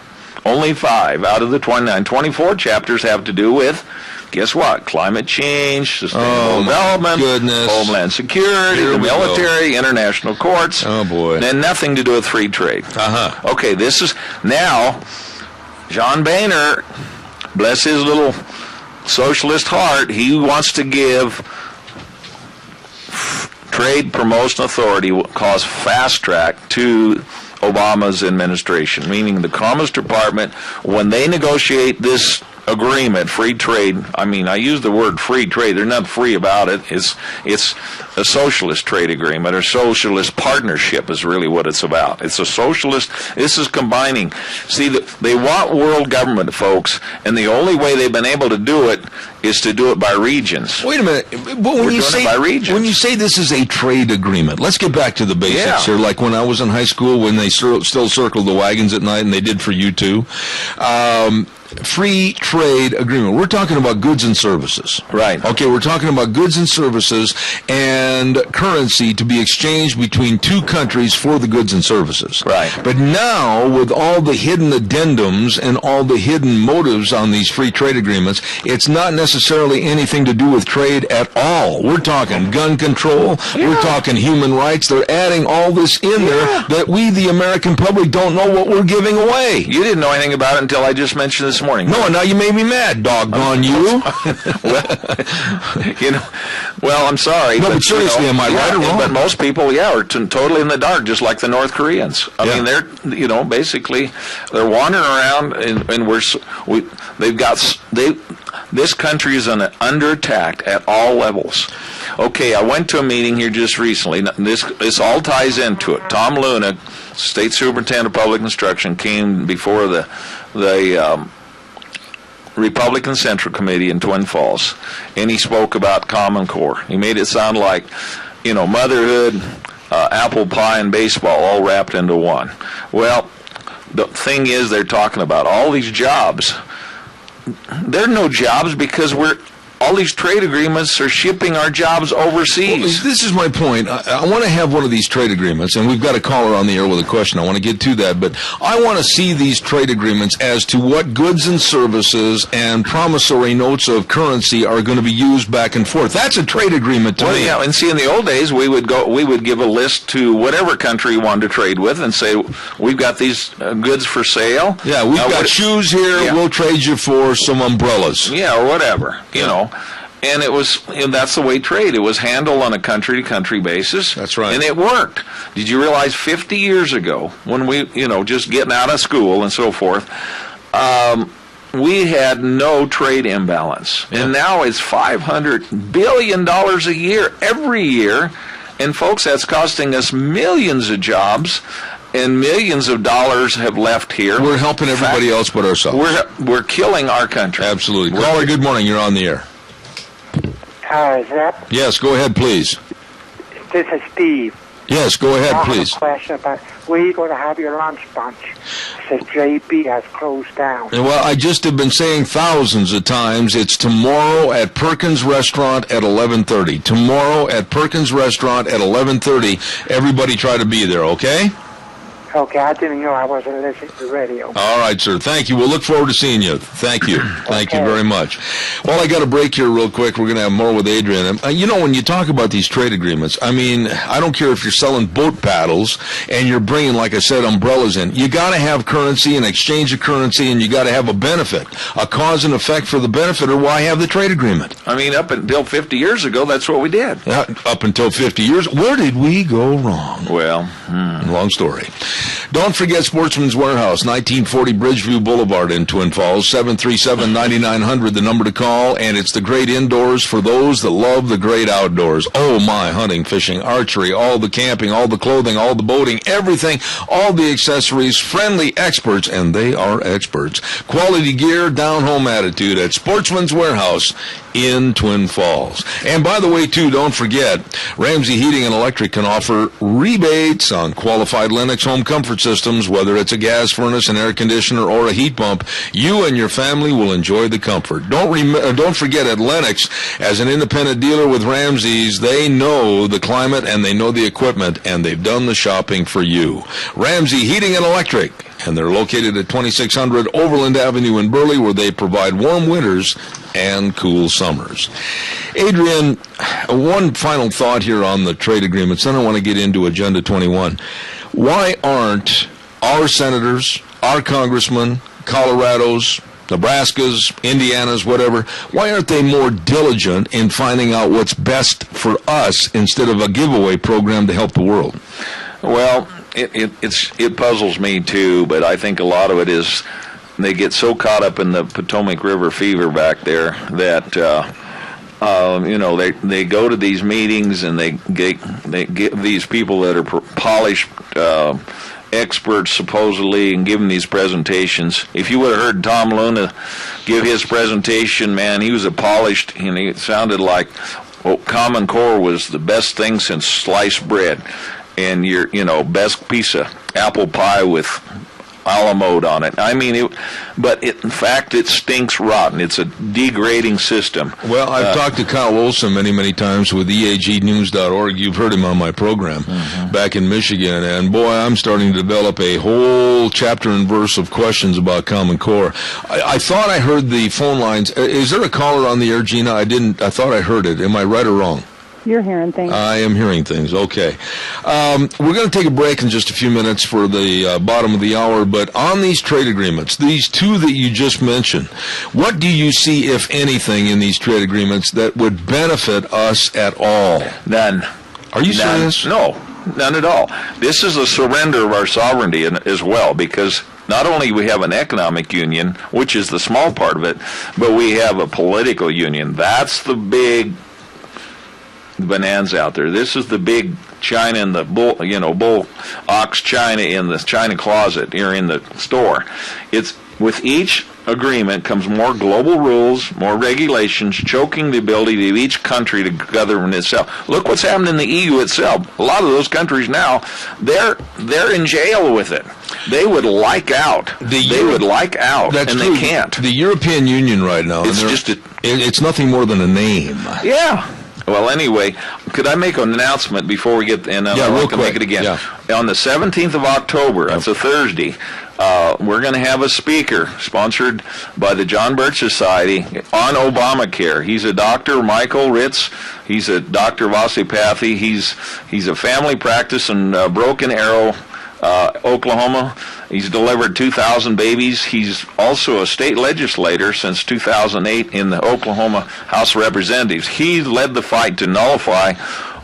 Speaker 16: Only 5 out of the 29. 24 chapters have to do with, guess what? Climate change, sustainable development, homeland security, the military, international courts.
Speaker 2: Oh, boy.
Speaker 16: And nothing to do with free trade. Okay, this is now John Boehner, bless his little socialist heart, he wants to give Trade Promotion Authority, calls fast track to Obama's administration, meaning the Commerce Department, when they negotiate this agreement, free trade, I mean, I use the word free trade, there's nothing free about it, it's a socialist trade agreement, or socialist partnership is really what it's about. It's a socialist, this is combining, see, they want world government, folks, and the only way they've been able to do it is to do it by regions.
Speaker 2: Wait a minute, but when you say this is a trade agreement, let's get back to the basics here, like when I was in high school, when they still circled the wagons at night, and they did for you too. Free trade agreement. We're talking about goods and services.
Speaker 16: Right.
Speaker 2: Okay, we're talking about goods and services and currency to be exchanged between two countries for the goods and services.
Speaker 16: Right.
Speaker 2: But now, with all the hidden addendums and all the hidden motives on these free trade agreements, it's not necessarily anything to do with trade at all. We're talking gun control. We're talking human rights. They're adding all this in there that we, the American public, don't know what we're giving away.
Speaker 16: You didn't know anything about it until I just mentioned this morning.
Speaker 2: No, now you made me mad, doggone you.
Speaker 16: Well, I'm sorry.
Speaker 2: No, but seriously, am I right or wrong?
Speaker 16: But most people, are totally in the dark, just like the North Koreans. I mean, they're, basically, they're wandering around, and this country is under attack at all levels. Okay, I went to a meeting here just recently. This all ties into it. Tom Luna, State Superintendent of Public Instruction, came before the Republican Central Committee in Twin Falls, and he spoke about Common Core. He made it sound like, motherhood, apple pie, and baseball all wrapped into one. Well, the thing is, they're talking about all these jobs. There are no jobs because all these trade agreements are shipping our jobs overseas.
Speaker 2: Well, this is my point. I want to have one of these trade agreements, and we've got a caller on the air with a question. I want to get to that, but I want to see these trade agreements as to what goods and services and promissory notes of currency are going to be used back and forth. That's a trade agreement to me.
Speaker 16: Yeah, and see, in the old days, we would give a list to whatever country we wanted to trade with and say, we've got these goods for sale.
Speaker 2: Yeah, we've got shoes here. Yeah. We'll trade you for some umbrellas.
Speaker 16: Yeah, or whatever, And it was, that's the way trade. It was handled on a country-to-country basis.
Speaker 2: That's right.
Speaker 16: And it worked. Did you realize 50 years ago, when we, just getting out of school and so forth, we had no trade imbalance. Yeah. And now it's $500 billion a year, every year. And folks, that's costing us millions of jobs. And millions of dollars have left here.
Speaker 2: We're helping everybody else but ourselves.
Speaker 16: We're killing our country.
Speaker 2: Absolutely. Caller, good morning. You're on the air.
Speaker 17: Is that?
Speaker 2: Yes, go ahead, please.
Speaker 17: This is Steve.
Speaker 2: Yes, go ahead,
Speaker 17: I
Speaker 2: please.
Speaker 17: have a question about where are you going to have your lunch bunch? It says JB has closed down.
Speaker 2: Well, I just have been saying thousands of times, it's tomorrow at Perkins Restaurant at 11:30. Tomorrow at Perkins Restaurant at 11:30. Everybody try to be there, okay?
Speaker 17: Okay, I didn't know I wasn't listening to the radio.
Speaker 2: All right, sir. Thank you. We'll look forward to seeing you. Thank you. Thank you very much. Well, I got a break here real quick. We're going to have more with Adrian. When you talk about these trade agreements, I don't care if you're selling boat paddles and you're bringing, like I said, umbrellas in. You got to have currency, an exchange of currency, and you got to have a benefit, a cause and effect for the benefit, or why have the trade agreement?
Speaker 16: Up until 50 years ago, that's what we did.
Speaker 2: Up until 50 years. Where did we go wrong?
Speaker 16: Well,
Speaker 2: long story. Don't forget Sportsman's Warehouse, 1940 Bridgeview Boulevard in Twin Falls, 737-9900, the number to call, and it's the great indoors for those that love the great outdoors. Oh my, hunting, fishing, archery, all the camping, all the clothing, all the boating, everything, all the accessories, friendly experts, and they are experts. Quality gear, down-home attitude at Sportsman's Warehouse in Twin Falls. And by the way, too, don't forget, Ramsey Heating and Electric can offer rebates on qualified Lennox home comfort systems, whether it's a gas furnace, an air conditioner, or a heat pump. You and your family will enjoy the comfort. Don't forget, at Lennox, as an independent dealer with Ramsey's, they know the climate and they know the equipment, and they've done the shopping for you. Ramsey Heating and Electric, and they're located at 2600 Overland Avenue in Burley, where they provide warm winters and cool summers. Adrian, one final thought here on the trade agreements, then I want to get into Agenda 21. Why aren't our senators, our congressmen, Colorado's, Nebraskas, Indianas, whatever, why aren't they more diligent in finding out what's best for us instead of a giveaway program to help the world?
Speaker 16: Well, it puzzles me too, but I think a lot of it is they get so caught up in the Potomac River fever back there that they go to these meetings and they get these people that are polished experts supposedly and give them these presentations. If you would have heard Tom Luna give his presentation, man, he was a polished, and it sounded like Common Core was the best thing since sliced bread, and your best piece of apple pie with a la mode on it. I mean, in fact, it stinks rotten. It's a degrading system.
Speaker 2: Well, I've talked to Kyle Olson many times with EAGnews.org. You've heard him on my program back in Michigan, and boy, I'm starting to develop a whole chapter and verse of questions about Common Core. I thought I heard the phone lines. Is there a caller on the air, Gina? I thought I heard it. Am I right or wrong?
Speaker 11: You're hearing things.
Speaker 2: I am hearing things. Okay. We're going to take a break in just a few minutes for the bottom of the hour, but on these trade agreements, these two that you just mentioned, what do you see, if anything, in these trade agreements that would benefit us at all?
Speaker 16: None.
Speaker 2: Are you serious?
Speaker 16: No, none at all. This is a surrender of our sovereignty as well, because not only we have an economic union, which is the small part of it, but we have a political union. That's the big bonanza out there. This is the big China in the bull ox China in the China closet or in the store. It's with each agreement comes more global rules, more regulations, choking the ability of each country to govern itself. Look what's happened in the EU itself. A lot of those countries now, they're in jail with it. They would like out. They would like out, and
Speaker 2: true.
Speaker 16: They can't.
Speaker 2: The European Union right now, it's nothing more than a name.
Speaker 16: Yeah. Well, anyway, could I make an announcement before we get, and I can make it again. Yeah. On the 17th of October, that's a Thursday, we're going to have a speaker sponsored by the John Birch Society on Obamacare. He's a Dr. Michael Ritz. He's a doctor of osteopathy. He's a family practice in Broken Arrow, Oklahoma. He's delivered 2,000 babies. He's also a state legislator since 2008 in the Oklahoma House of Representatives. He led the fight to nullify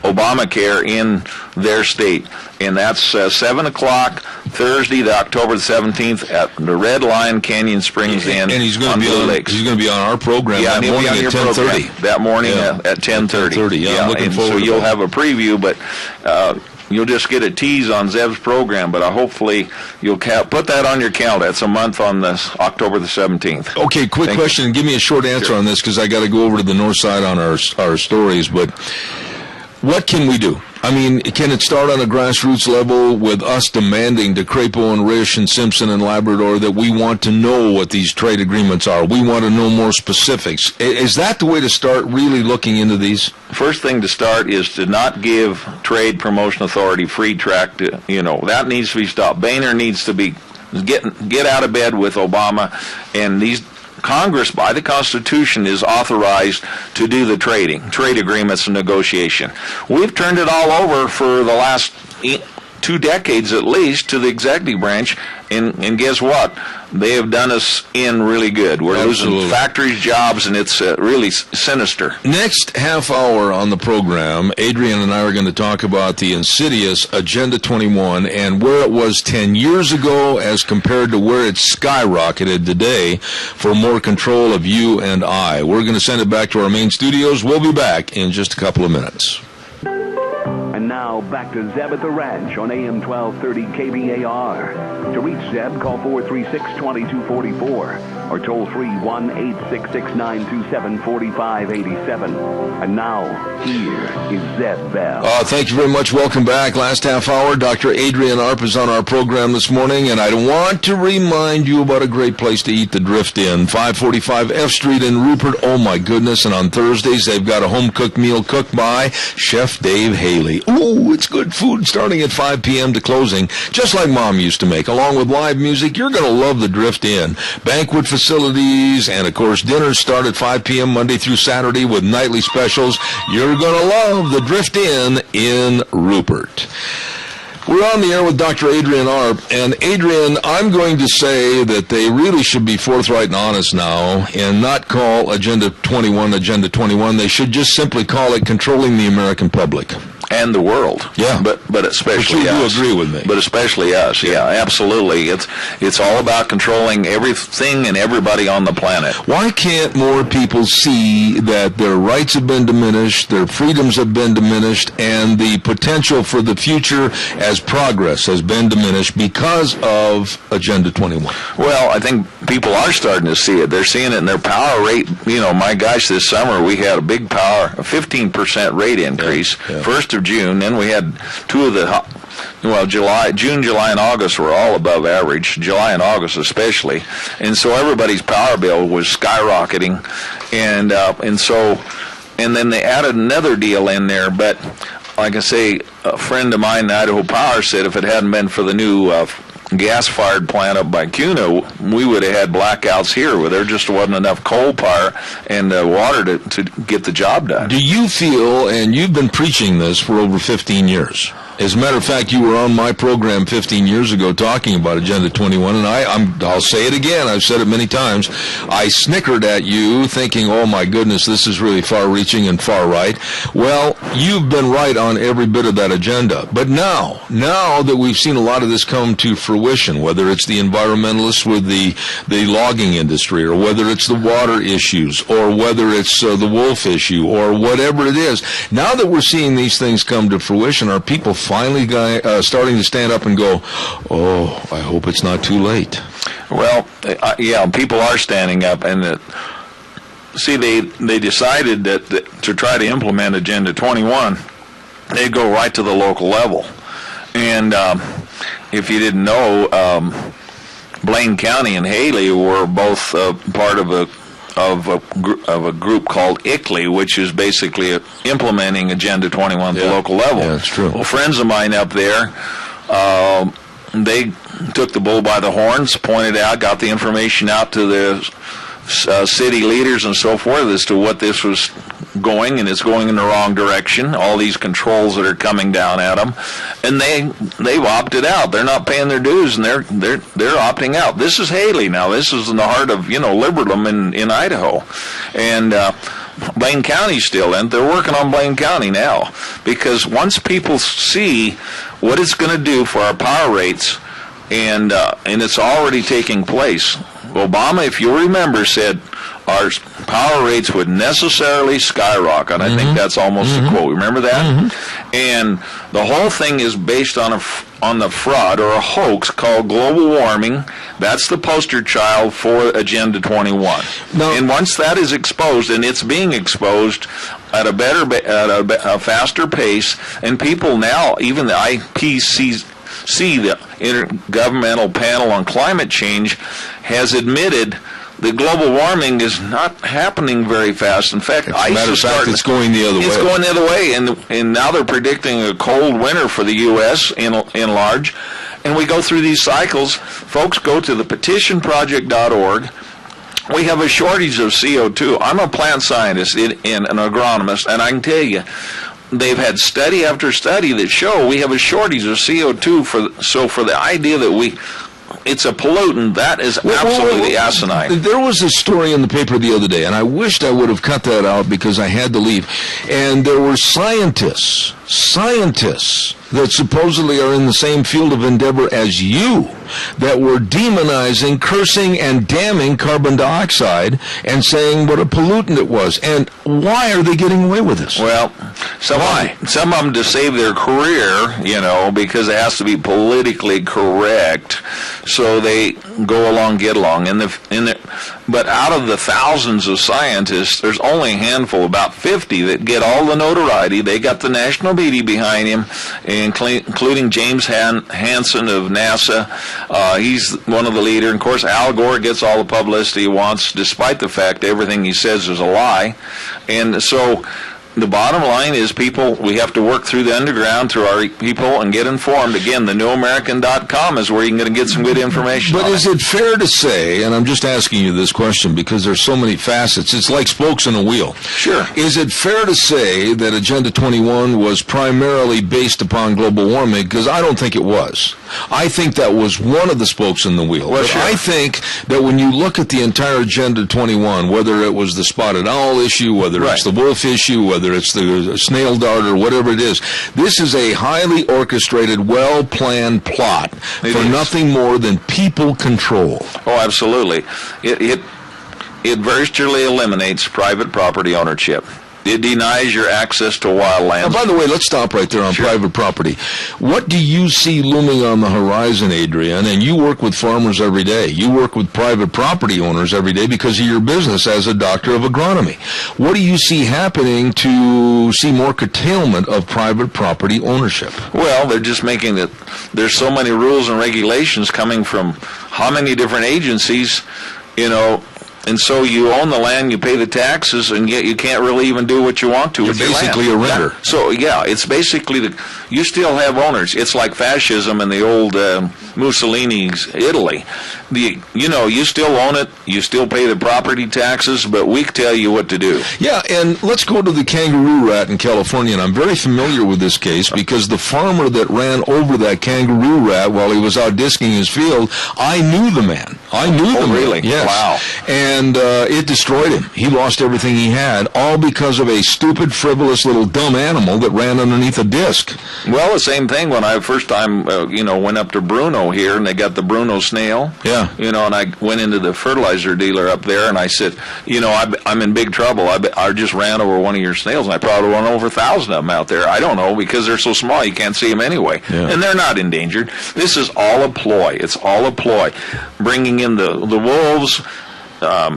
Speaker 16: Obamacare in their state. And that's 7 o'clock Thursday, October the 17th at the Red Lion Canyon Springs Inn.
Speaker 2: And he's going to be on He's going to be on our program that morning at 10:30.
Speaker 16: That morning at 10:30.
Speaker 2: 10:30. Yeah, I'm looking forward to
Speaker 16: you'll have a preview, but you'll just get a tease on Zeb's program, but hopefully you'll put that on your calendar. It's a month on this October the 17th.
Speaker 2: Okay, quick question. Give me a short answer on this, because I got to go over to the north side on our stories. But what can we do? I mean, can it start on a grassroots level with us demanding to Crapo and Risch and Simpson and Labrador that we want to know what these trade agreements are? We want to know more specifics. Is that the way to start really looking into these?
Speaker 16: First thing to start is to not give Trade Promotion Authority free track to, that needs to be stopped. Boehner needs to be get out of bed with Obama, and these Congress, by the Constitution, is authorized to do the trade agreements and negotiation. We've turned it all over for the last 2 decades at least to the executive branch, and guess what? They have done us in really good. We're losing factories, jobs, and it's really sinister.
Speaker 2: Next half hour on the program, Adrian and I are going to talk about the insidious Agenda 21 and where it was 10 years ago as compared to where it's skyrocketed today for more control of you and I. We're going to send it back to our main studios. We'll be back in just a couple of minutes.
Speaker 1: And now back to Zeb at the Ranch on AM 1230 KBAR. To reach Zeb, call 436-2244 or toll free 1-866-927-4587. And now, here is Zeb Bell.
Speaker 2: Thank you very much. Welcome back. Last half hour, Dr. Adrian Arp is on our program this morning, and I want to remind you about a great place to eat, the Drift Inn, 545 F Street in Rupert. Oh, my goodness. And on Thursdays, they've got a home-cooked meal cooked by Chef Dave Haley. Ooh, it's good food starting at 5 p.m. to closing, just like Mom used to make. Along with live music, you're going to love the Drift Inn. Banquet facilities, and of course, dinners start at 5 p.m. Monday through Saturday with nightly specials. You're going to love the Drift Inn in Rupert. We're on the air with Dr. Adrian Arp, and Adrian, I'm going to say that they really should be forthright and honest now and not call Agenda 21 Agenda 21. They should just simply call it Controlling the American Public.
Speaker 16: And the world.
Speaker 2: Yeah.
Speaker 16: But especially
Speaker 2: us.
Speaker 16: us.
Speaker 2: You agree with me.
Speaker 16: But especially us. Yeah, absolutely. It's all about controlling everything and everybody on the planet.
Speaker 2: Why can't more people see that their rights have been diminished, their freedoms have been diminished, and the potential for the future as progress has been diminished because of Agenda 21?
Speaker 16: Well, I think people are starting to see it. They're seeing it in their power rate. You know, my gosh, this summer we had a 15% rate increase. Yeah. First of June, then we had two of the, June, July, and August were all above average, July and August especially, and so everybody's power bill was skyrocketing, and then they added another deal in there, but like I say, a friend of mine in Idaho Power said if it hadn't been for the new gas-fired plant up by Kuna, we would have had blackouts here where there just wasn't enough coal power and water to get the job done.
Speaker 2: Do you feel, and you've been preaching this for over 15 years, as a matter of fact, you were on my program 15 years ago talking about Agenda 21, and I'll say it again, I've said it many times, I snickered at you thinking, oh my goodness, this is really far-reaching and far-right. Well, you've been right on every bit of that agenda. But now that we've seen a lot of this come to fruition, whether it's the environmentalists with the logging industry, or whether it's the water issues, or whether it's the wolf issue, or whatever it is, now that we're seeing these things come to fruition, are people finally starting to stand up and go, oh, I hope it's not too late?
Speaker 16: Well, yeah, people are standing up, and they decided that to try to implement Agenda 21, they'd go right to the local level. And if you didn't know, Blaine County and Haley were both part of a group called ICLEI, which is basically implementing Agenda 21 at the local level.
Speaker 2: Yeah, that's true.
Speaker 16: Well, friends of mine up there, they took the bull by the horns, pointed out, got the information out to the city leaders and so forth as to what this was going, and it's going in the wrong direction. All these controls that are coming down at them, and they've opted out. They're not paying their dues, and they're opting out. This is Haley now. This is in the heart of liberalism in Idaho, and Blaine County's still in. They're working on Blaine County now, because once people see what it's going to do for our power rates, and it's already taking place. Obama, if you remember, said our power rates would necessarily skyrocket. I think that's almost a quote. Remember that? And the whole thing is based on the fraud or a hoax called global warming. That's the poster child for Agenda 21. And once that is exposed, and it's being exposed at a faster pace, and people now, even the IPCC, the Intergovernmental Panel on Climate Change, has admitted that global warming is not happening very fast. In fact,
Speaker 2: it's going the other way.
Speaker 16: It's going the other way, and now they're predicting a cold winter for the U.S. in large. And we go through these cycles. Folks, go to the petitionproject.org. We have a shortage of CO2. I'm a plant scientist and an agronomist, and I can tell you, they've had study after study that show we have a shortage of CO2. For the idea that it's a pollutant, that is absolutely asinine.
Speaker 2: There was a story in the paper the other day, and I wished I would have cut that out because I had to leave. And there were scientists that supposedly are in the same field of endeavor as you that were demonizing, cursing, and damning carbon dioxide and saying what a pollutant it was. And why are they getting away with this?
Speaker 16: Well, some of them to save their career, because it has to be politically correct, so they go along, get along. But out of the thousands of scientists, there's only a handful, about 50, that get all the notoriety. They got the national media behind him, including James Hansen of NASA. He's one of the leaders. And of course, Al Gore gets all the publicity he wants, despite the fact everything he says is a lie. And so the bottom line is, people, we have to work through the underground, through our people, and get informed. Again, thenewamerican.com is where you can get some good information.
Speaker 2: But is it fair to say, and I'm just asking you this question because there's so many facets, it's like spokes in a wheel.
Speaker 16: Sure.
Speaker 2: Is it fair to say that Agenda 21 was primarily based upon global warming? Because I don't think it was. I think that was one of the spokes in the wheel.
Speaker 16: Well,
Speaker 2: but
Speaker 16: sure.
Speaker 2: I think that when you look at the entire Agenda 21, whether it was the spotted owl issue, whether it's the wolf issue, whether it's the snail darter, whatever it is, this is a highly orchestrated, well-planned plot for nothing more than people control.
Speaker 16: Oh, absolutely. It virtually eliminates private property ownership. It denies your access to wild land.
Speaker 2: Now, by the way, let's stop right there on private property. What do you see looming on the horizon, Adrian? And you work with farmers every day. You work with private property owners every day because of your business as a doctor of agronomy. What do you see happening to see more curtailment of private property ownership?
Speaker 16: Well, they're just making it. There's so many rules and regulations coming from how many different agencies, and so you own the land, you pay the taxes, and yet you can't really even do what you want to with your land.
Speaker 2: You're basically a renter.
Speaker 16: Yeah. So, it's basically you still have owners. It's like fascism in the old Mussolini's Italy. You still own it, you still pay the property taxes, but we tell you what to do.
Speaker 2: Yeah, and let's go to the kangaroo rat in California, and I'm very familiar with this case because the farmer that ran over that kangaroo rat while he was out disking his field, I knew the man. I knew the man.
Speaker 16: Really?
Speaker 2: Yes.
Speaker 16: Wow.
Speaker 2: And it destroyed him. He lost everything he had, all because of a stupid, frivolous little dumb animal that ran underneath a disc.
Speaker 16: Well, the same thing when I first time, went up to Bruno here, and they got the Bruno snail.
Speaker 2: Yeah.
Speaker 16: And I went into the fertilizer dealer up there, and I said, I'm in big trouble. I just ran over one of your snails, and I probably run over 1,000 of them out there. I don't know, because they're so small you can't see them anyway.
Speaker 2: Yeah.
Speaker 16: And they're not endangered. This is all a ploy. It's all a ploy. Bringing in the wolves,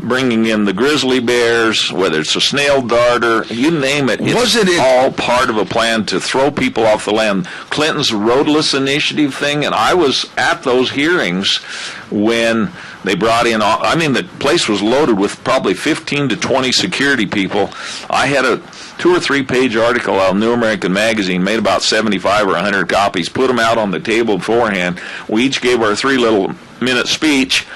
Speaker 16: bringing in the grizzly bears, whether it's a snail darter, you name it. It's all part of a plan to throw people off the land. Clinton's roadless initiative thing, and I was at those hearings when they brought in, the place was loaded with probably 15 to 20 security people. I had a 2 or 3 page article out in New American Magazine, made about 75 or 100 copies, put them out on the table beforehand. We each gave our 3-minute speech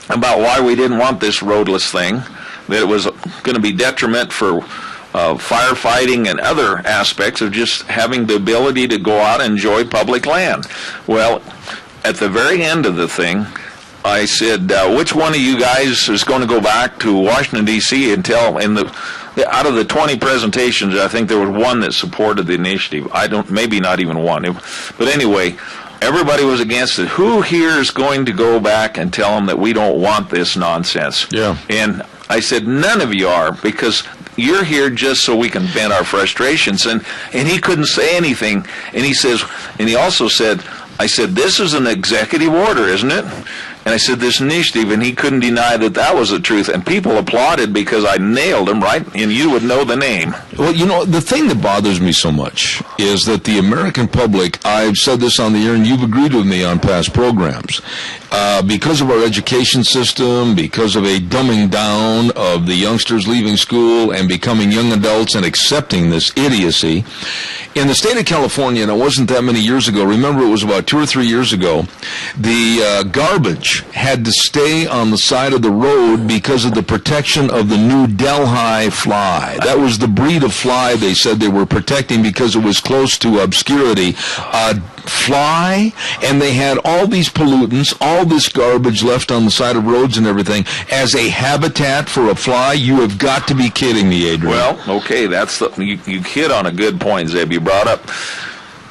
Speaker 16: about why we didn't want this roadless thing, that it was going to be detriment for firefighting and other aspects of just having the ability to go out and enjoy public land. Well, at the very end of the thing, I said, which one of you guys is going to go back to Washington, D.C. and tell, out of the 20 presentations, I think there was one that supported the initiative. Maybe not even one. But anyway, everybody was against it. Who here is going to go back and tell them that we don't want this nonsense?
Speaker 2: Yeah.
Speaker 16: And I said, none of you are, because you're here just so we can vent our frustrations. And he couldn't say anything. And he also said, I said, this is an executive order, isn't it? And I said, this initiative, and he couldn't deny that was the truth. And people applauded because I nailed him, right? And you would know the name.
Speaker 2: Well, the thing that bothers me so much is that the American public, I've said this on the air, and you've agreed with me on past programs, because of our education system, because of a dumbing down of the youngsters leaving school and becoming young adults and accepting this idiocy. In the state of California, and it wasn't that many years ago, remember it was about 2 or 3 years ago, the garbage had to stay on the side of the road because of the protection of the new Delhi fly. That was the breed of fly they said they were protecting because it was close to obscurity. Fly, and they had all these pollutants, all this garbage left on the side of roads and everything as a habitat for a fly. You have got to be kidding me, Adrian.
Speaker 16: Well, okay, that's you hit on a good point, Zeb. You brought up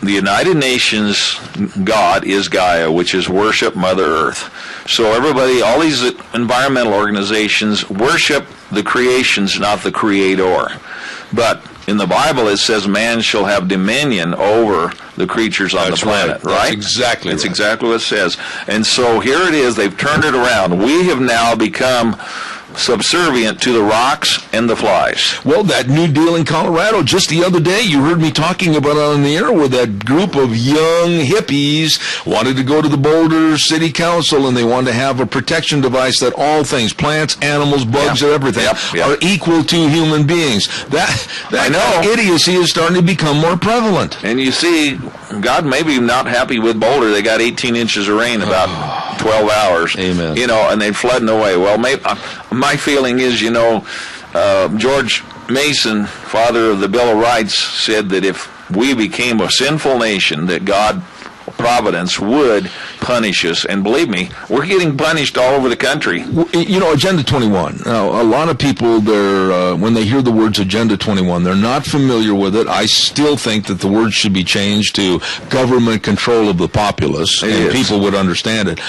Speaker 16: the United Nations God is Gaia, which is worship Mother Earth. So everybody, all these environmental organizations worship the creations, not the creator. But in the Bible, it says man shall have dominion over the creatures on the planet, right?
Speaker 2: That's exactly
Speaker 16: That's exactly what it says. And so here it is. They've turned it around. We have now become subservient to the rocks and the flies.
Speaker 2: Well, that new deal in Colorado, just the other day, you heard me talking about it on the air, where that group of young hippies wanted to go to the Boulder City Council, and they wanted to have a protection device that all things, plants, animals, bugs, and everything, are equal to human beings. That idiocy is starting to become more prevalent.
Speaker 16: And you see, God may be not happy with Boulder. They got 18 inches of rain about 12 hours.
Speaker 2: Amen.
Speaker 16: You know, and they're flooding away. Well, my feeling is, George Mason, father of the Bill of Rights, said that if we became a sinful nation, that God, Providence, would punish us. And believe me, we're getting punished all over the country.
Speaker 2: Agenda 21. Now, a lot of people, when they hear the words Agenda 21, they're not familiar with it. I still think that the word should be changed to government control of the populace, and people would understand it.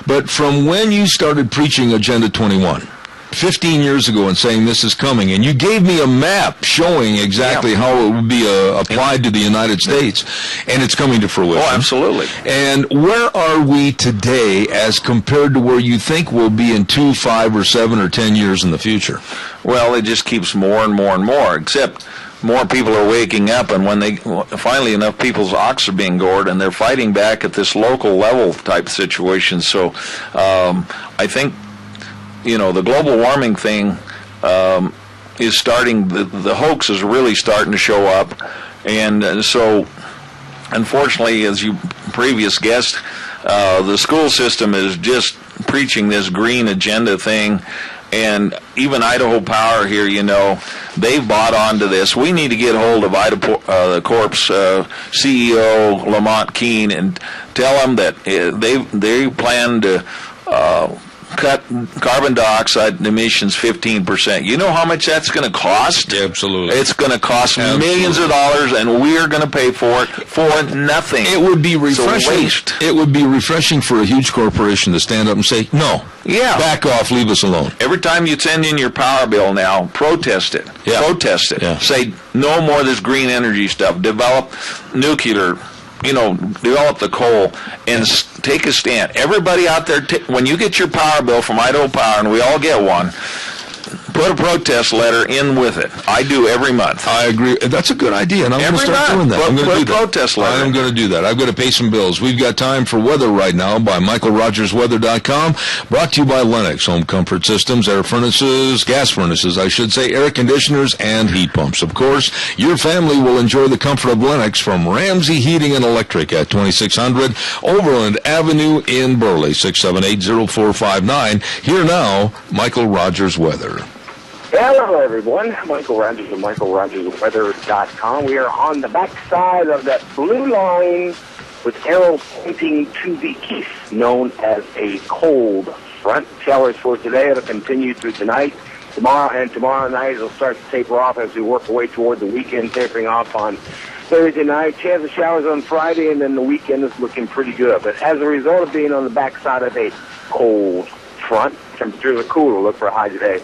Speaker 2: But from when you started preaching Agenda 21, 15 years ago, and saying this is coming, and you gave me a map showing exactly how it would be applied to the United States, and it's coming to fruition.
Speaker 16: Oh, absolutely.
Speaker 2: And where are we today as compared to where you think we'll be in 2, 5, or 7, or 10 years in the future?
Speaker 16: Well, it just keeps more and more and more, except more people are waking up, and when finally enough people's ox are being gored, and they're fighting back at this local level type situation. So I think the global warming thing is starting, the hoax is really starting to show up. And so, unfortunately, as you previous guest, the school system is just preaching this green agenda thing. And even Idaho Power here, they've bought onto this. We need to get hold of the Corp's CEO, Lamont Keene, and tell them that they plan to cut carbon dioxide emissions 15%. You know how much that's going to cost?
Speaker 2: Absolutely.
Speaker 16: It's going to cost millions of dollars, and we're going to pay for it for nothing.
Speaker 2: It would be refreshing.
Speaker 16: Waste.
Speaker 2: It would be refreshing for a huge corporation to stand up and say, no, back off, leave us alone.
Speaker 16: Every time you send in your power bill now, protest it.
Speaker 2: Yeah.
Speaker 16: Protest it.
Speaker 2: Yeah.
Speaker 16: Say, no more of this green energy stuff. Develop nuclear. Develop the coal and take a stand. Everybody out there, when you get your power bill from Idaho Power, and we all get one, put a protest letter in with it. I do every month.
Speaker 2: I agree. That's a good idea, and I'm going to start doing that. I'm going to do that.
Speaker 16: Protest letter.
Speaker 2: I'm going to do that. I've got to pay some bills. We've got time for weather right now by MichaelRogersWeather.com. Brought to you by Lennox Home Comfort Systems, air furnaces, gas furnaces, I should say, air conditioners, and heat pumps. Of course, your family will enjoy the comfort of Lennox from Ramsey Heating and Electric at 2600 Overland Avenue in Burley, 678-0459. Here now, Michael Rogers Weather.
Speaker 5: Hello, everyone. Michael Rogers of MichaelRogersWeather.com. We are on the backside of that blue line with arrows pointing to the east, known as a cold front. Showers for today. It'll continue through tonight. Tomorrow night it'll start to taper off as we work our way toward the weekend, tapering off on Thursday night. Chance of showers on Friday, and then the weekend is looking pretty good. But as a result of being on the backside of a cold front, temperatures are cooler. Look for a high today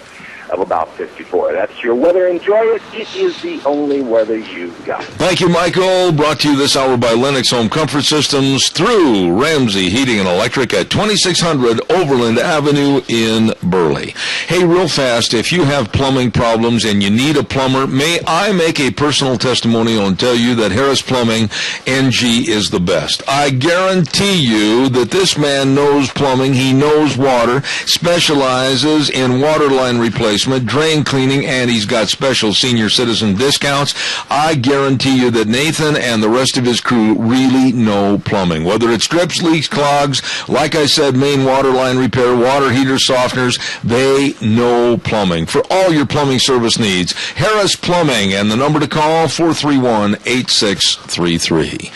Speaker 5: of about 54. That's your weather. Enjoy it. It is the only weather you've got.
Speaker 2: Thank you, Michael. Brought to you this hour by Lennox Home Comfort Systems through Ramsey Heating and Electric at 2600 Overland Avenue in Burley. Hey, real fast, if you have plumbing problems and you need a plumber, may I make a personal testimonial and tell you that Harris Plumbing NG is the best. I guarantee you that this man knows plumbing, he knows water, specializes in water line replacement, drain cleaning, and he's got special senior citizen discounts. I guarantee you that Nathan and the rest of his crew really know plumbing. Whether it's drips, leaks, clogs, like I said, main water line repair, water heater softeners, they know plumbing. For all your plumbing service needs, Harris Plumbing, and the number to call, 431-8633.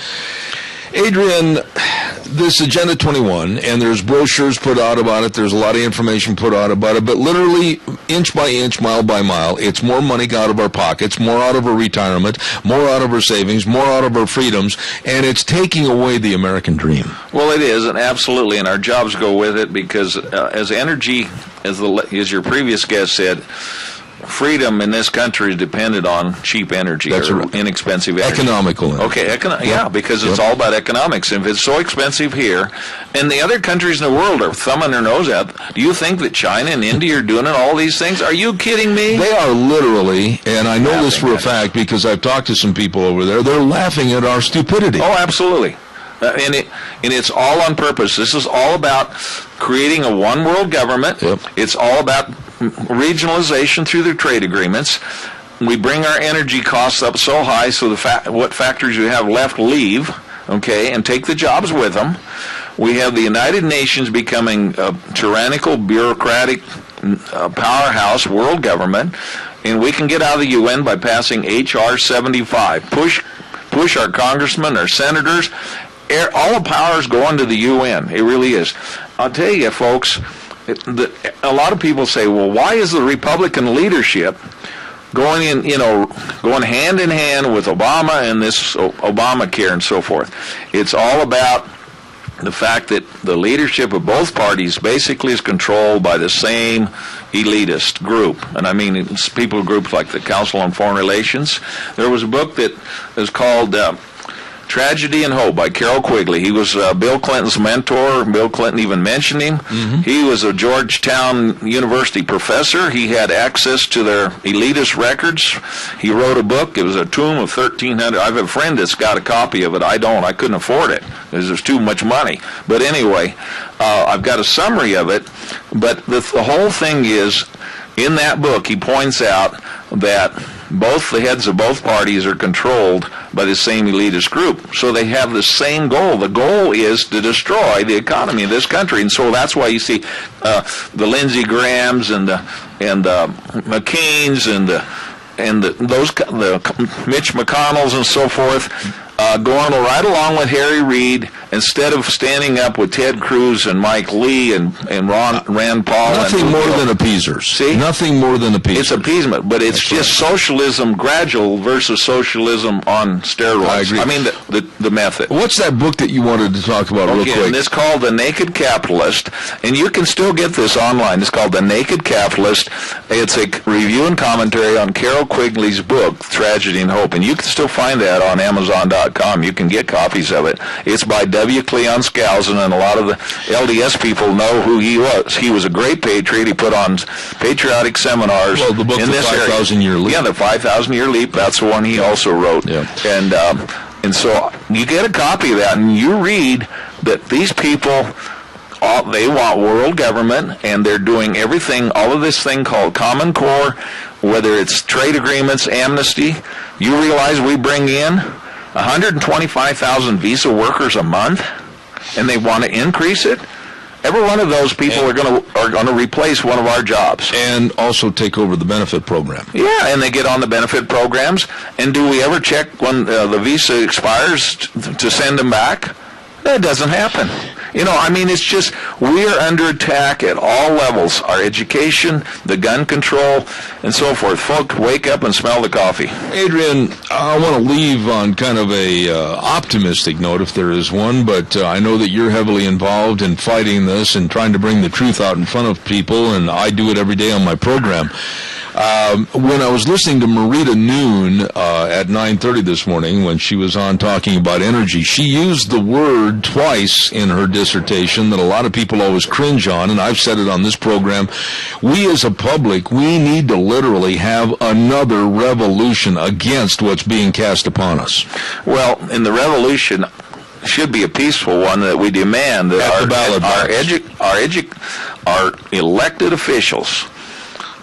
Speaker 2: Adrian, this Agenda 21, and there's brochures put out about it, there's a lot of information put out about it, but literally inch by inch, mile by mile, it's more money out of our pockets, more out of our retirement, more out of our savings, more out of our freedoms, and it's taking away the American dream.
Speaker 16: Well, it is, and absolutely, and our jobs go with it, because as energy, as your previous guest said, freedom in this country is dependent on cheap energy. That's or inexpensive energy.
Speaker 2: Economical energy.
Speaker 16: Okay, yeah, because it's all about economics. And if it's so expensive here, and the other countries in the world are thumbing their nose out, do you think that China and India are doing all these things? Are you kidding me?
Speaker 2: They are literally, and I know this for a fact because I've talked to some people over there, they're laughing at our stupidity.
Speaker 16: Oh, absolutely. And it's all on purpose. This is all about creating a one-world government.
Speaker 2: Yep.
Speaker 16: It's all about regionalization through the trade agreements. We bring our energy costs up so high so what factories you have left leave, okay, and take the jobs with them. We have the United Nations becoming a tyrannical, bureaucratic powerhouse world government, and we can get out of the UN by passing H.R. 75. Push our congressmen, our senators. All the power is going to the UN. It really is. I'll tell you, folks, a lot of people say, well, why is the Republican leadership going hand in hand with Obama and this Obamacare and so forth? It's all about the fact that the leadership of both parties basically is controlled by the same elitist group. And I mean, it's people groups like the Council on Foreign Relations. There was a book that is called Tragedy and Hope by Carroll Quigley. He was Bill Clinton's mentor. Bill Clinton even mentioned him. Mm-hmm. He was a Georgetown University professor. He had access to their elitist records. He wrote a book. It was a tome of 1,300. I have a friend that's got a copy of it. I don't. I couldn't afford it because there's too much money. But anyway, I've got a summary of it. But the whole thing is, in that book, he points out that both the heads of both parties are controlled by the same elitist group. So they have the same goal. The goal is to destroy the economy of this country. And so that's why you see the Lindsey Grahams and the McCains and the Mitch McConnells and so forth going right along with Harry Reid instead of standing up with Ted Cruz and Mike Lee and Rand Paul.
Speaker 2: Nothing more than appeasers.
Speaker 16: See?
Speaker 2: Nothing more than appeasers.
Speaker 16: It's appeasement, but it's just socialism gradual versus socialism on steroids.
Speaker 2: I agree.
Speaker 16: I mean, the method.
Speaker 2: What's that book that you wanted to talk about real quick?
Speaker 16: And it's called The Naked Capitalist, and you can still get this online. It's called The Naked Capitalist. It's a review and commentary on Carroll Quigley's book, Tragedy and Hope, and you can still find that on Amazon.com. You can get copies of it. It's by W. Cleon Skousen, and a lot of the LDS people know who he was. He was a great patriot. He put on patriotic seminars.
Speaker 2: Well, the book,
Speaker 16: in
Speaker 2: The 5,000-Year Leap.
Speaker 16: Yeah, The 5,000-Year Leap. That's the one he also wrote.
Speaker 2: Yeah.
Speaker 16: And so you get a copy of that, and you read that these people, they want world government, and they're doing everything, all of this thing called Common Core, whether it's trade agreements, amnesty. You realize we bring in 125,000 visa workers a month, and they want to increase it. Every one of those people are going to replace one of our jobs,
Speaker 2: and also take over the benefit program.
Speaker 16: Yeah, and they get on the benefit programs. And do we ever check when the visa expires to send them back? That doesn't happen. It's just we're under attack at all levels. Our education, the gun control, and so forth. Folks, wake up and smell the coffee.
Speaker 2: Adrian, I want to leave on kind of a optimistic note, if there is one, but I know that you're heavily involved in fighting this and trying to bring the truth out in front of people, and I do it every day on my program. When I was listening to Marita Noon at 9:30 this morning, when she was on talking about energy, she used the word twice in her dissertation that a lot of people always cringe on, and I've said it on this program. We as a public, we need to literally have another revolution against what's being cast upon us.
Speaker 16: Well, in the revolution should be a peaceful one that we demand that our elected officials,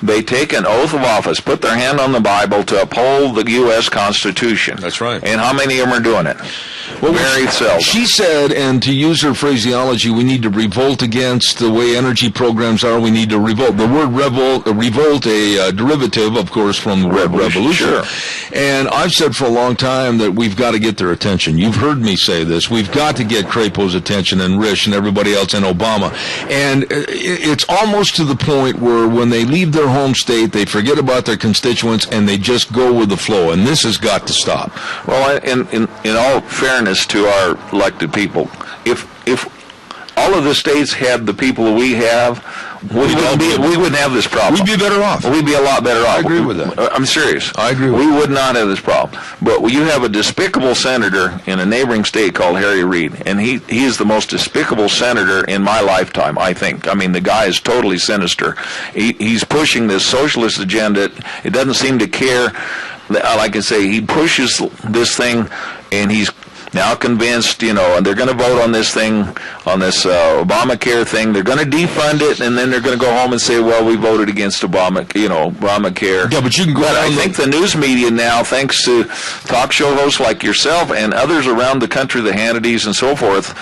Speaker 16: they take an oath of office, put their hand on the Bible to uphold the U.S. Constitution.
Speaker 2: That's right.
Speaker 16: And how many of them are doing it? Well, very seldom.
Speaker 2: She said, and to use her phraseology, we need to revolt against the way energy programs are. We need to revolt. The word revolt, a derivative, of course, from the word revolution.
Speaker 16: Sure.
Speaker 2: And I've said for a long time that we've got to get their attention. You've heard me say this. We've got to get Crapo's attention and Risch and everybody else and Obama. And it's almost to the point where when they leave their home state, they forget about their constituents and they just go with the flow. And this has got to stop.
Speaker 16: Well, in all fairness to our elected people, if all of the states had the people we have, we wouldn't have this problem.
Speaker 2: We'd be better off.
Speaker 16: We'd be a lot better off.
Speaker 2: I agree with that.
Speaker 16: I'm serious.
Speaker 2: I agree with
Speaker 16: that. We would not have this problem. But you have a despicable senator in a neighboring state called Harry Reid, and he is the most despicable senator in my lifetime, I think. I mean, the guy is totally sinister. He's pushing this socialist agenda. It doesn't seem to care. Like I say, he pushes this thing, and he's now convinced, and they're going to vote on this thing, on this Obamacare thing. They're going to defund it, and then they're going to go home and say, well, we voted against Obamacare.
Speaker 2: Yeah, but you can go
Speaker 16: But I think the news media now, thanks to talk show hosts like yourself and others around the country, the Hannitys and so forth,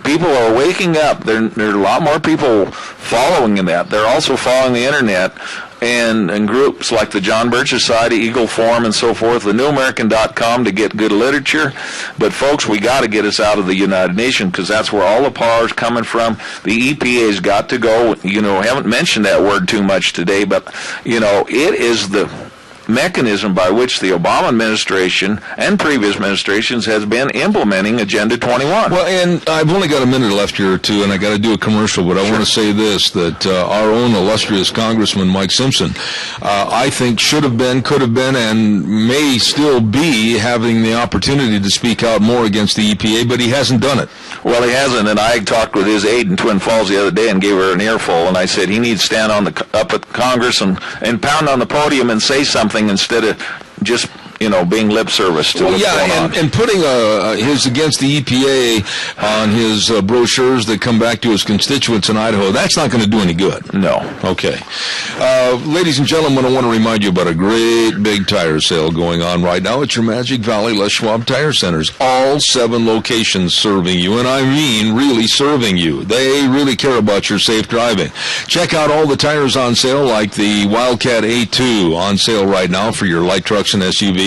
Speaker 16: people are waking up. There are a lot more people following in that. They're also following the Internet. And groups like the John Birch Society, Eagle Forum, and so forth, the NewAmerican.com to get good literature. But, folks, we got to get us out of the United Nations because that's where all the power is coming from. The EPA's got to go. Haven't mentioned that word too much today, but, it is the mechanism by which the Obama administration and previous administrations has been implementing Agenda 21.
Speaker 2: Well, and I've only got a minute left here or two, and I got to do a commercial, but I want to say this, that our own illustrious Congressman Mike Simpson, I think should have been, could have been, and may still be having the opportunity to speak out more against the EPA, but he hasn't done it.
Speaker 16: Well, he hasn't, and I talked with his aide in Twin Falls the other day and gave her an earful, and I said he needs to stand up at Congress and pound on the podium and say something instead of just being lip service to what's going on.
Speaker 2: And putting his against the EPA on his brochures that come back to his constituents in Idaho, that's not going to do any good.
Speaker 16: No.
Speaker 2: Okay. Ladies and gentlemen, I want to remind you about a great big tire sale going on right now at your Magic Valley Les Schwab Tire Centers. All 7 locations serving you, and I mean really serving you. They really care about your safe driving. Check out all the tires on sale, like the Wildcat A2 on sale right now for your light trucks and SUVs.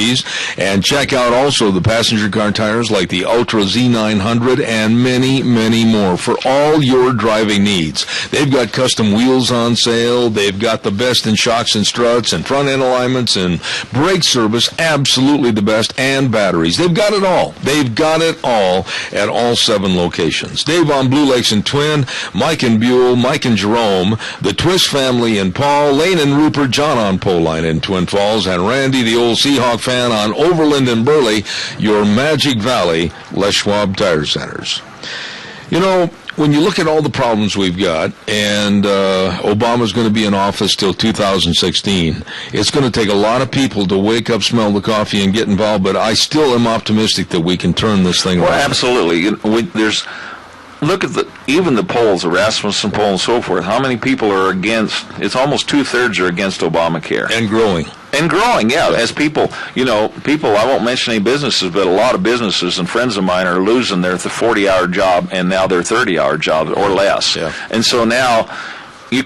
Speaker 2: And check out also the passenger car tires like the Ultra Z900 and many, many more for all your driving needs. They've got custom wheels on sale. They've got the best in shocks and struts and front end alignments and brake service, absolutely the best, and batteries. They've got it all. They've got it all at all 7 locations. Dave on Blue Lakes and Twin, Mike and Buell, Mike and Jerome, the Twist family in Paul, Lane and Rupert, John on Poline in Twin Falls, and Randy, the old Seahawk fan, on Overland and Burley, your Magic Valley Les Schwab Tire Centers. When you look at all the problems we've got, and Obama's going to be in office till 2016, it's going to take a lot of people to wake up, smell the coffee, and get involved, but I still am optimistic that we can turn this thing around.
Speaker 16: Well, absolutely. Look at even the polls, the Rasmussen poll and so forth. How many people are against? It's almost 2/3 are against Obamacare.
Speaker 2: And growing.
Speaker 16: And growing, yeah. As people, I won't mention any businesses, but a lot of businesses and friends of mine are losing their 40-hour job, and now their 30-hour job or less.
Speaker 2: Yeah.
Speaker 16: And so now you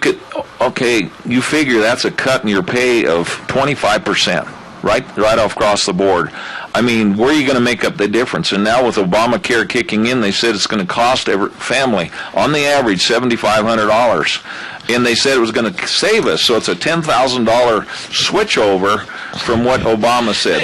Speaker 16: figure that's a cut in your pay of 25%. Right off across the board. I mean, where are you going to make up the difference? And now with Obamacare kicking in, they said it's going to cost every family, on the average, $7,500. And they said it was going to save us, so it's a $10,000 switch over from what Obama said.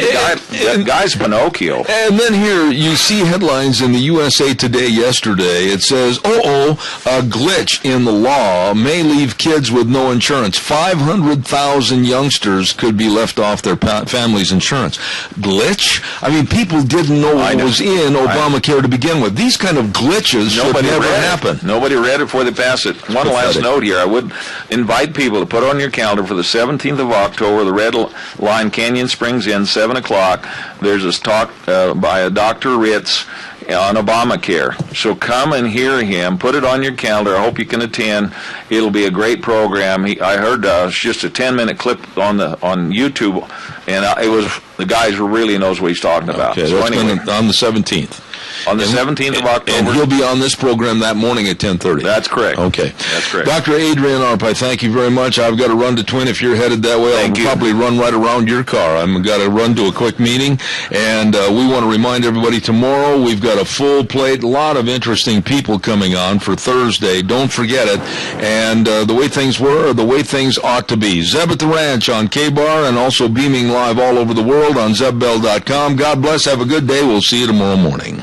Speaker 16: The guy's Pinocchio.
Speaker 2: And then here you see headlines in the USA Today yesterday. It says, a glitch in the law may leave kids with no insurance. 500,000 youngsters could be left off their family's insurance. Glitch? I mean, people didn't know what was in Obamacare to begin with. These kind of glitches should never happen.
Speaker 16: Nobody read it before they passed it. One last note here. I would invite people to put on your calendar for the 17th of October, the Red Line, Canyon Springs Inn, 7 o'clock. There's this talk by Dr. Ritz on Obamacare. So come and hear him. Put it on your calendar. I hope you can attend. It'll be a great program. I heard it's just a 10-minute clip on YouTube, and it was the guy who really knows what he's talking about.
Speaker 2: Okay, so anyway, on the 17th.
Speaker 16: On the 17th of October.
Speaker 2: And he'll be on this program that morning at 10:30.
Speaker 16: That's correct.
Speaker 2: Okay.
Speaker 16: That's correct.
Speaker 2: Dr. Adrian Arp, I thank you very much. I've got to run to Twin. If you're headed that way, I'll probably run right around your car. I've got to run to a quick meeting. And we want to remind everybody tomorrow we've got a full plate, a lot of interesting people coming on for Thursday. Don't forget it. And the way things were, the way things ought to be. Zeb at the Ranch on K-Bar and also beaming live all over the world on ZebBell.com. God bless. Have a good day. We'll see you tomorrow morning.